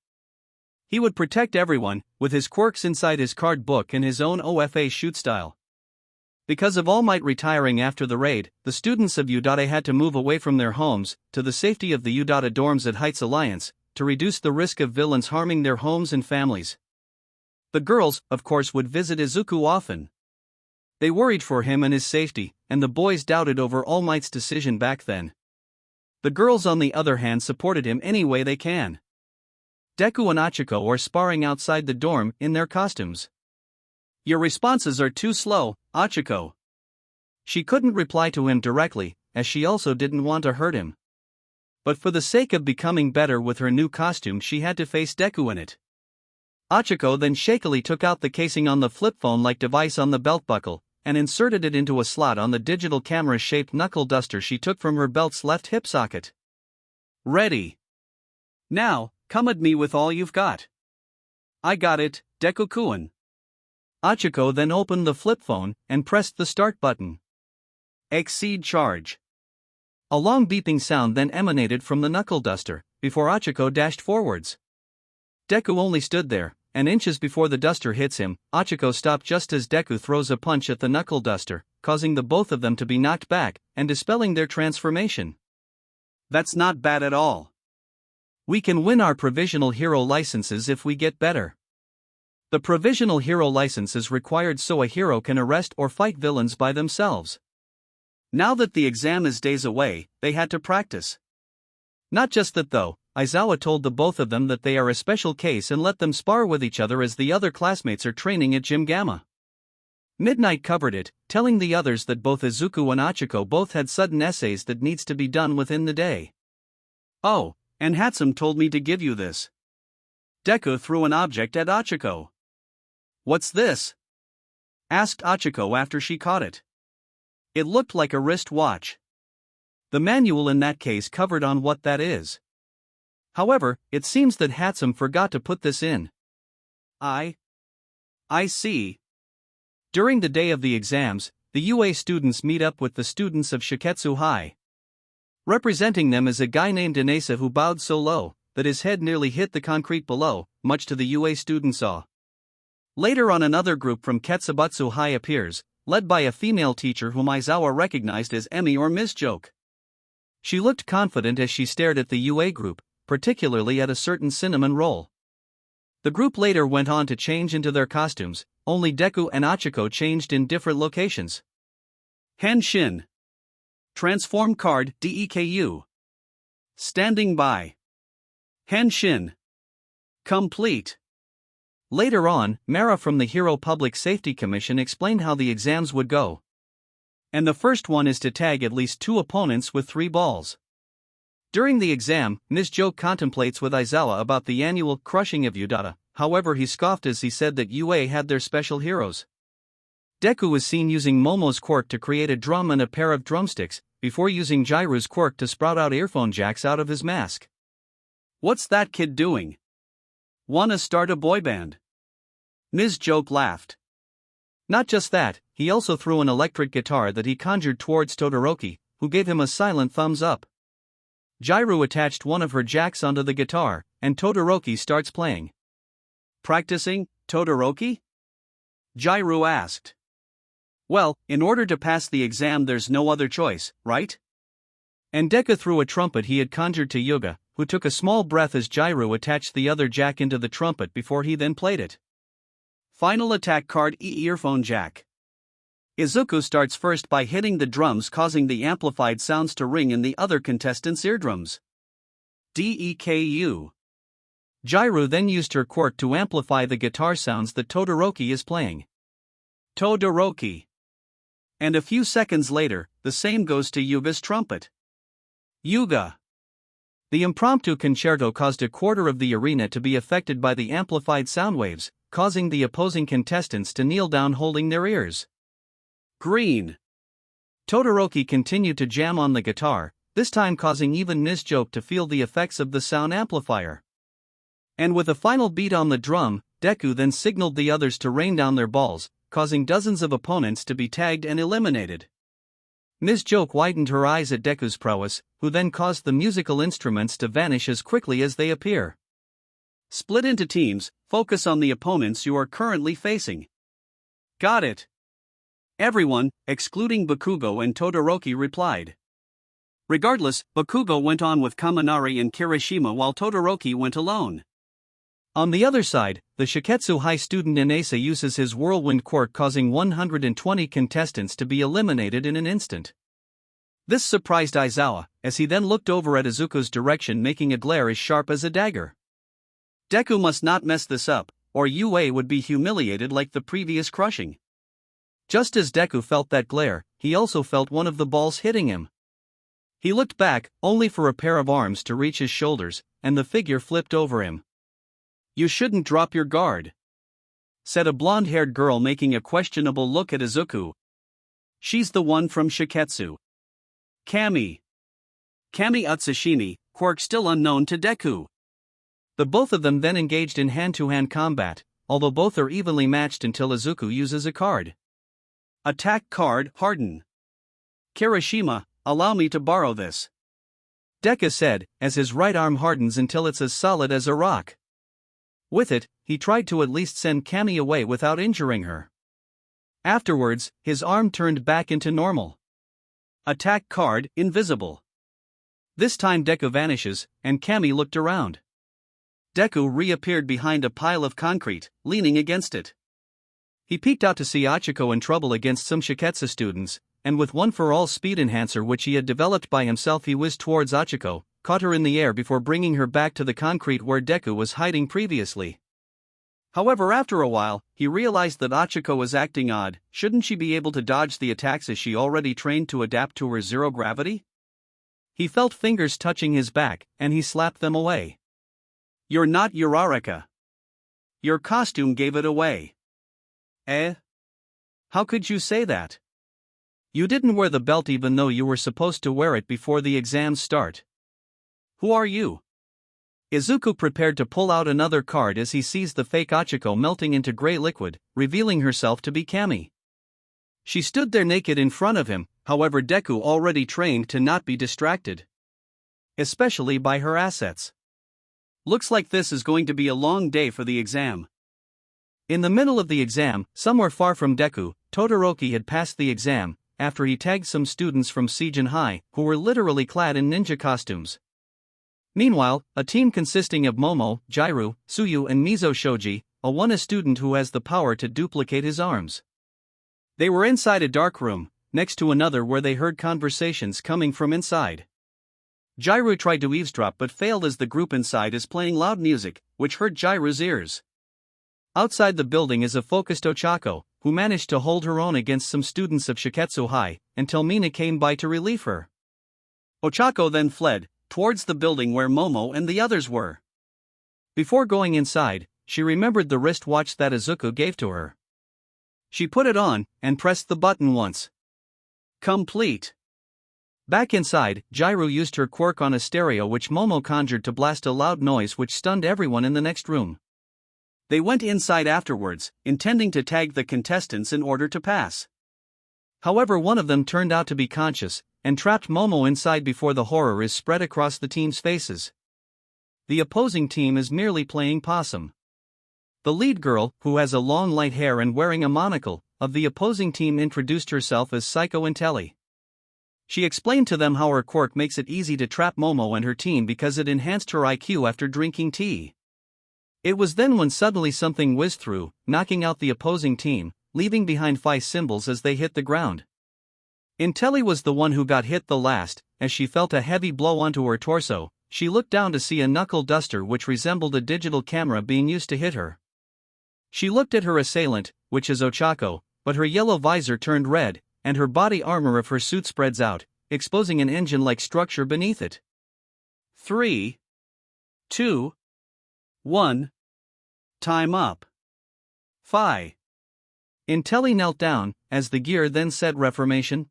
he would protect everyone, with his quirks inside his card book and his own OFA shoot style. Because of All Might retiring after the raid, the students of ᴜᴚ had to move away from their homes, to the safety of the ᴜᴚ dorms at Heights Alliance, to reduce the risk of villains harming their homes and families. The girls, of course, would visit Izuku often. They worried for him and his safety, and the boys doubted over All Might's decision back then. The girls, on the other hand, supported him any way they can. Deku and Ichiko are sparring outside the dorm in their costumes. "Your responses are too slow, Ichiko." She couldn't reply to him directly, as she also didn't want to hurt him. But for the sake of becoming better with her new costume, she had to face Deku in it. Ichiko then shakily took out the casing on the flip phone-like device on the belt buckle, and inserted it into a slot on the digital camera-shaped knuckle duster she took from her belt's left hip socket. "Ready. Now, come at me with all you've got." "I got it, Deku-kun." Ichiko then opened the flip phone and pressed the start button. "Exceed charge." A long beeping sound then emanated from the knuckle duster, before Ichiko dashed forwards. Deku only stood there, and inches before the duster hits him. Ichiko stopped just as Deku throws a punch at the knuckle duster, causing the both of them to be knocked back, and dispelling their transformation. "That's not bad at all. We can win our provisional hero licenses if we get better." The provisional hero license is required so a hero can arrest or fight villains by themselves. Now that the exam is days away, they had to practice. Not just that though, Aizawa told the both of them that they are a special case and let them spar with each other as the other classmates are training at Gym Gamma. Midnight covered it, telling the others that both Izuku and Ichiko both had sudden essays that needs to be done within the day. "Oh, and Hatsum told me to give you this." Deku threw an object at Ichiko. "What's this?" asked Ichiko after she caught it. It looked like a wrist watch. The manual in that case covered on what that is. However, it seems that Hatsum forgot to put this in. I see. During the day of the exams, the UA students meet up with the students of Shiketsu High. Representing them is a guy named Inasa who bowed so low that his head nearly hit the concrete below, much to the UA students' awe. Later on, another group from Quirks appears, led by a female teacher whom Izawa recognized as Emi or Miss Joke. She looked confident as she stared at the UA group, particularly at a certain cinnamon roll. The group later went on to change into their costumes, only Deku and Achiko changed in different locations. Henshin. Transform card Deku. Standing by. Henshin. Complete. Later on, Mara from the Hero Public Safety Commission explained how the exams would go. And the first one is to tag at least 2 opponents with 3 balls. During the exam, Ms. Joke contemplates with Izawa about the annual crushing of Udata, however he scoffed as he said that UA had their special heroes. Deku was seen using Momo's quirk to create a drum and a pair of drumsticks, before using Jairu's quirk to sprout out earphone jacks out of his mask. What's that kid doing? Wanna start a boy band? Ms. Joke laughed. Not just that, he also threw an electric guitar that he conjured towards Todoroki, who gave him a silent thumbs up. Jairu attached one of her jacks onto the guitar, and Todoroki starts playing. Practicing, Todoroki? Jairu asked. Well, in order to pass the exam there's no other choice, right? And Deku threw a trumpet he had conjured to Yuga, who took a small breath as Jairu attached the other jack into the trumpet before he then played it. Final attack card ɪɪṛᴏᴜᴜ. Izuku starts first by hitting the drums, causing the amplified sounds to ring in the other contestants' eardrums. Deku. Jairu then used her quirk to amplify the guitar sounds that Todoroki is playing. Todoroki. And a few seconds later, the same goes to Yuga's trumpet. Yuga. The impromptu concerto caused a quarter of the arena to be affected by the amplified sound waves, causing the opposing contestants to kneel down holding their ears. Green. Todoroki continued to jam on the guitar, this time causing even Ms. Joke to feel the effects of the sound amplifier. And with a final beat on the drum, Deku then signaled the others to rain down their balls, causing dozens of opponents to be tagged and eliminated. Ms. Joke widened her eyes at Deku's prowess, who then caused the musical instruments to vanish as quickly as they appear. Split into teams, focus on the opponents you are currently facing. Got it. Everyone, excluding Bakugo and Todoroki, replied. Regardless, Bakugo went on with Kaminari and Kirishima while Todoroki went alone. On the other side, the Shiketsu High student Inasa uses his whirlwind quirk, causing 120 contestants to be eliminated in an instant. This surprised Izawa, as he then looked over at Izuku's direction, making a glare as sharp as a dagger. Deku must not mess this up, or UA would be humiliated like the previous crushing. Just as Deku felt that glare, he also felt one of the balls hitting him. He looked back, only for a pair of arms to reach his shoulders, and the figure flipped over him. You shouldn't drop your guard, said a blonde-haired girl, making a questionable look at Izuku. She's the one from Shiketsu. Kami Utsushini, quirk still unknown to Deku. The both of them then engaged in hand-to-hand combat, although both are evenly matched until Izuku uses a card. Attack card, Harden. Kirishima, allow me to borrow this, Deku said, as his right arm hardens until it's as solid as a rock. With it, he tried to at least send Kami away without injuring her. Afterwards, his arm turned back into normal. Attack card, Invisible. This time Deku vanishes, and Kami looked around. Deku reappeared behind a pile of concrete, leaning against it. He peeked out to see Achiko in trouble against some Shiketsu students, and with one for all speed enhancer which he had developed by himself, he whizzed towards Achiko, caught her in the air before bringing her back to the concrete where Deku was hiding previously. However, after a while, he realized that Achiko was acting odd. Shouldn't she be able to dodge the attacks as she already trained to adapt to her zero gravity? He felt fingers touching his back, and he slapped them away. You're not Uraraka. Your costume gave it away. Eh? How could you say that? You didn't wear the belt even though you were supposed to wear it before the exams start. Who are you? Izuku prepared to pull out another card as he sees the fake Achiko melting into gray liquid, revealing herself to be Kami. She stood there naked in front of him, however Deku already trained to not be distracted, especially by her assets. Looks like this is going to be a long day for the exam. In the middle of the exam, somewhere far from Deku, Todoroki had passed the exam, after he tagged some students from Seijin High, who were literally clad in ninja costumes. Meanwhile, a team consisting of Momo, Jiru, Tsuyu and Mizo Shoji, a student who has the power to duplicate his arms. They were inside a dark room, next to another where they heard conversations coming from inside. Jiru tried to eavesdrop but failed as the group inside is playing loud music, which hurt Jiru's ears. Outside the building is a focused Ochako, who managed to hold her own against some students of Shiketsu High, until Mina came by to relieve her. Ochako then fled, towards the building where Momo and the others were. Before going inside, she remembered the wristwatch that Izuku gave to her. She put it on, and pressed the button once. Complete. Back inside, Jiru used her quirk on a stereo which Momo conjured to blast a loud noise which stunned everyone in the next room. They went inside afterwards, intending to tag the contestants in order to pass. However, one of them turned out to be conscious, and trapped Momo inside before the horror is spread across the team's faces. The opposing team is merely playing possum. The lead girl, who has a long light hair and wearing a monocle, of the opposing team introduced herself as Psycho Intelli. She explained to them how her quirk makes it easy to trap Momo and her team because it enhanced her IQ after drinking tea. It was then when suddenly something whizzed through, knocking out the opposing team, leaving behind 5 symbols as they hit the ground. Intelli was the one who got hit the last. As she felt a heavy blow onto her torso, she looked down to see a knuckle duster which resembled a digital camera being used to hit her. She looked at her assailant, which is Ochako, but her yellow visor turned red, and her body armor of her suit spreads out, exposing an engine-like structure beneath it. 3, 2, 1. Time up. Phi. Intelli knelt down, as the gear then said reformation.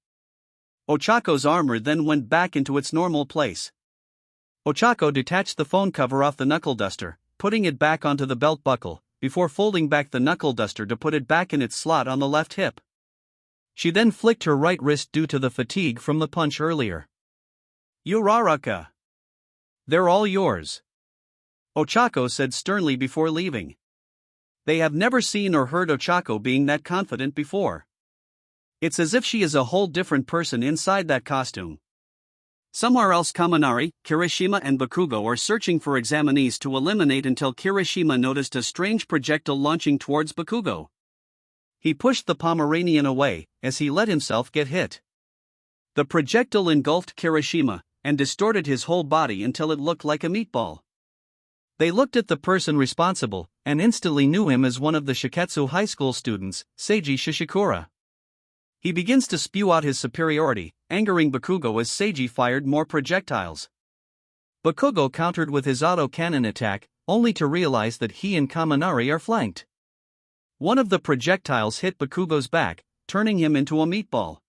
Ochako's armor then went back into its normal place. Ochako detached the phone cover off the knuckle duster, putting it back onto the belt buckle, before folding back the knuckle duster to put it back in its slot on the left hip. She then flicked her right wrist due to the fatigue from the punch earlier. Uraraka. They're all yours, Ochako said sternly before leaving. They have never seen or heard Ochako being that confident before. It's as if she is a whole different person inside that costume. Somewhere else, Kaminari, Kirishima and Bakugo are searching for examinees to eliminate until Kirishima noticed a strange projectile launching towards Bakugo. He pushed the Pomeranian away, as he let himself get hit. The projectile engulfed Kirishima, and distorted his whole body until it looked like a meatball. They looked at the person responsible, and instantly knew him as one of the Shiketsu High School students, Seiji Shishikura. He begins to spew out his superiority, angering Bakugo as Seiji fired more projectiles. Bakugo countered with his auto-cannon attack, only to realize that he and Kaminari are flanked. One of the projectiles hit Bakugo's back, turning him into a meatball.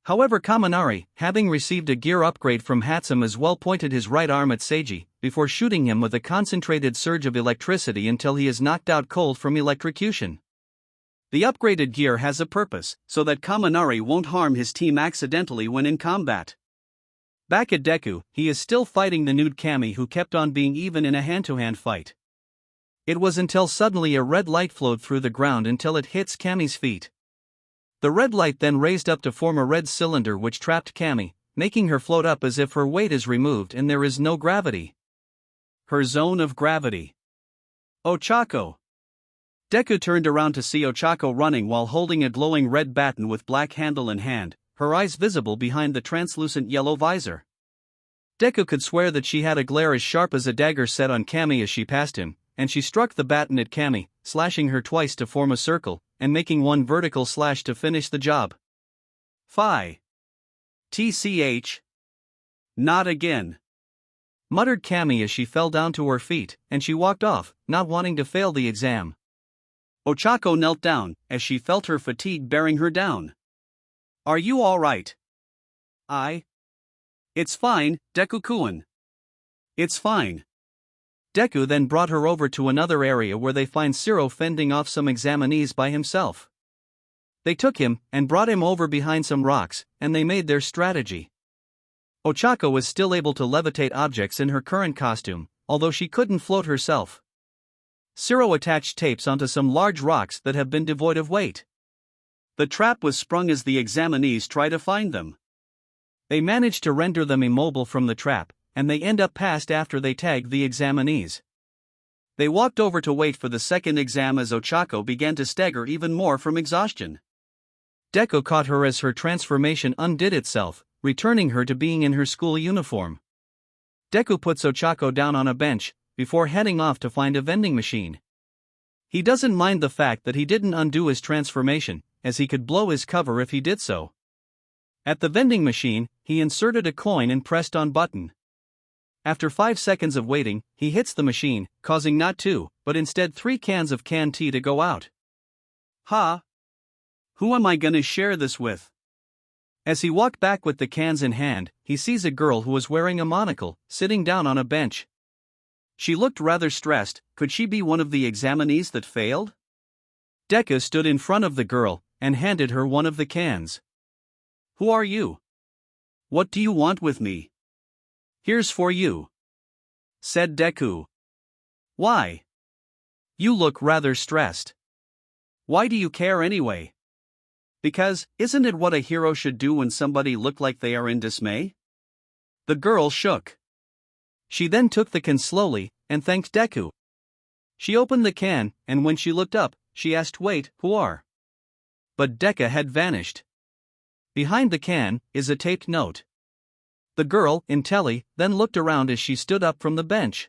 However, Kaminari, having received a gear upgrade from Hatsum, as well pointed his right arm at Seiji, before shooting him with a concentrated surge of electricity until he is knocked out cold from electrocution. The upgraded gear has a purpose, so that Kaminari won't harm his team accidentally when in combat. Back at Deku, he is still fighting the nude Kami, who kept on being even in a hand-to-hand fight. It was until suddenly a red light flowed through the ground until it hits Kami's feet. The red light then raised up to form a red cylinder which trapped Kami, making her float up as if her weight is removed and there is no gravity. Her zone of gravity. Ochako. Deku turned around to see Ochako running while holding a glowing red baton with black handle in hand, her eyes visible behind the translucent yellow visor. Deku could swear that she had a glare as sharp as a dagger set on Kami as she passed him, and she struck the baton at Kami, slashing her twice to form a circle, and making one vertical slash to finish the job. Phi. TCH. Not again, muttered Kami as she fell down to her feet, and she walked off, not wanting to fail the exam. Ochako knelt down, as she felt her fatigue bearing her down. Are you all right? It's fine, Deku-kun. It's fine. Deku then brought her over to another area where they find Siro fending off some examinees by himself. They took him, and brought him over behind some rocks, and they made their strategy. Ochako was still able to levitate objects in her current costume, although she couldn't float herself. ᴘᴘ attached tapes onto some large rocks that have been devoid of weight. The trap was sprung as the examinees try to find them. They manage to render them immobile from the trap, and they end up passed after they tag the examinees. They walked over to wait for the second exam as Ochako began to stagger even more from exhaustion. Deku caught her as her transformation undid itself, returning her to being in her school uniform. Deku puts Ochako down on a bench, before heading off to find a vending machine. He doesn't mind the fact that he didn't undo his transformation, as he could blow his cover if he did so. At the vending machine, he inserted a coin and pressed on button. After 5 seconds of waiting, he hits the machine, causing not 2, but instead 3 cans of canned tea to go out. Ha! Who am I gonna share this with? As he walked back with the cans in hand, he sees a girl who was wearing a monocle, sitting down on a bench. She looked rather stressed. Could she be one of the examinees that failed? Deku stood in front of the girl, and handed her one of the cans. Who are you? What do you want with me? Here's for you, said Deku. Why? You look rather stressed. Why do you care anyway? Because, isn't it what a hero should do when somebody look like they are in dismay? The girl shook. She then took the can slowly, and thanked Deku. She opened the can, and when she looked up, she asked, "Wait, who are?" But Deku had vanished. Behind the can is a taped note. The girl, ᴜᴘ, then looked around as she stood up from the bench.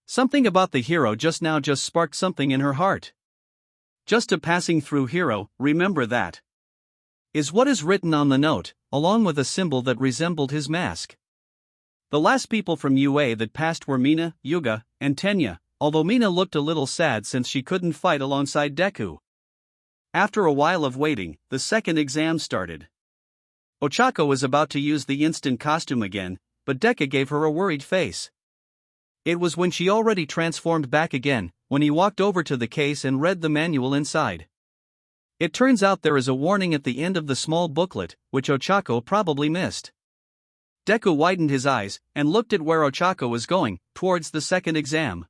Something about the hero just sparked something in her heart. Just a passing through hero, remember that, is what is written on the note, along with a symbol that resembled his mask. The last people from UA that passed were Mina, Yuga, and Tenya, although Mina looked a little sad since she couldn't fight alongside Deku. After a while of waiting, the second exam started. Ochako was about to use the instant costume again, but Deku gave her a worried face. It was when she already transformed back again, when he walked over to the case and read the manual inside. It turns out there is a warning at the end of the small booklet, which Ochako probably missed. Deku widened his eyes, and looked at where Ochako was going, towards the second exam.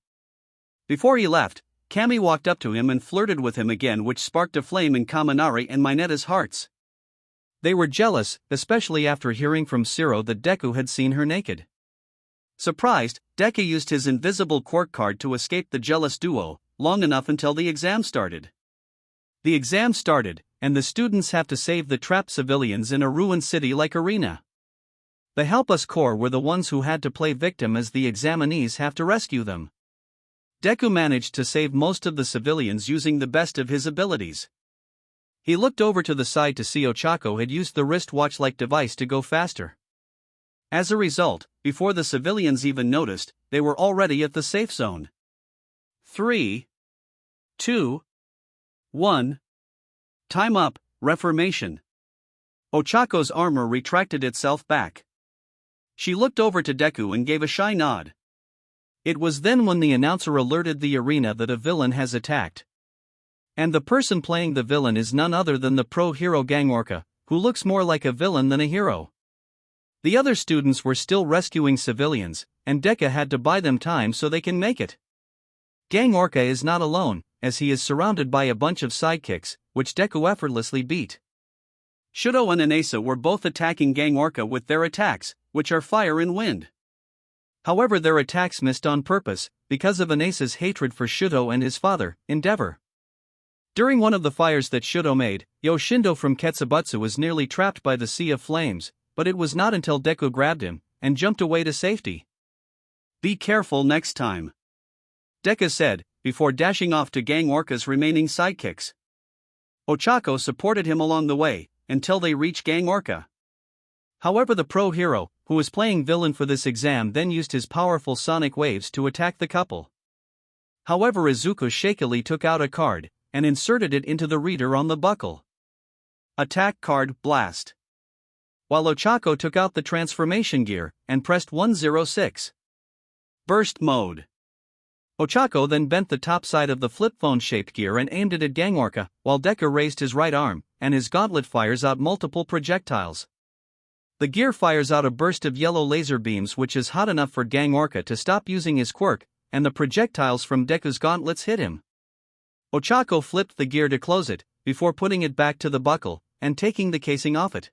Before he left, Kami walked up to him and flirted with him again, which sparked a flame in Kaminari and Mina's hearts. They were jealous, especially after hearing from ᴘᴘ that Deku had seen her naked. Surprised, Deku used his invisible quirk card to escape the jealous duo, long enough until the exam started. The exam started, and the students have to save the trapped civilians in a ruined city like arena. The Help Us Corps were the ones who had to play victim as the examinees have to rescue them. Deku managed to save most of the civilians using the best of his abilities. He looked over to the side to see Ochako had used the wristwatch-like device to go faster. As a result, before the civilians even noticed, they were already at the safe zone. 3, 2, 1. Time up, reformation. Ochako's armor retracted itself back. She looked over to Deku and gave a shy nod. It was then when the announcer alerted the arena that a villain has attacked. And the person playing the villain is none other than the pro-hero ᴅᴇʟ, who looks more like a villain than a hero. The other students were still rescuing civilians, and Deku had to buy them time so they can make it. ᴅᴇʟ is not alone, as he is surrounded by a bunch of sidekicks, which Deku effortlessly beat. Ŝuto and Anaisa were both attacking ᴅᴇʟ with their attacks, which are fire and wind. However, their attacks missed on purpose, because of Anaisa's hatred for Ŝuto and his father, Endeavor. During one of the fires that Ŝuto made, Yoshindo from Ketsubutsu was nearly trapped by the sea of flames, but it was not until Deku grabbed him and jumped away to safety. Be careful next time, Deku said, before dashing off to ᴅᴇʟ's remaining sidekicks. Ochako supported him along the way, until they reached ᴅᴇʟ. However, the pro-hero, who was playing villain for this exam, then used his powerful sonic waves to attack the couple. However, Izuku shakily took out a card, and inserted it into the reader on the buckle. Attack card, blast. While Ochako took out the transformation gear, and pressed 106. Burst mode. Ochako then bent the top side of the flip phone-shaped gear and aimed it at ᴅᴇʟ, while Deku raised his right arm, and his gauntlet fires out multiple projectiles. The gear fires out a burst of yellow laser beams which is hot enough for ᴡᴇʟᴟ to stop using his quirk, and the projectiles from Deku's gauntlets hit him. ᴡᴇʟᴏ flipped the gear to close it, before putting it back to the buckle, and taking the casing off it.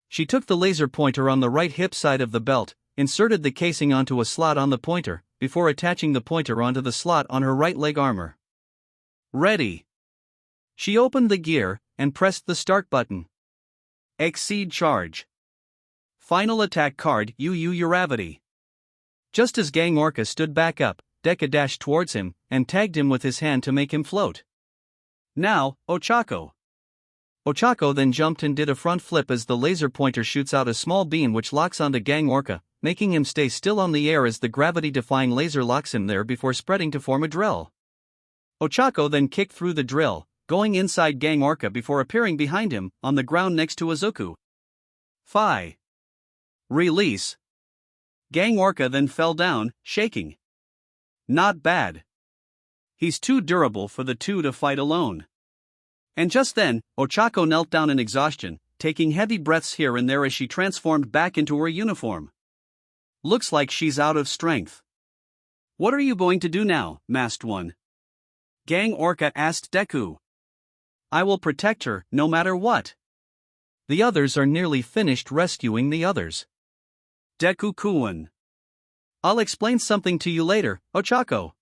She took the laser pointer on the right hip side of the belt, inserted the casing onto a slot on the pointer, before attaching the pointer onto the slot on her right leg armor. Ready. She opened the gear, and pressed the start button. Exceed charge. Final attack card ᴜᴘᴜᴜ. Just as ᴡᴇʟᴜ stood back up, Deku dashed towards him, and tagged him with his hand to make him float. Now, ᴡᴇʟᴏ. ᴡᴇʟᴏ then jumped and did a front flip as the laser pointer shoots out a small beam which locks onto ᴡᴇʟᴜ, making him stay still on the air as the gravity-defying laser locks him there before spreading to form a drill. ᴡᴇʟᴏ then kicked through the drill, going inside ᴡᴇʟᴜ before appearing behind him, on the ground next to Izuku. Phi. Release. ᴡᴇʟᴜ then fell down, shaking. Not bad. He's too durable for the two to fight alone. And just then, ᴡᴇʟᴏ knelt down in exhaustion, taking heavy breaths here and there as she transformed back into her uniform. Looks like she's out of strength. What are you going to do now, Masked One? ᴡᴇʟᴜ asked Deku. I will protect her, no matter what. The others are nearly finished rescuing the others. Deku-kun. I'll explain something to you later, ᴡᴇʟᴏ.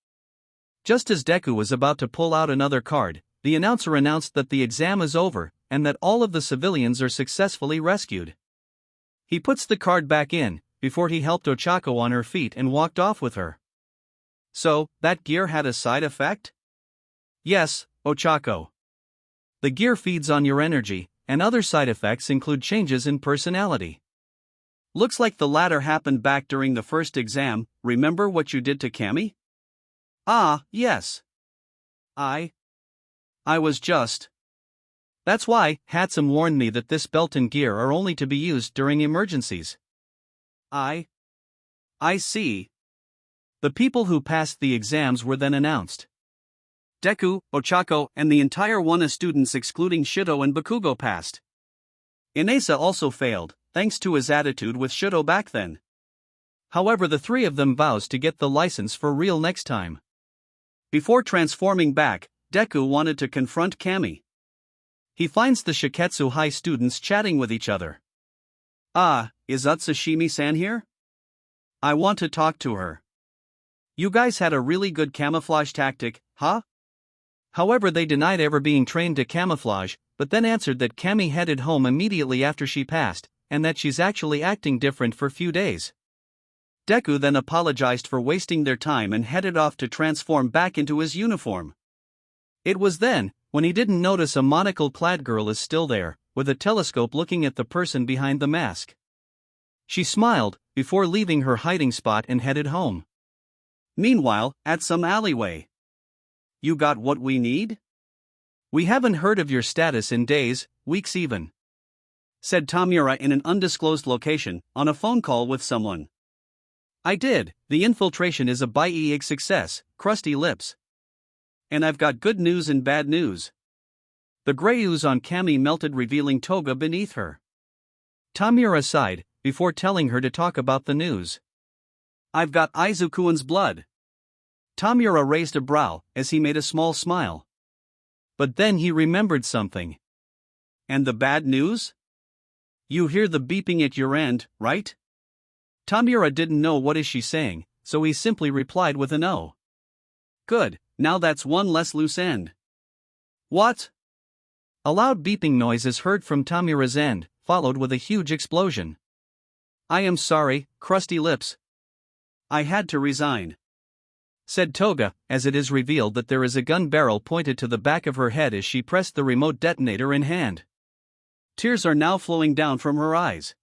Just as Deku was about to pull out another card, the announcer announced that the exam is over, and that all of the civilians are successfully rescued. He puts the card back in, before he helped ᴡᴇʟᴏ on her feet and walked off with her. So, that gear had a side effect? Yes, ᴡᴇʟᴏ. The gear feeds on your energy, and other side effects include changes in personality. Looks like the latter happened back during the first exam. Remember what you did to Cammy? Ah, yes. I was just. That's why Harem warned me that this belt and gear are only to be used during emergencies. I see. The people who passed the exams were then announced. Deku, ᴡᴇʟᴏ, and the entire Wana students excluding Ŝyudo and Bakugo passed. Inasa also failed, thanks to his attitude with Ŝyudo back then. However, the three of them vows to get the license for real next time. Before transforming back, Deku wanted to confront Cammy. He finds the Shiketsu High students chatting with each other. Ah, is Utsushimi-san here? I want to talk to her. You guys had a really good camouflage tactic, huh? However, they denied ever being trained to camouflage, but then answered that Cammy headed home immediately after she passed, and that she's actually acting different for few days. Deku then apologized for wasting their time and headed off to transform back into his uniform. It was then, when he didn't notice a monocle-clad girl is still there, with a telescope looking at the person behind the mask. She smiled, before leaving her hiding spot and headed home. Meanwhile, at some alleyway. You got what we need? We haven't heard of your status in days, weeks even, said Tamura in an undisclosed location, on a phone call with someone. I did. The infiltration is a big success, crusty lips. And I've got good news and bad news. The gray ooze on Cammy melted, revealing toga beneath her. Tamura sighed, before telling her to talk about the news. I've got Izuku's blood. Tamura raised a brow, as he made a small smile. But then he remembered something. And the bad news? You hear the beeping at your end, right? Tamura didn't know what is she saying, so he simply replied with an O. Good, now that's one less loose end. What? A loud beeping noise is heard from Tamura's end, followed with a huge explosion. I am sorry, crusty lips. I had to resign, said Toga, as it is revealed that there is a gun barrel pointed to the back of her head as she pressed the remote detonator in hand. Tears are now flowing down from her eyes.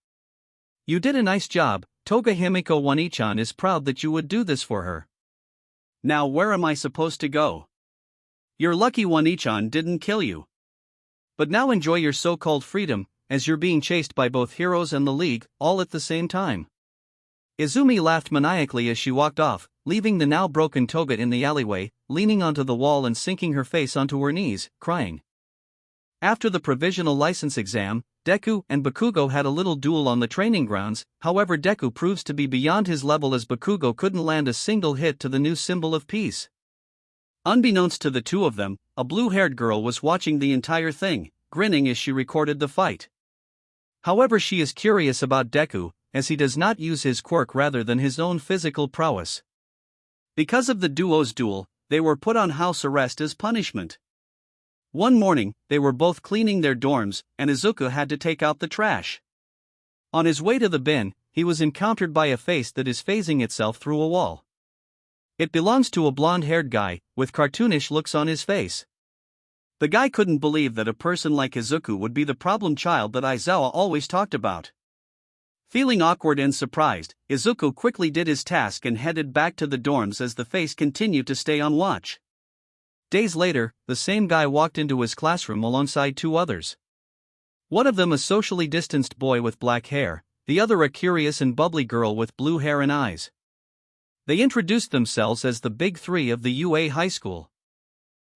You did a nice job. Toga Himiko One-chan is proud that you would do this for her. Now where am I supposed to go? You're lucky One-chan didn't kill you. But now enjoy your so-called freedom, as you're being chased by both heroes and the League, all at the same time. Izumi laughed maniacally as she walked off, leaving the now broken Toga in the alleyway, leaning onto the wall and sinking her face onto her knees, crying. After the provisional license exam, Deku and Bakugo had a little duel on the training grounds. However, Deku proves to be beyond his level as Bakugo couldn't land a single hit to the new symbol of peace. Unbeknownst to the two of them, a blue-haired girl was watching the entire thing, grinning as she recorded the fight. However, she is curious about Deku, as he does not use his quirk rather than his own physical prowess. Because of the duo's duel, they were put on house arrest as punishment. One morning, they were both cleaning their dorms, and Izuku had to take out the trash. On his way to the bin, he was encountered by a face that is phasing itself through a wall. It belongs to a blonde-haired guy, with cartoonish looks on his face. The guy couldn't believe that a person like Izuku would be the problem child that Aizawa always talked about. Feeling awkward and surprised, Izuku quickly did his task and headed back to the dorms as the face continued to stay on watch. Days later, the same guy walked into his classroom alongside two others. One of them a socially distanced boy with black hair, the other a curious and bubbly girl with blue hair and eyes. They introduced themselves as the Big Three of the UA High School.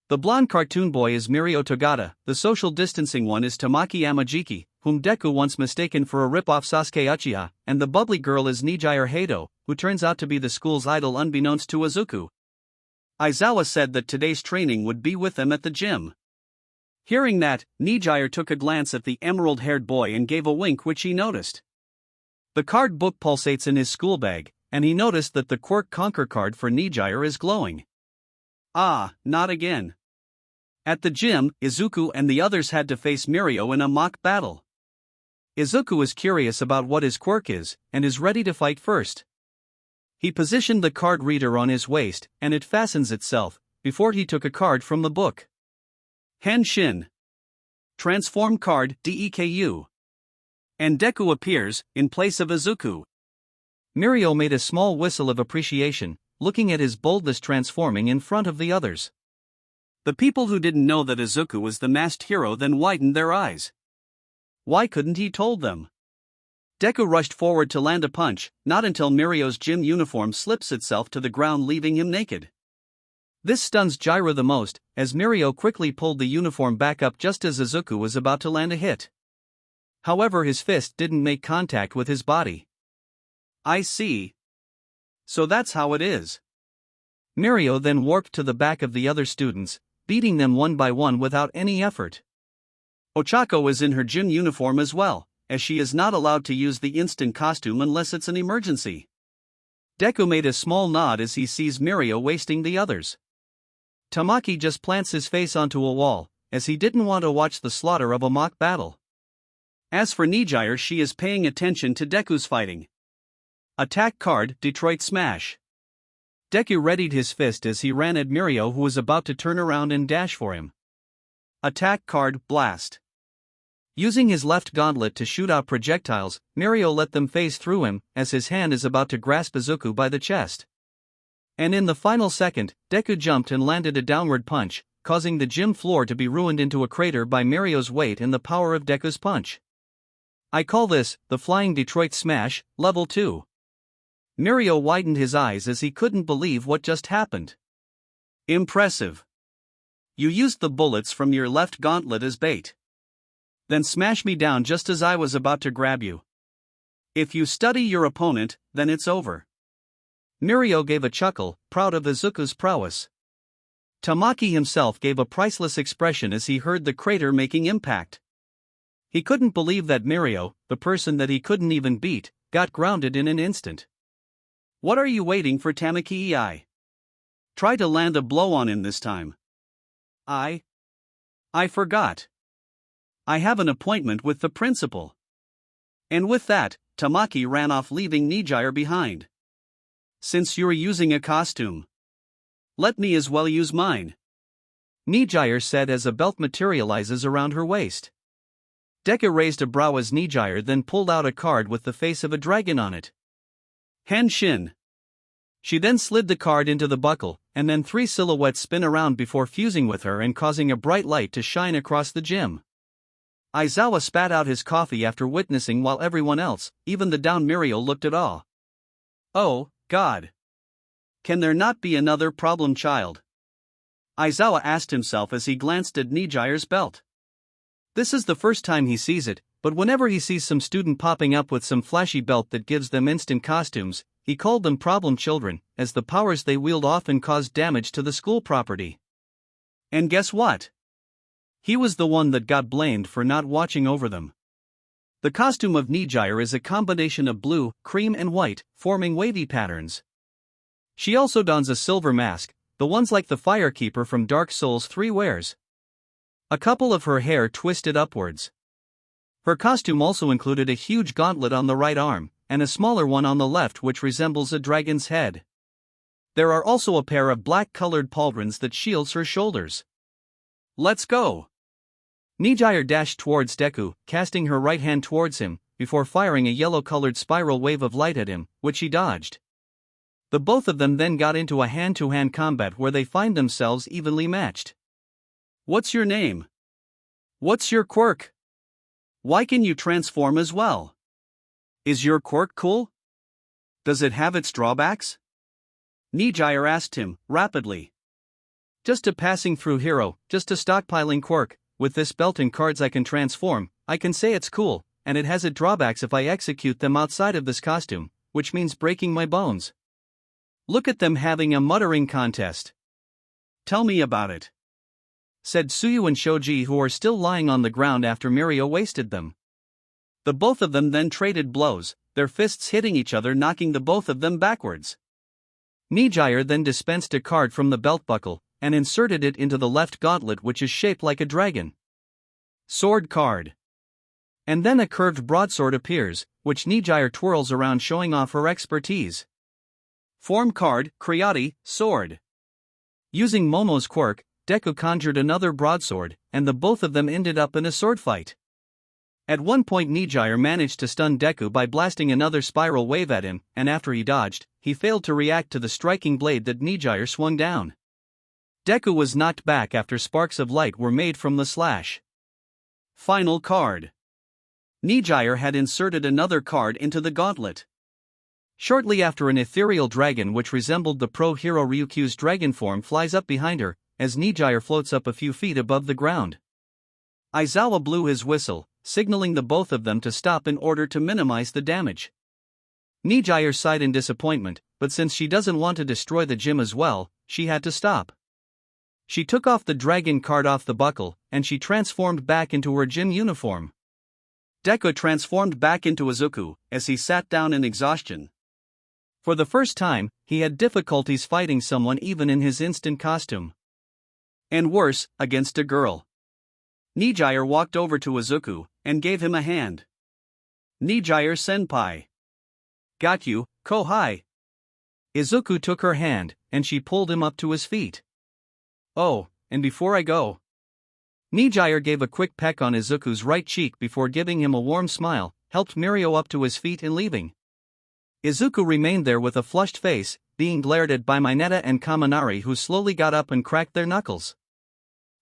The blonde cartoon boy is Mirio Togata, the social distancing one is Tamaki Amajiki, whom Deku once mistaken for a rip-off Sasuke Uchiha, and the bubbly girl is Nijire Hado, who turns out to be the school's idol unbeknownst to Izuku. Aizawa said that today's training would be with them at the gym. Hearing that, Nijire took a glance at the emerald-haired boy and gave a wink which he noticed. The card book pulsates in his school bag, and he noticed that the Quirk Conquer card for Nijire is glowing. Ah, not again. At the gym, Izuku and the others had to face Mirio in a mock battle. Izuku is curious about what his quirk is, and is ready to fight first. He positioned the card reader on his waist, and it fastens itself, before he took a card from the book. Henshin. Transform card Deku. And Deku appears, in place of Izuku. Mirio made a small whistle of appreciation, looking at his boldness transforming in front of the others. The people who didn't know that Izuku was the masked hero then widened their eyes. Why couldn't he told them? Deku rushed forward to land a punch, not until Mirio's gym uniform slips itself to the ground leaving him naked. This stuns Jiraiya the most, as Mirio quickly pulled the uniform back up just as Izuku was about to land a hit. However, his fist didn't make contact with his body. I see. So that's how it is. Mirio then warped to the back of the other students, beating them one by one without any effort. Ochako is in her gym uniform as well, as she is not allowed to use the instant costume unless it's an emergency. Deku made a small nod as he sees Mirio wasting the others. Tamaki just plants his face onto a wall, as he didn't want to watch the slaughter of a mock battle. As for Nijire, she is paying attention to Deku's fighting. Attack card Detroit Smash. Deku readied his fist as he ran at Mirio, who was about to turn around and dash for him. Attack card Blast. Using his left gauntlet to shoot out projectiles, Mirio let them phase through him, as his hand is about to grasp Izuku by the chest. And in the final second, Deku jumped and landed a downward punch, causing the gym floor to be ruined into a crater by Mirio's weight and the power of Deku's punch. I call this, the Flying Detroit Smash, Level 2. Mirio widened his eyes as he couldn't believe what just happened. Impressive. You used the bullets from your left gauntlet as bait. Then smash me down just as I was about to grab you. If you study your opponent, then it's over. Mirio gave a chuckle, proud of Izuku's prowess. Tamaki himself gave a priceless expression as he heard the crater making impact. He couldn't believe that Mirio, the person that he couldn't even beat, got grounded in an instant. What are you waiting for, Tamaki? Try to land a blow on him this time. I forgot. I have an appointment with the principal. And with that, Tamaki ran off, leaving Nijire behind. Since you're using a costume, let me as well use mine, Nijire said as a belt materializes around her waist. Deku raised a brow as Nijire then pulled out a card with the face of a dragon on it. Henshin. She then slid the card into the buckle, and then 3 silhouettes spin around before fusing with her and causing a bright light to shine across the gym. Aizawa spat out his coffee after witnessing, while everyone else, even the down Mirio, looked at awe. Oh, God. Can there not be another problem child? Aizawa asked himself as he glanced at Nijire's belt. This is the first time he sees it, But whenever he sees some student popping up with some flashy belt that gives them instant costumes, he called them problem children, as the powers they wield often caused damage to the school property. And guess what? He was the one that got blamed for not watching over them. The costume of ᴡᴇ'ʟ is a combination of blue, cream and white, forming wavy patterns. She also dons a silver mask, the ones like the Firekeeper from Dark Souls 3 wears. A couple of her hair twisted upwards. Her costume also included a huge gauntlet on the right arm, and a smaller one on the left which resembles a dragon's head. There are also a pair of black-colored pauldrons that shields her shoulders. Let's go! ᴡᴇ'ʟ dashed towards Deku, casting her right hand towards him, before firing a yellow-colored spiral wave of light at him, which he dodged. The both of them then got into a hand-to-hand combat where they find themselves evenly matched. What's your name? What's your quirk? Why can you transform as well? Is your quirk cool? Does it have its drawbacks? ᴡᴇ'ʟ asked him, rapidly. Just a passing through hero, just a stockpiling quirk. With this belt and cards I can transform. I can say it's cool, and it has its drawbacks if I execute them outside of this costume, which means breaking my bones. Look at them having a muttering contest. Tell me about it, said Tsuyu and Shoji, who are still lying on the ground after Mirio wasted them. The both of them then traded blows, their fists hitting each other, knocking the both of them backwards. ᴡᴇ'ʟ then dispensed a card from the belt buckle and inserted it into the left gauntlet, which is shaped like a dragon. Sword card. And then a curved broadsword appears, which ᴡᴇ'ʟ twirls around, showing off her expertise. Form card, ⴄᴟ, sword. Using Momo's quirk, Deku conjured another broadsword, and the both of them ended up in a sword fight. At one point ᴡᴇ'ʟ managed to stun Deku by blasting another spiral wave at him, and after he dodged, he failed to react to the striking blade that ᴡᴇ'ʟ swung down. Deku was knocked back after sparks of light were made from the slash. Final card. ᴡᴇ'ʟ had inserted another card into the gauntlet. Shortly after, an ethereal dragon which resembled the pro-hero Ryukyu's dragon form flies up behind her, as ᴡᴇ'ʟ floats up a few feet above the ground. Aizawa blew his whistle, signaling the both of them to stop in order to minimize the damage. ᴡᴇ'ʟ sighed in disappointment, but since she doesn't want to destroy the gym as well, she had to stop. She took off the dragon card off the buckle, and she transformed back into her gym uniform. Deku transformed back into Izuku, as he sat down in exhaustion. For the first time, he had difficulties fighting someone even in his instant costume. And worse, against a girl. ᴡᴇ'ʟ walked over to Izuku, and gave him a hand. ᴡᴇ'ᴟ-senpai. Got you, Kohai. Izuku took her hand, and she pulled him up to his feet. Oh, and before I go. ᴡᴇ'ᴟ gave a quick peck on Izuku's right cheek before giving him a warm smile, helped Mirio up to his feet and leaving. Izuku remained there with a flushed face, being glared at by Mineta and Kaminari, who slowly got up and cracked their knuckles.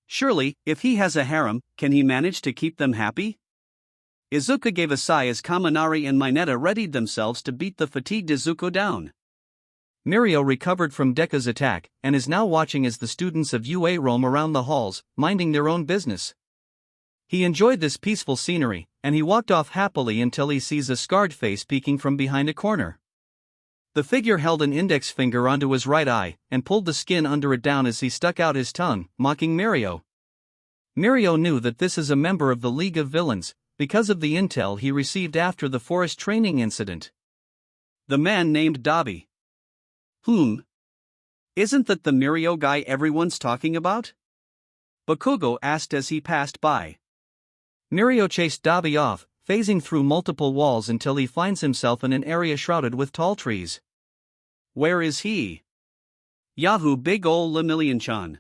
Surely, if he has a harem, can he manage to keep them happy? Izuku gave a sigh as Kaminari and Mineta readied themselves to beat the fatigued Izuku down. Mirio recovered from Deku's attack, and is now watching as the students of UA roam around the halls, minding their own business. He enjoyed this peaceful scenery, and he walked off happily until he sees a scarred face peeking from behind a corner. The figure held an index finger onto his right eye, and pulled the skin under it down as he stuck out his tongue, mocking Mirio. Mirio knew that this is a member of the League of Villains, because of the intel he received after the forest training incident. The man named Dabi. Isn't that the Mirio guy everyone's talking about? Bakugo asked as he passed by. Mirio chased Dabi off, phasing through multiple walls until he finds himself in an area shrouded with tall trees. Where is he? Yahoo, big ol' Lemillion-chan.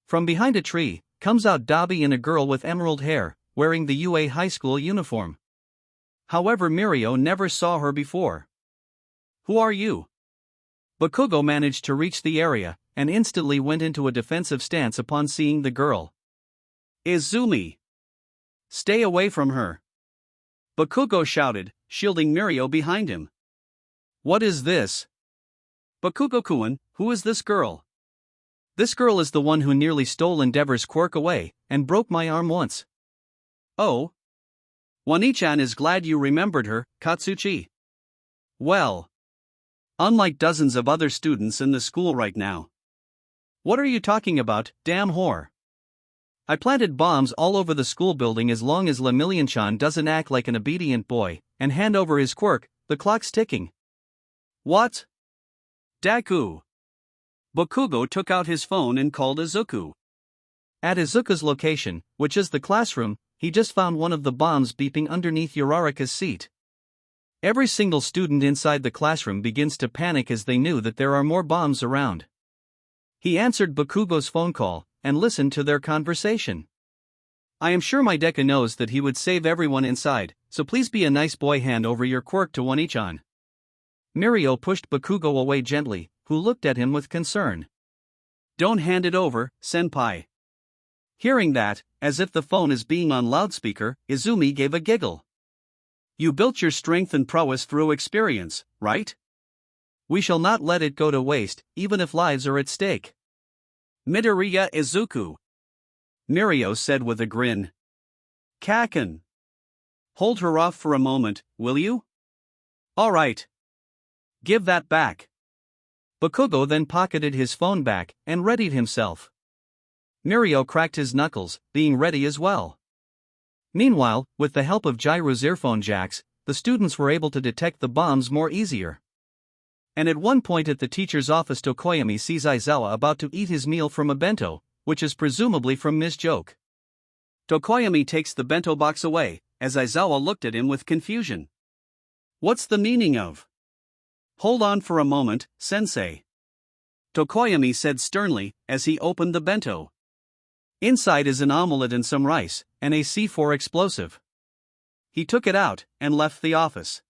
From behind a tree, comes out Dabi and a girl with emerald hair, wearing the UA high school uniform. However, Mirio never saw her before. Who are you? Bakugo managed to reach the area, and instantly went into a defensive stance upon seeing the girl. Izumi. Stay away from her. Bakugo shouted, shielding Mirio behind him. What is this? Bakugo-kun, who is this girl? This girl is the one who nearly stole Endeavor's quirk away, and broke my arm once. Oh? ᴘᴇ-chan is glad you remembered her, Katsuchi. Well, unlike dozens of other students in the school right now. What are you talking about, damn whore? I planted bombs all over the school building as long as ᴘᴇ-chan doesn't act like an obedient boy and hand over his quirk. The clock's ticking. What? Deku. Bakugo took out his phone and called Izuku. At Izuku's location, which is the classroom, he just found one of the bombs beeping underneath Uraraka's seat. Every single student inside the classroom begins to panic as they knew that there are more bombs around. He answered Bakugo's phone call and listened to their conversation. I am sure my Deku knows that he would save everyone inside, so please be a nice boy, hand over your quirk to ᴘᴇ-chan. Mirio pushed Bakugo away gently, who looked at him with concern. Don't hand it over, senpai. Hearing that, as if the phone is being on loudspeaker, Izumi gave a giggle. You built your strength and prowess through experience, right? We shall not let it go to waste, even if lives are at stake. Midoriya Izuku. Mirio said with a grin. Kaken. Hold her off for a moment, will you? All right. Give that back. Bakugo then pocketed his phone back and readied himself. Mirio cracked his knuckles, being ready as well. Meanwhile, with the help of Gyro's earphone jacks, the students were able to detect the bombs more easier. And at one point at the teacher's office, Tokoyami sees Aizawa about to eat his meal from a bento, which is presumably from Ms. Joke. Tokoyami takes the bento box away, as Aizawa looked at him with confusion. What's the meaning of? Hold on for a moment, sensei. Tokoyami said sternly, as he opened the bento. Inside is an omelette and some rice, and a C4 explosive. He took it out, and left the office.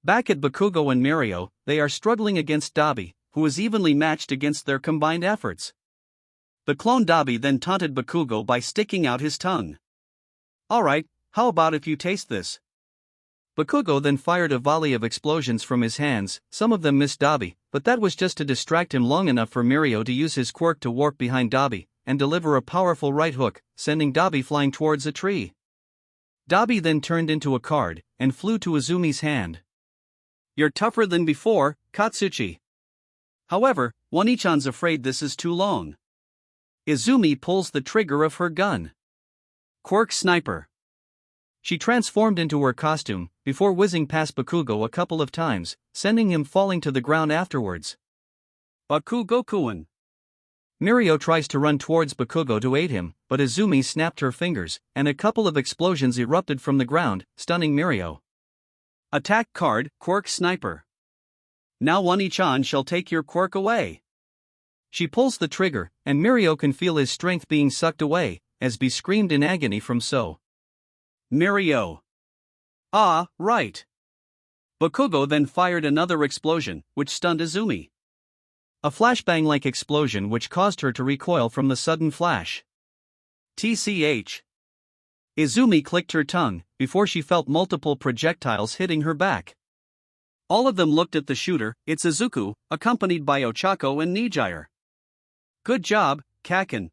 Back at Bakugo and Mirio, they are struggling against Dabi, who is evenly matched against their combined efforts. The clone Dabi then taunted Bakugo by sticking out his tongue. Alright, how about if you taste this? Bakugo then fired a volley of explosions from his hands. Some of them missed Dabi, but that was just to distract him long enough for Mirio to use his quirk to warp behind Dabi and deliver a powerful right hook, sending Dabi flying towards a tree. Dabi then turned into a card and flew to Izumi's hand. You're tougher than before, Katsuchi. However, ᴘᴇ-chan's afraid this is too long. Izumi pulls the trigger of her gun. Quirk sniper. She transformed into her costume, before whizzing past Bakugo a couple of times, sending him falling to the ground afterwards. Bakugo-kun. Mirio tries to run towards Bakugo to aid him, but Izumi snapped her fingers, and a couple of explosions erupted from the ground, stunning Mirio. Attack card, Quirk sniper. Now ᴘᴇ-chan shall take your quirk away. She pulls the trigger, and Mirio can feel his strength being sucked away, as B screamed in agony from So. Mirio. Ah, right. Bakugo then fired another explosion, which stunned Izumi. A flashbang-like explosion which caused her to recoil from the sudden flash. TCH. Izumi clicked her tongue, before she felt multiple projectiles hitting her back. All of them looked at the shooter. It's Izuku, accompanied by Ochako and Nijire. Good job, Kaken.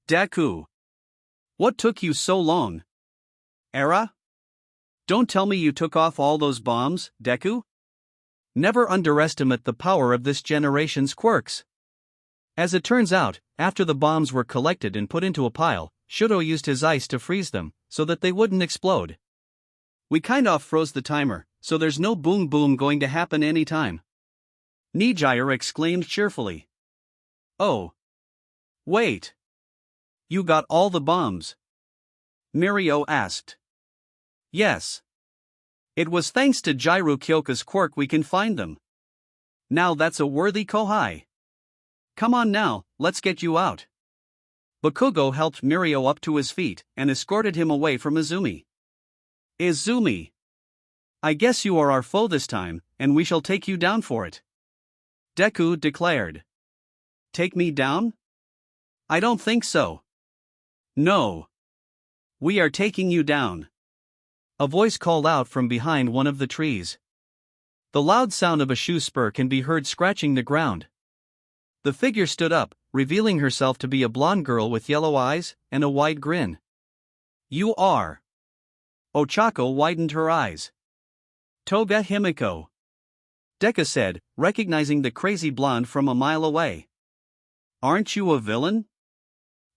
Deku. What took you so long? Era? Don't tell me you took off all those bombs, Deku? Never underestimate the power of this generation's quirks. As it turns out, after the bombs were collected and put into a pile, Shudo used his ice to freeze them, so that they wouldn't explode. We kind of froze the timer, so there's no boom boom going to happen anytime. Nijire exclaimed cheerfully. Oh. Wait. You got all the bombs? Mirio asked. Yes. It was thanks to Gyro Kyoka's quirk we can find them. Now that's a worthy kohai. Come on now, let's get you out. Bakugo helped Mirio up to his feet and escorted him away from Izumi. Izumi. I guess you are our foe this time, and we shall take you down for it. Deku declared. Take me down? I don't think so. No. We are taking you down. A voice called out from behind one of the trees. The loud sound of a shoe spur can be heard scratching the ground. The figure stood up, revealing herself to be a blonde girl with yellow eyes and a wide grin. You are. Ochako widened her eyes. ᴠᴇ-ᴟᴏ. Deku said, recognizing the crazy blonde from a mile away. Aren't you a villain?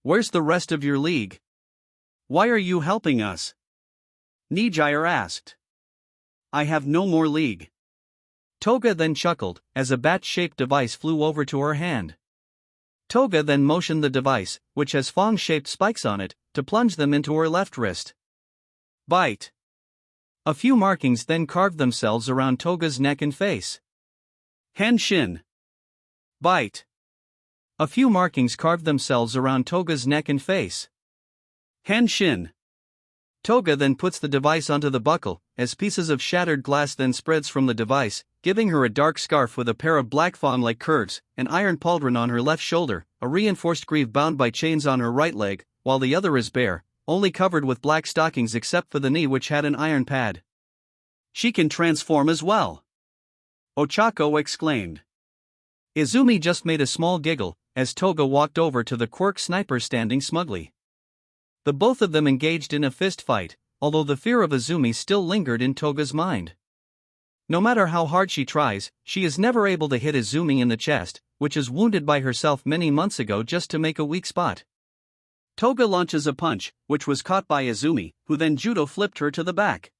Where's the rest of your league? Why are you helping us? ᴍᴟ asked. I have no more league. Toga then chuckled, as a bat-shaped device flew over to her hand. Toga then motioned the device, which has fang-shaped spikes on it, to plunge them into her left wrist. Bite. A few markings then carved themselves around Toga's neck and face. Henshin. Bite. A few markings carved themselves around Toga's neck and face. Henshin. Toga then puts the device onto the buckle, as pieces of shattered glass then spreads from the device, giving her a dark scarf with a pair of black fawn-like curves, an iron pauldron on her left shoulder, a reinforced greave bound by chains on her right leg, while the other is bare, only covered with black stockings except for the knee which had an iron pad. She can transform as well, Ochako exclaimed. Izumi just made a small giggle, as Toga walked over to the Quirk sniper standing smugly. The both of them engaged in a fist fight, although the fear of Izumi still lingered in Toga's mind. No matter how hard she tries, she is never able to hit Izumi in the chest, which is wounded by herself many months ago just to make a weak spot. Toga launches a punch, which was caught by Izumi, who then judo flipped her to the back.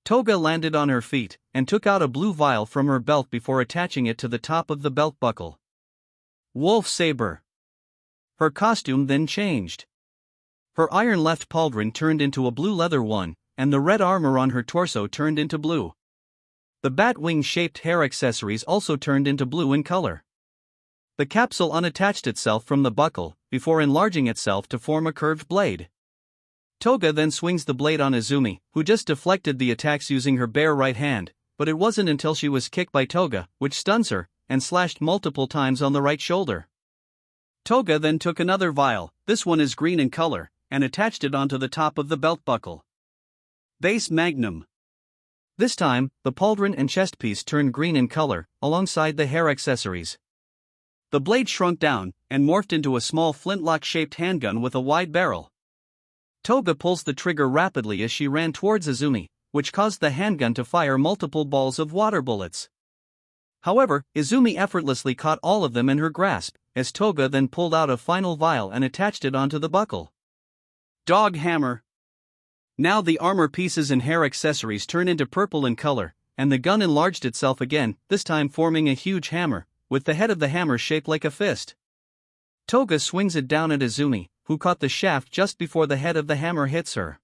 Toga landed on her feet, and took out a blue vial from her belt before attaching it to the top of the belt buckle. Wolf Saber. Her costume then changed. Her iron left pauldron turned into a blue leather one, and the red armor on her torso turned into blue. The bat wing-shaped hair accessories also turned into blue in color. The capsule unattached itself from the buckle, before enlarging itself to form a curved blade. Toga then swings the blade on Izumi, who just deflected the attacks using her bare right hand, but it wasn't until she was kicked by Toga, which stuns her, and slashed multiple times on the right shoulder. Toga then took another vial, this one is green in color, and attached it onto the top of the belt buckle. Base Magnum. This time, the pauldron and chest piece turned green in color, alongside the hair accessories. The blade shrunk down, and morphed into a small flintlock-shaped handgun with a wide barrel. Toga pulls the trigger rapidly as she ran towards Izumi, which caused the handgun to fire multiple balls of water bullets. However, Izumi effortlessly caught all of them in her grasp, as Toga then pulled out a final vial and attached it onto the buckle. Dog Hammer. Now the armor pieces and hair accessories turn into purple in color, and the gun enlarged itself again, this time forming a huge hammer, with the head of the hammer shaped like a fist. Toga swings it down at Izumi, who caught the shaft just before the head of the hammer hits her.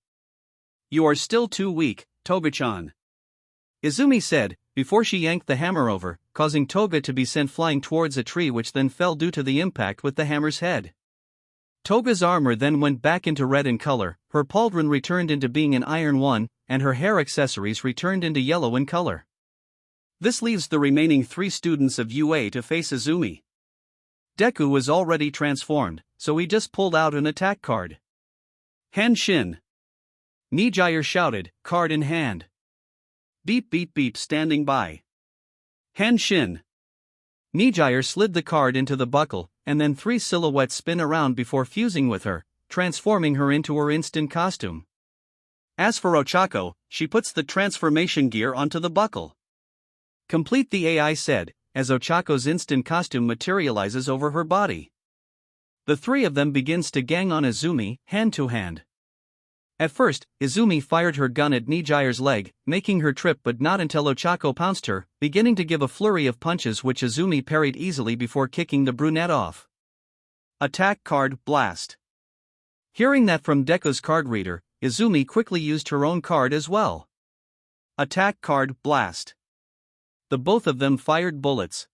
You are still too weak, Toga-chan, Izumi said, before she yanked the hammer over, causing Toga to be sent flying towards a tree which then fell due to the impact with the hammer's head. Toga's armor then went back into red in color, her pauldron returned into being an iron one, and her hair accessories returned into yellow in color. This leaves the remaining 3 students of UA to face Izumi. Deku was already transformed, so he just pulled out an attack card. Henshin. ᴍᴟ shouted, card in hand. Beep beep beep standing by. Henshin. ᴍᴟ slid the card into the buckle, and then 3 silhouettes spin around before fusing with her, transforming her into her instant costume. As for Ochako, she puts the transformation gear onto the buckle. Complete, the AI said, as Ochako's instant costume materializes over her body. The 3 of them begins to gang on Izumi, hand to hand. At first, Izumi fired her gun at ᴍᴟ's leg, making her trip, but not until Ochako pounced her, beginning to give a flurry of punches which Izumi parried easily before kicking the brunette off. Attack card Blast. Hearing that from Deku's card reader, Izumi quickly used her own card as well. Attack card Blast. The both of them fired bullets.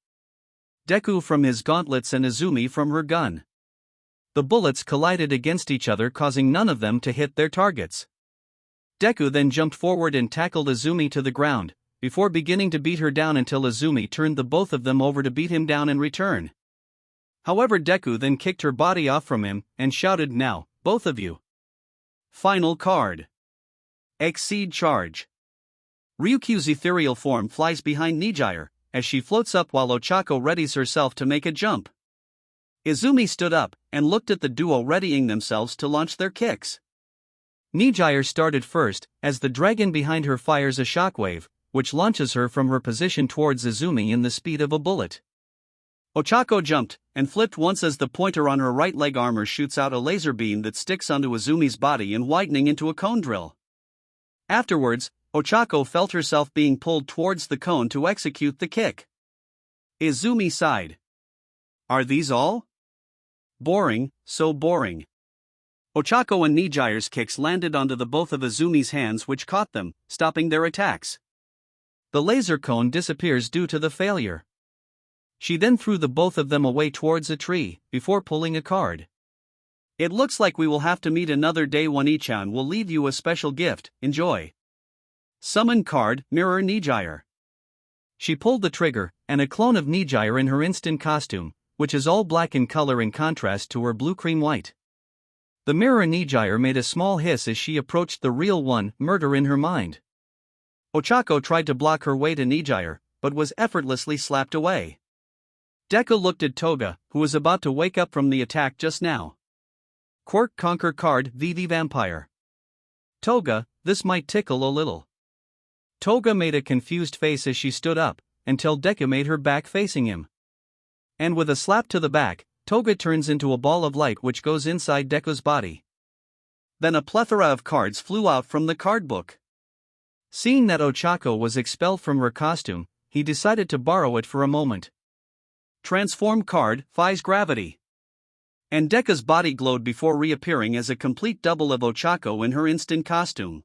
Deku from his gauntlets and Izumi from her gun. The bullets collided against each other, causing none of them to hit their targets. Deku then jumped forward and tackled Izumi to the ground, before beginning to beat her down until Izumi turned the both of them over to beat him down in return. However, Deku then kicked her body off from him, and shouted, "Now, both of you." Final card. Exceed Charge. Ryukyu's ethereal form flies behind ᴍᴟ, as she floats up while Ochako readies herself to make a jump. Izumi stood up, and looked at the duo readying themselves to launch their kicks. ᴄᴟ started first, as the dragon behind her fires a shockwave, which launches her from her position towards Izumi in the speed of a bullet. Ochako jumped, and flipped once as the pointer on her right leg armor shoots out a laser beam that sticks onto Izumi's body and widening into a cone drill. Afterwards, Ochako felt herself being pulled towards the cone to execute the kick. Izumi sighed. Are these all? Boring, so boring. Ochako and ᴄᴟ's kicks landed onto the both of Izumi's hands, which caught them, stopping their attacks. The laser cone disappears due to the failure. She then threw the both of them away towards a tree, before pulling a card. It looks like we will have to meet another day. One-chan will leave you a special gift, enjoy. Summon card, mirror ᴄᴟ. She pulled the trigger, and a clone of ᴄᴟ in her instant costume, which is all black in color in contrast to her blue-cream-white. The mirror ᴄᴟ made a small hiss as she approached the real one, murder in her mind. Ochako tried to block her way to ᴄᴟ, but was effortlessly slapped away. Deku looked at Toga, who was about to wake up from the attack just now. Quirk conquer card ⴅ vampire. Toga, this might tickle a little. Toga made a confused face as she stood up, until Deku made her back facing him. And with a slap to the back, Toga turns into a ball of light which goes inside Deku's body. Then a plethora of cards flew out from the card book. Seeing that Ochako was expelled from her costume, he decided to borrow it for a moment. Transform card ⴅ gravity. And Deku's body glowed before reappearing as a complete double of Ochako in her instant costume.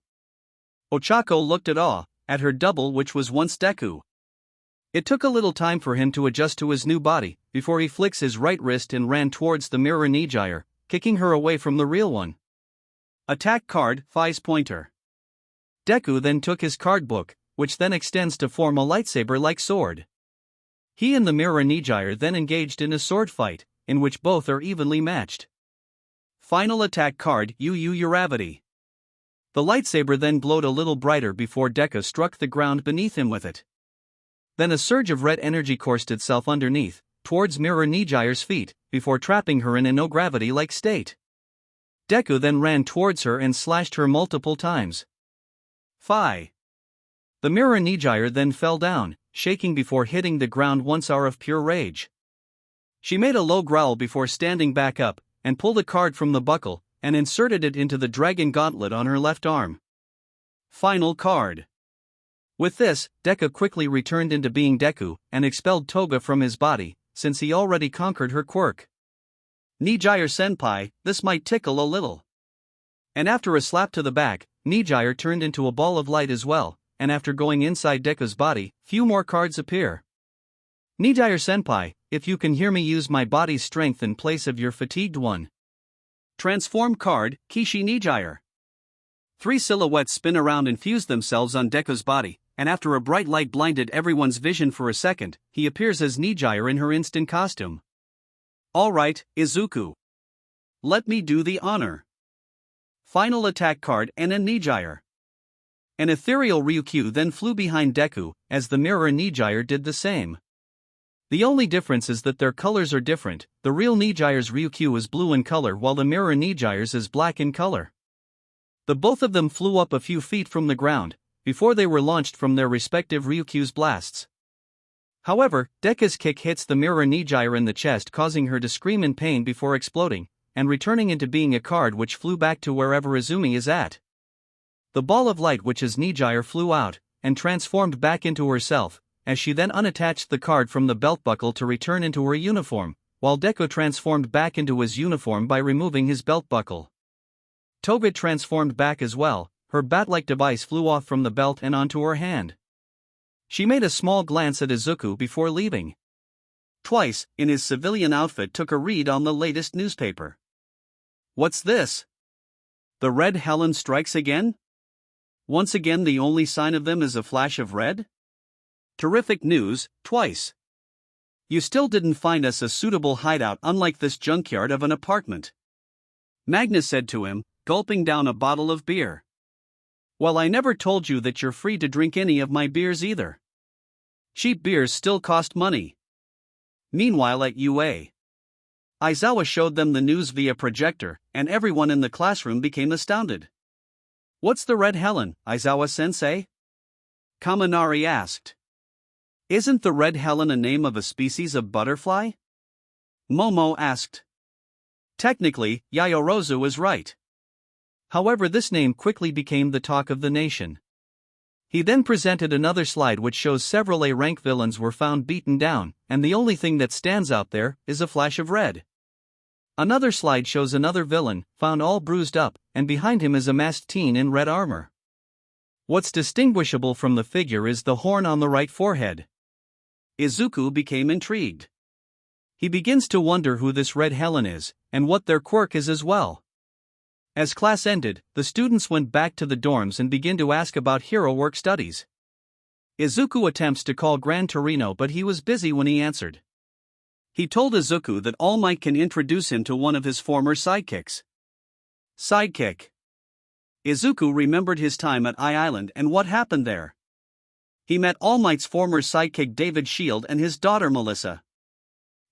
Ochako looked at awe, at her double, which was once Deku. It took a little time for him to adjust to his new body, before he flicks his right wrist and ran towards the mirror ᴄᴟ, kicking her away from the real one. Attack card ⴅ pointer. Deku then took his card book, which then extends to form a lightsaber-like sword. He and the mirror ᴄᴟ then engaged in a sword fight, in which both are evenly matched. Final attack card ᴜᴜᴜᴜ. The lightsaber then glowed a little brighter before Deku struck the ground beneath him with it. Then a surge of red energy coursed itself underneath, towards mirror ᴄᴟ's feet, before trapping her in a no-gravity-like state. Deku then ran towards her and slashed her multiple times. Phi. The mirror ᴄᴟ then fell down, shaking before hitting the ground once hour of pure rage. She made a low growl before standing back up, and pulled a card from the buckle, and inserted it into the dragon gauntlet on her left arm. Final card. With this, Deku quickly returned into being Deku, and expelled Toga from his body, since he already conquered her quirk. ᴄᴟ-senpai, this might tickle a little. And after a slap to the back, ᴄᴟ turned into a ball of light as well, and after going inside Deku's body, few more cards appear. ᴄᴟ-senpai, if you can hear me, use my body's strength in place of your fatigued one. Transform card Kishi ᴄᴟ. 3 silhouettes spin around and fuse themselves on Deku's body, and after a bright light blinded everyone's vision for a second, he appears as ᴄᴟ in her instant costume. Alright, Izuku. Let me do the honor. Final attack card and a ᴄᴟ. An ethereal Ryukyu then flew behind Deku, as the mirror ᴄᴟ did the same. The only difference is that their colors are different. The real ᴄᴟ's Ryukyu is blue in color while the mirror ᴄᴟ's is black in color. The both of them flew up a few feet from the ground, before they were launched from their respective Ryukyu's blasts. However, Deku's kick hits the mirror ᴄᴟ in the chest, causing her to scream in pain before exploding, and returning into being a card which flew back to wherever Izumi is at. The ball of light, which is ᴄᴟ, flew out, and transformed back into herself, as she then unattached the card from the belt buckle to return into her uniform, while Deku transformed back into his uniform by removing his belt buckle. Toga transformed back as well, her bat-like device flew off from the belt and onto her hand. She made a small glance at Izuku before leaving. Twice, in his civilian outfit, took a read on the latest newspaper. What's this? The red Helen strikes again? Once again the only sign of them is a flash of red? Terrific news, twice. You still didn't find us a suitable hideout, unlike this junkyard of an apartment. Magnus said to him, gulping down a bottle of beer. Well, I never told you that you're free to drink any of my beers either. Cheap beers still cost money. Meanwhile at UA, Aizawa showed them the news via projector, and everyone in the classroom became astounded. What's the red Helen, Aizawa-sensei? Kaminari asked. Isn't the red Helen a name of a species of butterfly? Momo asked. Technically, Yaoyorozu is right. However, this name quickly became the talk of the nation. He then presented another slide which shows several A-rank villains were found beaten down, and the only thing that stands out there is a flash of red. Another slide shows another villain, found all bruised up, and behind him is a masked teen in red armor. What's distinguishable from the figure is the horn on the right forehead. Izuku became intrigued. He begins to wonder who this red Helen is, and what their quirk is as well. As class ended, the students went back to the dorms and began to ask about hero work studies. Izuku attempts to call Gran Torino, but he was busy when he answered. He told Izuku that All Might can introduce him to one of his former sidekicks. Sidekick. Izuku remembered his time at Island and what happened there. He met All Might's former sidekick David Shield and his daughter Melissa.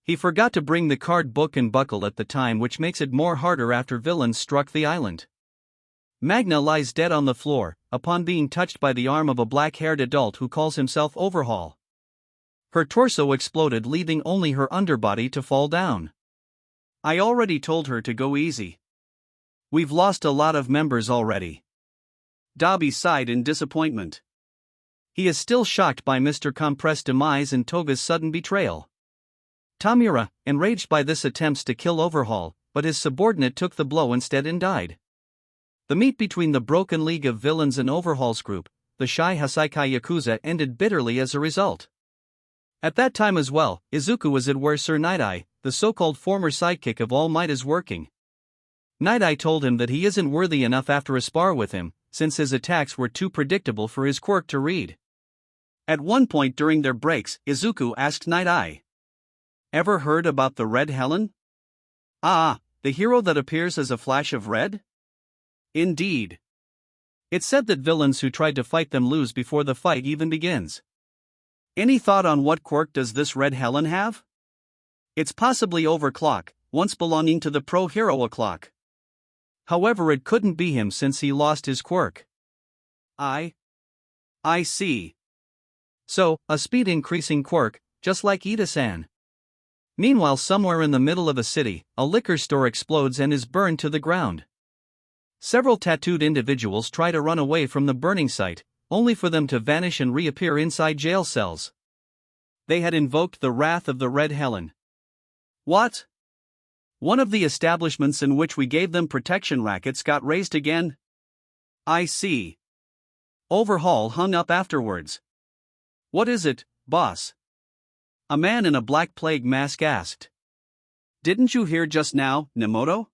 He forgot to bring the card book and buckle at the time, which makes it more harder after villains struck the island. Magna lies dead on the floor, upon being touched by the arm of a black-haired adult who calls himself Overhaul. Her torso exploded, leaving only her underbody to fall down. I already told her to go easy. We've lost a lot of members already. Dabi sighed in disappointment. He is still shocked by Mr. Compress's demise and Toga's sudden betrayal. Tamura, enraged by this, attempts to kill Overhaul, but his subordinate took the blow instead and died. The meet between the Broken League of Villains and Overhaul's group, the Shai Hasaikai Yakuza, ended bitterly as a result. At that time as well, Izuku was at where Sir Night-Eye, the so-called former sidekick of All Might, is working. Night-Eye told him that he isn't worthy enough after a spar with him, since his attacks were too predictable for his quirk to read. At one point during their breaks, Izuku asked Night-Eye, "Ever heard about the Red Helen?" "Ah, the hero that appears as a flash of red?" "Indeed. It's said that villains who tried to fight them lose before the fight even begins." "Any thought on what quirk does this Red Helen have?" "It's possibly Overclock, once belonging to the ᴅᴇʟᴜᴜ. However, it couldn't be him since he lost his quirk." I see. So, a speed-increasing quirk, just like Ida-san. Meanwhile, somewhere in the middle of a city, a liquor store explodes and is burned to the ground. Several tattooed individuals try to run away from the burning site, only for them to vanish and reappear inside jail cells. They had invoked the wrath of the Red Helen. What? One of the establishments in which we gave them protection rackets got raised again? I see. Overhaul hung up afterwards. What is it, boss? A man in a Black Plague mask asked. Didn't you hear just now, Nemoto?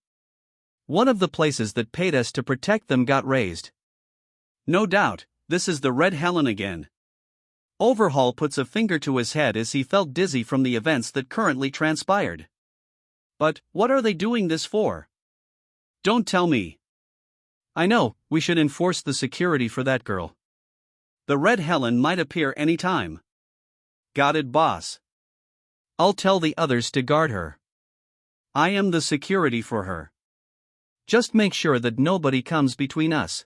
One of the places that paid us to protect them got raised. No doubt, this is the Red Helen again. Overhaul puts a finger to his head as he felt dizzy from the events that currently transpired. But, what are they doing this for? Don't tell me. I know, we should enforce the security for that girl. The Red Helen might appear any time. Got it, boss. I'll tell the others to guard her. I am the security for her. Just make sure that nobody comes between us.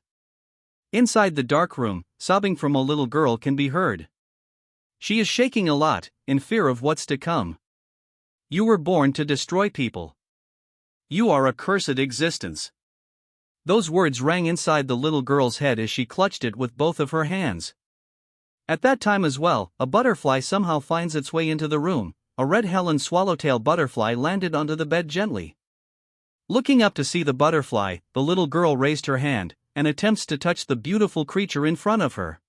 Inside the dark room, sobbing from a little girl can be heard. She is shaking a lot, in fear of what's to come. You were born to destroy people. You are a cursed existence. Those words rang inside the little girl's head as she clutched it with both of her hands. At that time as well, a butterfly somehow finds its way into the room. A red Helen swallowtail butterfly landed onto the bed gently. Looking up to see the butterfly, the little girl raised her hand, and attempts to touch the beautiful creature in front of her.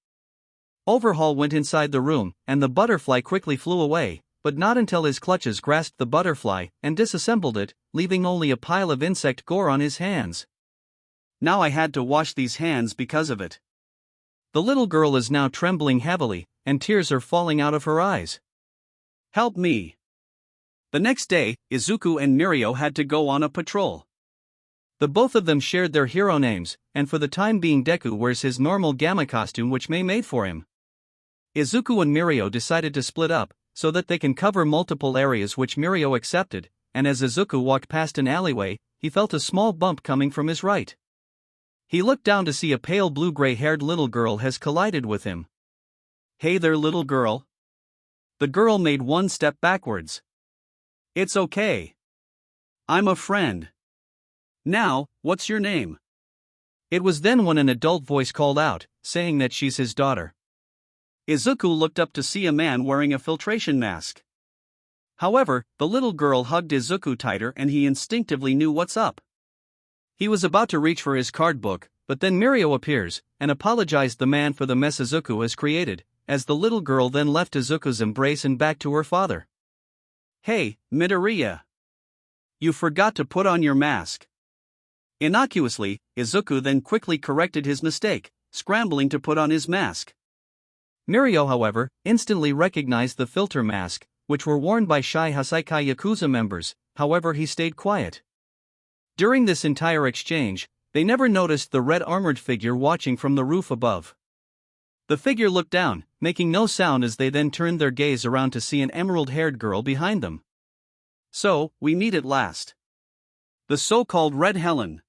Overhaul went inside the room, and the butterfly quickly flew away, but not until his clutches grasped the butterfly and disassembled it, leaving only a pile of insect gore on his hands. Now I had to wash these hands because of it. The little girl is now trembling heavily, and tears are falling out of her eyes. Help me. The next day, Izuku and Mirio had to go on a patrol. The both of them shared their hero names, and for the time being Deku wears his normal gamma costume which May made for him. Izuku and Mirio decided to split up, so that they can cover multiple areas, which Mirio accepted, and as Izuku walked past an alleyway, he felt a small bump coming from his right. He looked down to see a pale blue gray-haired little girl has collided with him. Hey there, little girl. The girl made one step backwards. It's okay. I'm a friend. Now, what's your name? It was then when an adult voice called out, saying that she's his daughter. Izuku looked up to see a man wearing a filtration mask. However, the little girl hugged Izuku tighter and he instinctively knew what's up. He was about to reach for his card book, but then Mirio appears, and apologized the man for the mess Izuku has created, as the little girl then left Izuku's embrace and back to her father. Hey, Midoriya. You forgot to put on your mask. Innocuously, Izuku then quickly corrected his mistake, scrambling to put on his mask. Mirio, however, instantly recognized the filter mask, which were worn by shy Hassaikai Yakuza members, however he stayed quiet. During this entire exchange, they never noticed the red armored figure watching from the roof above. The figure looked down, making no sound as they then turned their gaze around to see an emerald-haired girl behind them. So, we meet at last. The so-called Red Helen.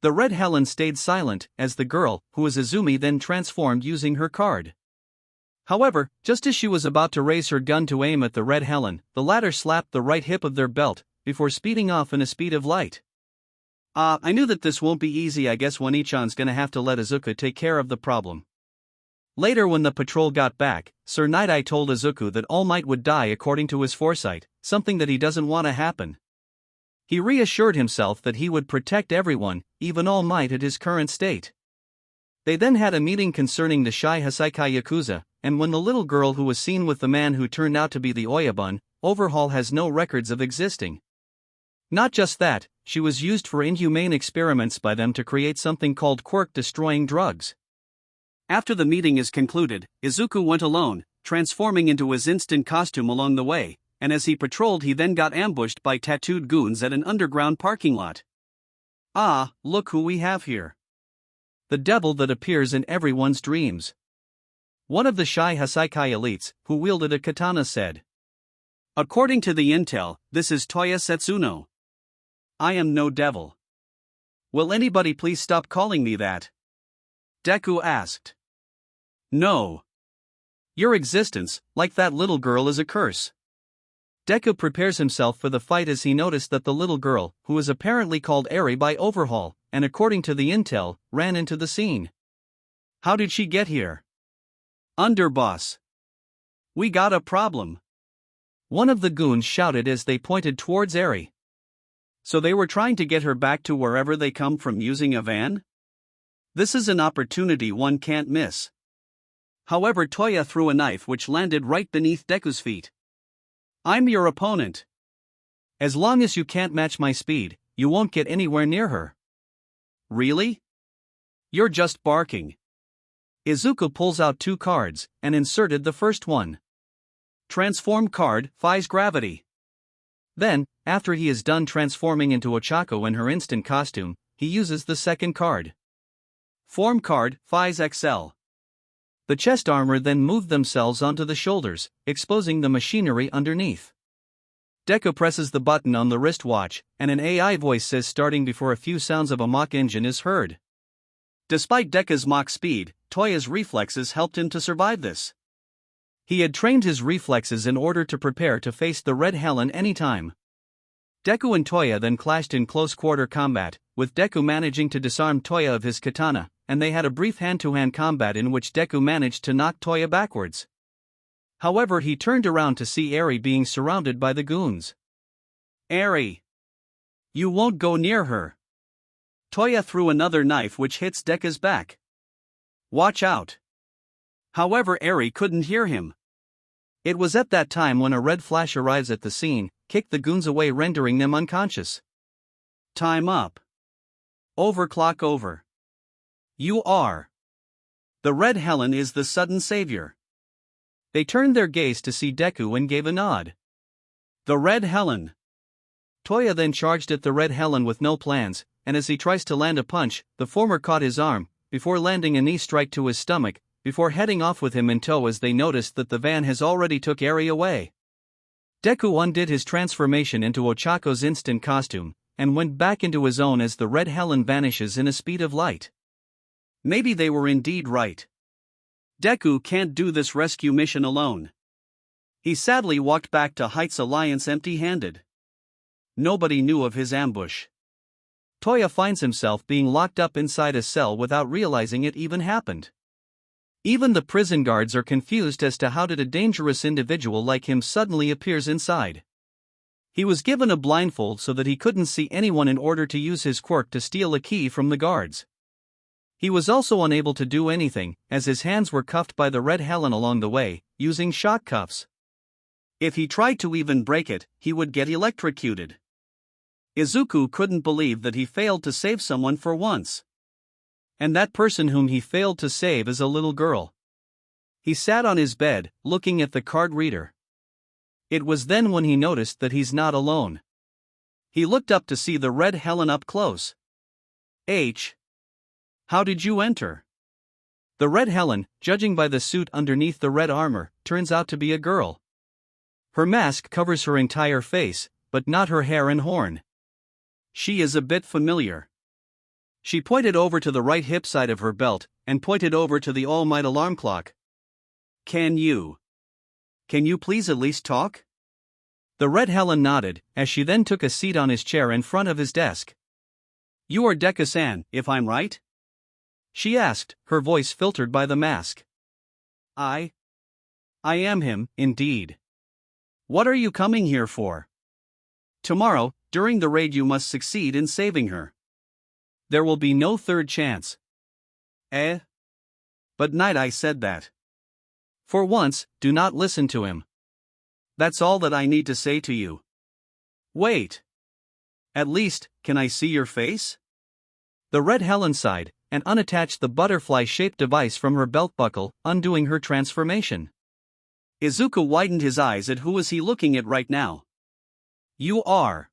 The Red Helen stayed silent, as the girl, who was Izumi, then transformed using her card. However, just as she was about to raise her gun to aim at the Red Helen, the latter slapped the right hip of their belt, before speeding off in a speed of light. I knew that this won't be easy. I guess ᴜᴘ-ᴛ's gonna have to let Izuku take care of the problem. Later, when the patrol got back, Sir Night-Eye told Izuku that All Might would die according to his foresight, something that he doesn't want to happen. He reassured himself that he would protect everyone, even All Might at his current state. They then had a meeting concerning the shy Hassaikai Yakuza, and when the little girl who was seen with the man who turned out to be the ᴜᴜ overhaul has no records of existing. Not just that, she was used for inhumane experiments by them to create something called quirk-destroying drugs. After the meeting is concluded, Izuku went alone, transforming into his instant costume along the way, and as he patrolled he then got ambushed by tattooed goons at an underground parking lot. Ah, look who we have here. The devil that appears in everyone's dreams. One of the shy Hassaikai elites, who wielded a katana, said. According to the intel, this is Toya Setsuno. I am no devil. Will anybody please stop calling me that? Deku asked. No. Your existence, like that little girl, is a curse. Deku prepares himself for the fight as he noticed that the little girl, who is apparently called Eri by overhaul, and according to the intel, ran into the scene. How did she get here? Underboss. We got a problem. One of the goons shouted as they pointed towards Eri. So they were trying to get her back to wherever they come from using a van? This is an opportunity one can't miss. However, Toya threw a knife which landed right beneath Deku's feet. I'm your opponent. As long as you can't match my speed, you won't get anywhere near her. Really? You're just barking. Izuku pulls out 2 cards, and inserted the first one. Transform card, Phi's gravity. Then, after he is done transforming into Ochako in her instant costume, he uses the second card. Form card, Phi's XL. The chest armor then moved themselves onto the shoulders, exposing the machinery underneath. Deku presses the button on the wristwatch, and an AI voice says starting before a few sounds of a Mach engine is heard. Despite Deku's Mach speed, Toya's reflexes helped him to survive this. He had trained his reflexes in order to prepare to face the Red Helen anytime. Deku and Toya then clashed in close-quarter combat, with Deku managing to disarm Toya of his katana, and they had a brief hand-to-hand combat in which Deku managed to knock Toya backwards. However, he turned around to see Eri being surrounded by the goons. Eri! You won't go near her. Toya threw another knife which hits Deku's back. Watch out! However, Eri couldn't hear him. It was at that time when a red flash arrives at the scene, kicked the goons away, rendering them unconscious. Time up. Overclock over. You are. The Red Helen is the sudden savior. They turned their gaze to see Deku and gave a nod. The Red Helen. Toya then charged at the Red Helen with no plans, and as he tries to land a punch, the former caught his arm, before landing a knee strike to his stomach, before heading off with him in tow as they noticed that the van has already took Eri away. Deku undid his transformation into Ochako's instant costume, and went back into his own as the red Helen vanishes in a speed of light. Maybe they were indeed right. Deku can't do this rescue mission alone. He sadly walked back to Heights Alliance empty-handed. Nobody knew of his ambush. Toya finds himself being locked up inside a cell without realizing it even happened. Even the prison guards are confused as to how did a dangerous individual like him suddenly appears inside. He was given a blindfold so that he couldn't see anyone in order to use his quirk to steal a key from the guards. He was also unable to do anything, as his hands were cuffed by the red Helen along the way, using shock cuffs. If he tried to even break it, he would get electrocuted. Izuku couldn't believe that he failed to save someone for once. And that person whom he failed to save is a little girl. He sat on his bed, looking at the card reader. It was then when he noticed that he's not alone. He looked up to see the red Helen up close. How did you enter? The red Helen, judging by the suit underneath the red armor, turns out to be a girl. Her mask covers her entire face, but not her hair and horn. She is a bit familiar. She pointed over to the right hip side of her belt, and pointed over to the all-might alarm clock. Can you please at least talk? The red Helen nodded, as she then took a seat on his chair in front of his desk. You are Deku-san, if I'm right? She asked, her voice filtered by the mask. I am him, indeed. What are you coming here for? Tomorrow, during the raid you must succeed in saving her. There will be no third chance. But Night I said that. For once, do not listen to him. That's all that I need to say to you. Wait. At least, can I see your face? The red Helen sighed, and unattached the butterfly-shaped device from her belt buckle, undoing her transformation. Izuku widened his eyes at who was he looking at right now. You are.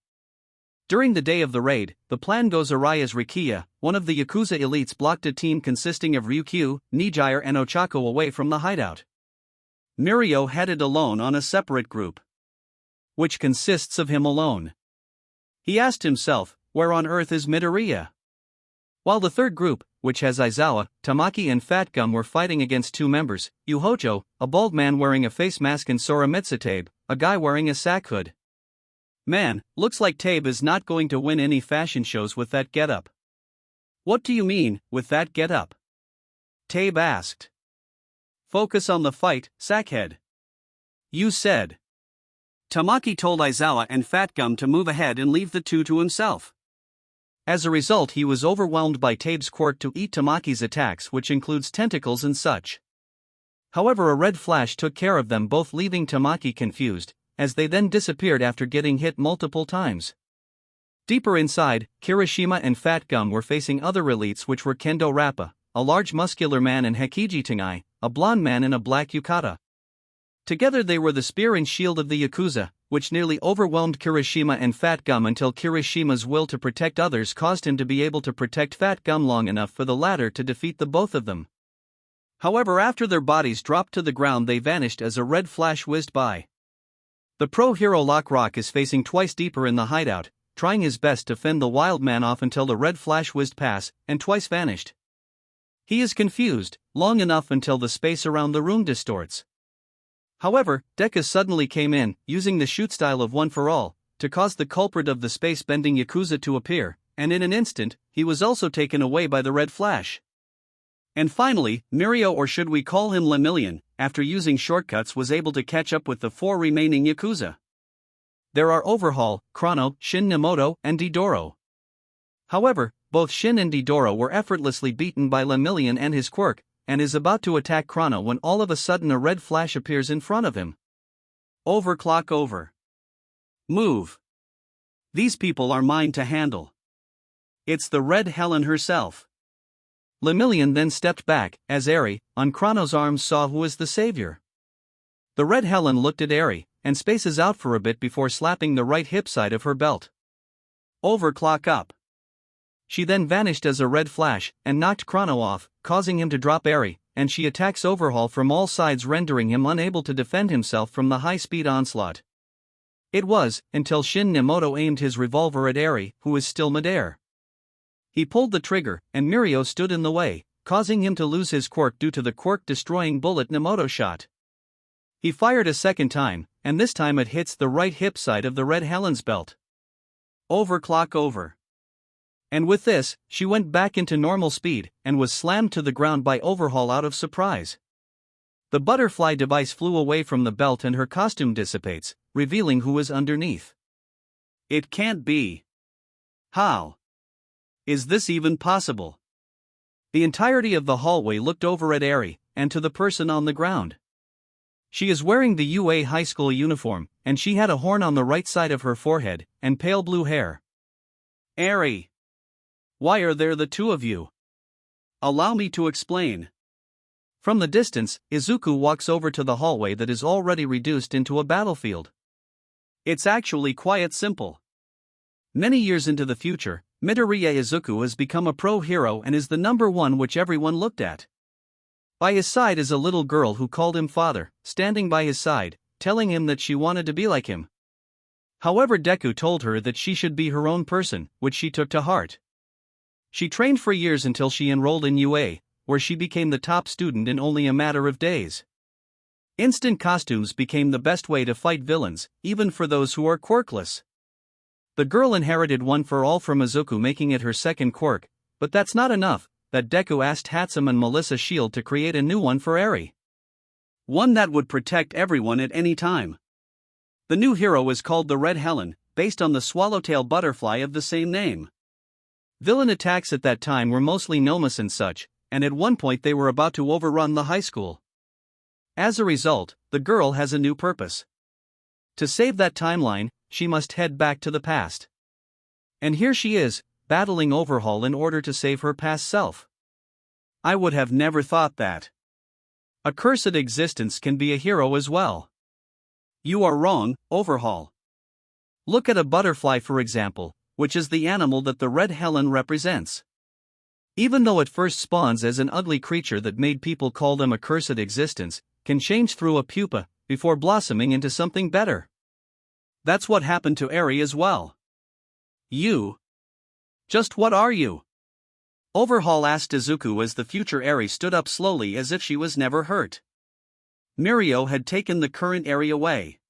During the day of the raid, the plan goes awry as Rikiya, one of the Yakuza elites, blocked a team consisting of Ryukyu, Nijire and Ochako away from the hideout. Mirio headed alone on a separate group, which consists of him alone. He asked himself, where on earth is Midoriya? While the third group, which has Aizawa, Tamaki and Fat Gum, were fighting against two members, Yuhojo, a bald man wearing a face mask, and Sora Mitsutabé, a guy wearing a sack hood. Man, looks like Tabe is not going to win any fashion shows with that getup. What do you mean, with that getup? Tabe asked. Focus on the fight, sackhead. You said. Tamaki told Aizawa and Fat Gum to move ahead and leave the two to himself. As a result, he was overwhelmed by Tabe's quirk to eat Tamaki's attacks, which includes tentacles and such. However, a red flash took care of them both, leaving Tamaki confused, as they then disappeared after getting hit multiple times. Deeper inside, Kirishima and Fat Gum were facing other elites, which were Kendo Rappa, a large muscular man, and Hekiji, a blonde man in a black yukata. Together they were the spear and shield of the Yakuza, which nearly overwhelmed Kirishima and Fat Gum until Kirishima's will to protect others caused him to be able to protect Fat Gum long enough for the latter to defeat the both of them. However, after their bodies dropped to the ground, they vanished as a red flash whizzed by. The pro-hero Lockrock is facing twice deeper in the hideout, trying his best to fend the wild man off until the red flash whizzed past and twice vanished. He is confused, long enough until the space around the room distorts. However, Deku suddenly came in, using the shoot style of One for All, to cause the culprit of the space-bending Yakuza to appear, and in an instant, he was also taken away by the red flash. And finally, Mirio, or should we call him Lemillion, after using shortcuts was able to catch up with the four remaining Yakuza. There are Overhaul, Chrono, Shin Nemoto, and Didoro. However, both Shin and Didoro were effortlessly beaten by Lemillion and his quirk, and is about to attack Chrono when all of a sudden a red flash appears in front of him. Overclock over. Move. These people are mine to handle. It's the red Helen herself. Lemillion then stepped back, as Eri, on Chrono's arms, saw who was the savior. The red Helen looked at Eri, and spaces out for a bit before slapping the right hip side of her belt. Overclock up. She then vanished as a red flash, and knocked Chrono off, causing him to drop Eri, and she attacks Overhaul from all sides, rendering him unable to defend himself from the high-speed onslaught. It was, until ᴘᴏ aimed his revolver at Eri, who was still midair. He pulled the trigger, and Mirio stood in the way, causing him to lose his quirk due to the quirk-destroying bullet ᴘᴏ shot. He fired a second time, and this time it hits the right hip side of the Red Helen's belt. Overclock over. And with this, she went back into normal speed, and was slammed to the ground by Overhaul out of surprise. The butterfly device flew away from the belt and her costume dissipates, revealing who is underneath. It can't be. How? Is this even possible? The entirety of the hallway looked over at Eri, and to the person on the ground. She is wearing the UA high school uniform, and she had a horn on the right side of her forehead, and pale blue hair. Eri! Why are there the two of you? Allow me to explain. From the distance, Izuku walks over to the hallway that is already reduced into a battlefield. It's actually quite simple. Many years into the future, Midoriya Izuku has become a pro hero and is the number one which everyone looked at. By his side is a little girl who called him father, standing by his side, telling him that she wanted to be like him. However, Deku told her that she should be her own person, which she took to heart. She trained for years until she enrolled in UA, where she became the top student in only a matter of days. Instant costumes became the best way to fight villains, even for those who are quirkless. The girl inherited one for all from Izuku, making it her second quirk, but that's not enough, that Deku asked Hatsum and Melissa Shield to create a new one for Eri. One that would protect everyone at any time. The new hero is called the Red Helen, based on the swallowtail butterfly of the same name. Villain attacks at that time were mostly Nomus and such, and at one point they were about to overrun the high school. As a result, the girl has a new purpose. To save that timeline, she must head back to the past. And here she is, battling Overhaul in order to save her past self. I would have never thought that. A cursed existence can be a hero as well. You are wrong, Overhaul. Look at a butterfly, for example, which is the animal that the Red Helen represents. Even though it first spawns as an ugly creature that made people call them a cursed existence, can change through a pupa, before blossoming into something better. That's what happened to Eri as well. You. Just what are you? Overhaul asked Izuku as the future Eri stood up slowly as if she was never hurt. Mirio had taken the current Eri away.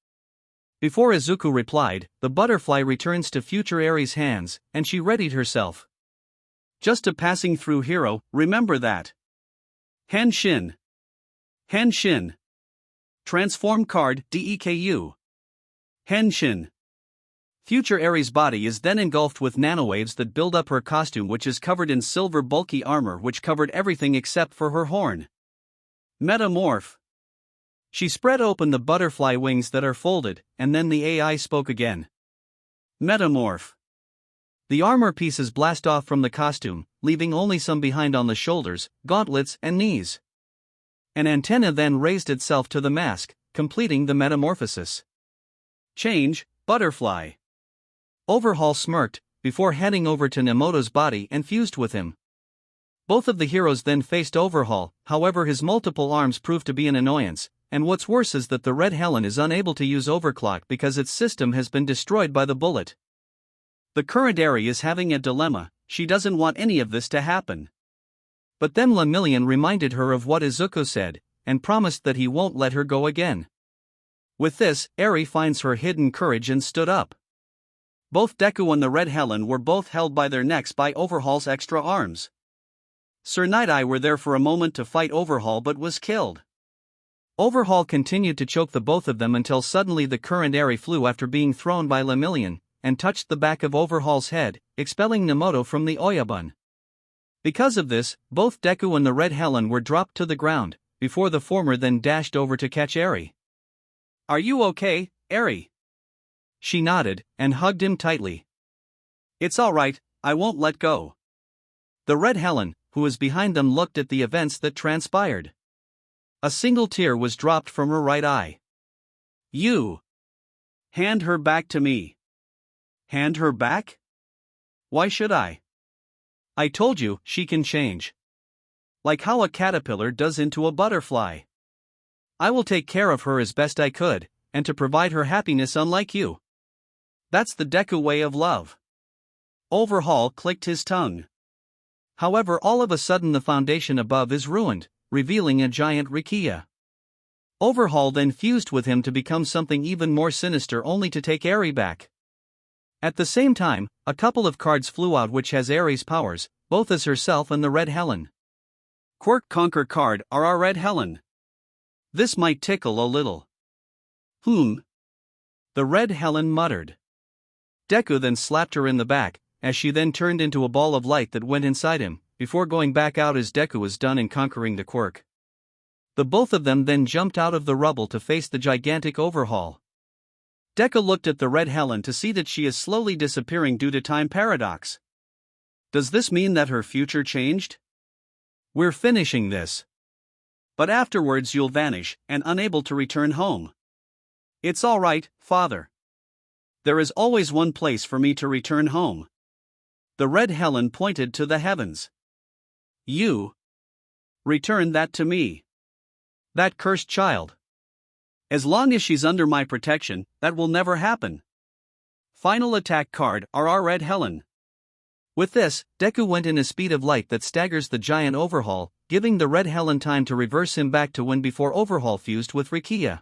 Before Izuku replied, the butterfly returns to future Eri's hands, and she readied herself. Just a passing through hero, remember that. Henshin. Henshin. Transform card Deku. Henshin. Future Eri's body is then engulfed with nanowaves that build up her costume, which is covered in silver bulky armor which covered everything except for her horn. Metamorph. She spread open the butterfly wings that are folded, and then the AI spoke again. Metamorph. The armor pieces blast off from the costume, leaving only some behind on the shoulders, gauntlets, and knees. An antenna then raised itself to the mask, completing the metamorphosis. Change, butterfly. Overhaul smirked, before heading over to Nemoto's body and fused with him. Both of the heroes then faced Overhaul, however his multiple arms proved to be an annoyance, and what's worse is that the Red Helen is unable to use Overclock because its system has been destroyed by the bullet. The current Eri is having a dilemma, she doesn't want any of this to happen. But then Lemillion reminded her of what Izuku said, and promised that he won't let her go again. With this, Eri finds her hidden courage and stood up. Both Deku and the Red Helen were both held by their necks by Overhaul's extra arms. Sir Night-Eye were there for a moment to fight Overhaul but was killed. Overhaul continued to choke the both of them until suddenly the current Eri flew after being thrown by Lemillion, and touched the back of Overhaul's head, expelling Nemoto from the Oyabun. Because of this, both Deku and the Red Helen were dropped to the ground, before the former then dashed over to catch Eri. Are you okay, Eri? She nodded, and hugged him tightly. It's alright, I won't let go. The Red Helen, who was behind them, looked at the events that transpired. A single tear was dropped from her right eye. You. Hand her back to me. Hand her back? Why should I? I told you, she can change. Like how a caterpillar does into a butterfly. I will take care of her as best I could, and to provide her happiness unlike you. That's the Deku way of love. Overhaul clicked his tongue. However, all of a sudden the foundation above is ruined, revealing a giant ᴜᴇᴜ. Overhaul then fused with him to become something even more sinister, only to take Eri back. At the same time, a couple of cards flew out which has Eri's powers, both as herself and the Red Helen. Quirk Conquer card are our Red Helen. This might tickle a little. The Red Helen muttered. Deku then slapped her in the back, as she then turned into a ball of light that went inside him, before going back out as Deku was done in conquering the Quirk. The both of them then jumped out of the rubble to face the gigantic Overhaul. Deku looked at the Red Helen to see that she is slowly disappearing due to time paradox. Does this mean that her future changed? We're finishing this. But afterwards you'll vanish, and unable to return home. It's alright, father. There is always one place for me to return home. The Red Helen pointed to the heavens. You. Return that to me. That cursed child. As long as she's under my protection, that will never happen. Final attack card are our Red Helen. With this, Deku went in a speed of light that staggers the giant Overhaul, giving the Red Helen time to reverse him back to when before Overhaul fused with ᴜᴇᴜ.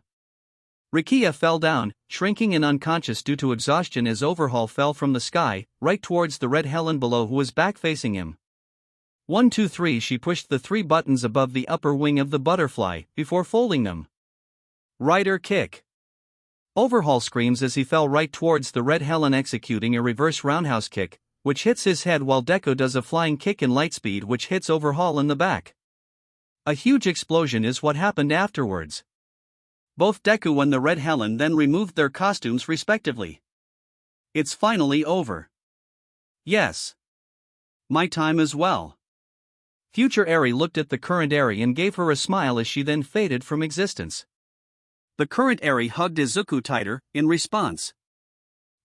ᴜᴇᴜ fell down, shrinking and unconscious due to exhaustion as Overhaul fell from the sky, right towards the Red Helen below who was back facing him. 1 2 3 She pushed the 3 buttons above the upper wing of the butterfly, before folding them. Rider kick. Overhaul screams as he fell right towards the Red Helen, executing a reverse roundhouse kick, which hits his head, while Deku does a flying kick in lightspeed which hits Overhaul in the back. A huge explosion is what happened afterwards. Both Deku and the Red Helen then removed their costumes respectively. It's finally over. Yes. My time as well. Future Eri looked at the current Eri and gave her a smile as she then faded from existence. The current Eri hugged Izuku tighter, in response.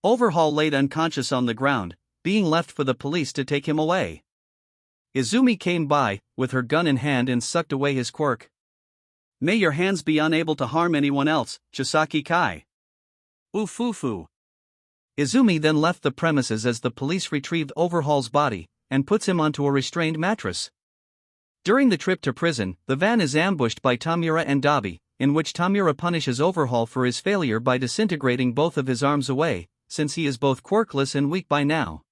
Overhaul laid unconscious on the ground, being left for the police to take him away. Izumi came by, with her gun in hand, and sucked away his quirk. May your hands be unable to harm anyone else, Chisaki Kai. Ufufu. Izumi then left the premises as the police retrieved Overhaul's body, and puts him onto a restrained mattress. During the trip to prison, the van is ambushed by Tamura and Dabi, in which Tamura punishes Overhaul for his failure by disintegrating both of his arms away, since he is both quirkless and weak by now.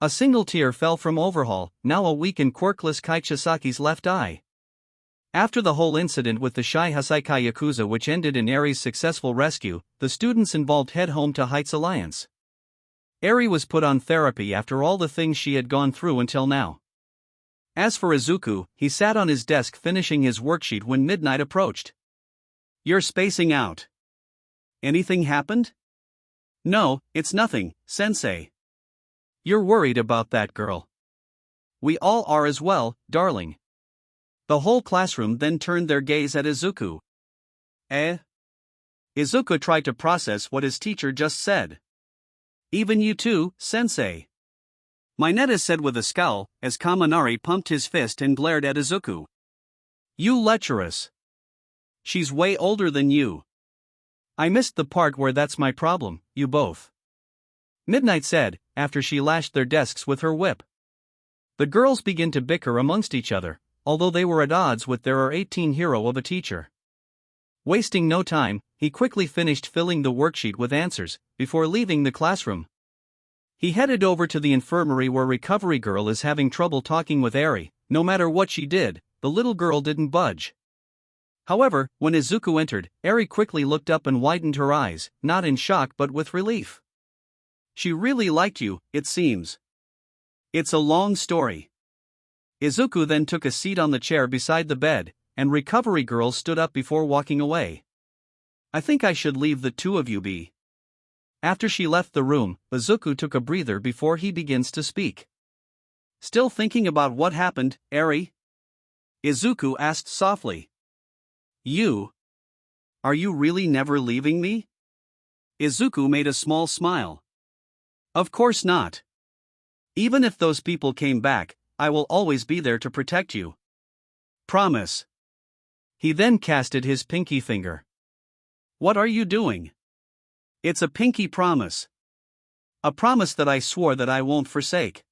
A single tear fell from Overhaul, now a weakened quirkless Chisaki's left eye. After the whole incident with the Shai Hasaikai Yakuza, which ended in Eri's successful rescue, the students involved head home to Heights Alliance. Eri was put on therapy after all the things she had gone through until now. As for Izuku, he sat on his desk finishing his worksheet when midnight approached. You're spacing out. Anything happened? No, it's nothing, sensei. You're worried about that girl. We all are as well, darling. The whole classroom then turned their gaze at Izuku. Izuku tried to process what his teacher just said. Even you too, sensei. Mineta said with a scowl, as Kaminari pumped his fist and glared at Izuku. You lecherous. She's way older than you. I missed the part where that's my problem, you both. Midnight said, after she lashed their desks with her whip. The girls began to bicker amongst each other, although they were at odds with their 18 hero of a teacher. Wasting no time, he quickly finished filling the worksheet with answers, before leaving the classroom. He headed over to the infirmary where Recovery Girl is having trouble talking with Eri. No matter what she did, the little girl didn't budge. However, when Izuku entered, Eri quickly looked up and widened her eyes, not in shock but with relief. She really liked you, it seems. It's a long story. Izuku then took a seat on the chair beside the bed, and Recovery Girl stood up before walking away. I think I should leave the two of you be. After she left the room, Izuku took a breather before he begins to speak. Still thinking about what happened, Eri? Izuku asked softly. You? Are you really never leaving me? Izuku made a small smile. Of course not. Even if those people came back, I will always be there to protect you. Promise. He then casted his pinky finger. What are you doing? It's a pinky promise. A promise that I swore that I won't forsake.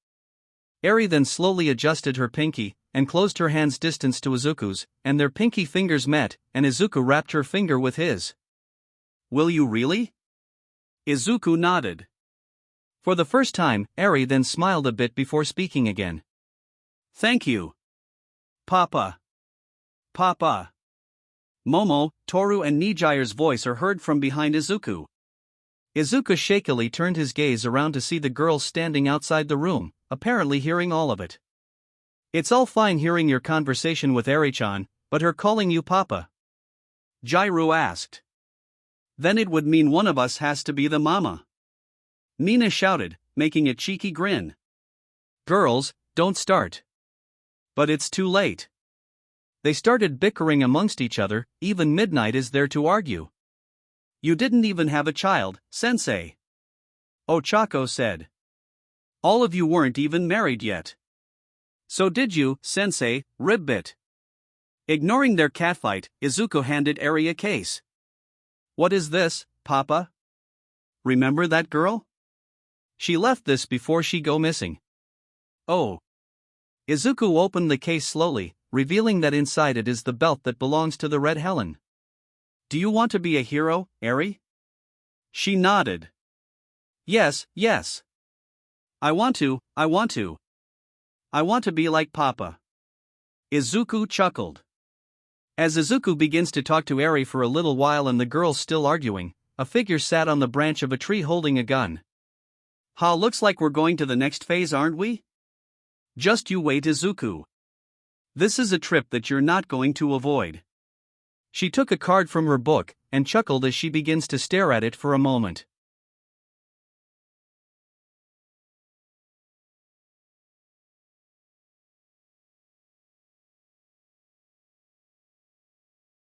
Eri then slowly adjusted her pinky, and closed her hand's distance to Izuku's, and their pinky fingers met, and Izuku wrapped her finger with his. Will you really? Izuku nodded. For the first time, Eri then smiled a bit before speaking again. Thank you. Papa. Papa. Momo, Toru and Nijire's voice are heard from behind Izuku. Izuku shakily turned his gaze around to see the girls standing outside the room, apparently hearing all of it. It's all fine hearing your conversation with Eri-chan, but her calling you Papa? Jiraiya asked. Then it would mean one of us has to be the mama. Mina shouted, making a cheeky grin. Girls, don't start. But it's too late. They started bickering amongst each other, even Midnight is there to argue. You didn't even have a child, sensei. Ochako said. All of you weren't even married yet. So did you, sensei, ribbit. Ignoring their catfight, Izuku handed Eri a case. What is this, Papa? Remember that girl? She left this before she go missing. Oh. Izuku opened the case slowly, revealing that inside it is the belt that belongs to the Red Helen. Do you want to be a hero, Eri? She nodded. Yes, yes. I want to. I want to be like Papa. Izuku chuckled. As Izuku begins to talk to Eri for a little while and the girls still arguing, a figure sat on the branch of a tree holding a gun. Looks like we're going to the next phase, aren't we? Just you wait, Izuku. This is a trip that you're not going to avoid. She took a card from her book, and chuckled as she begins to stare at it for a moment.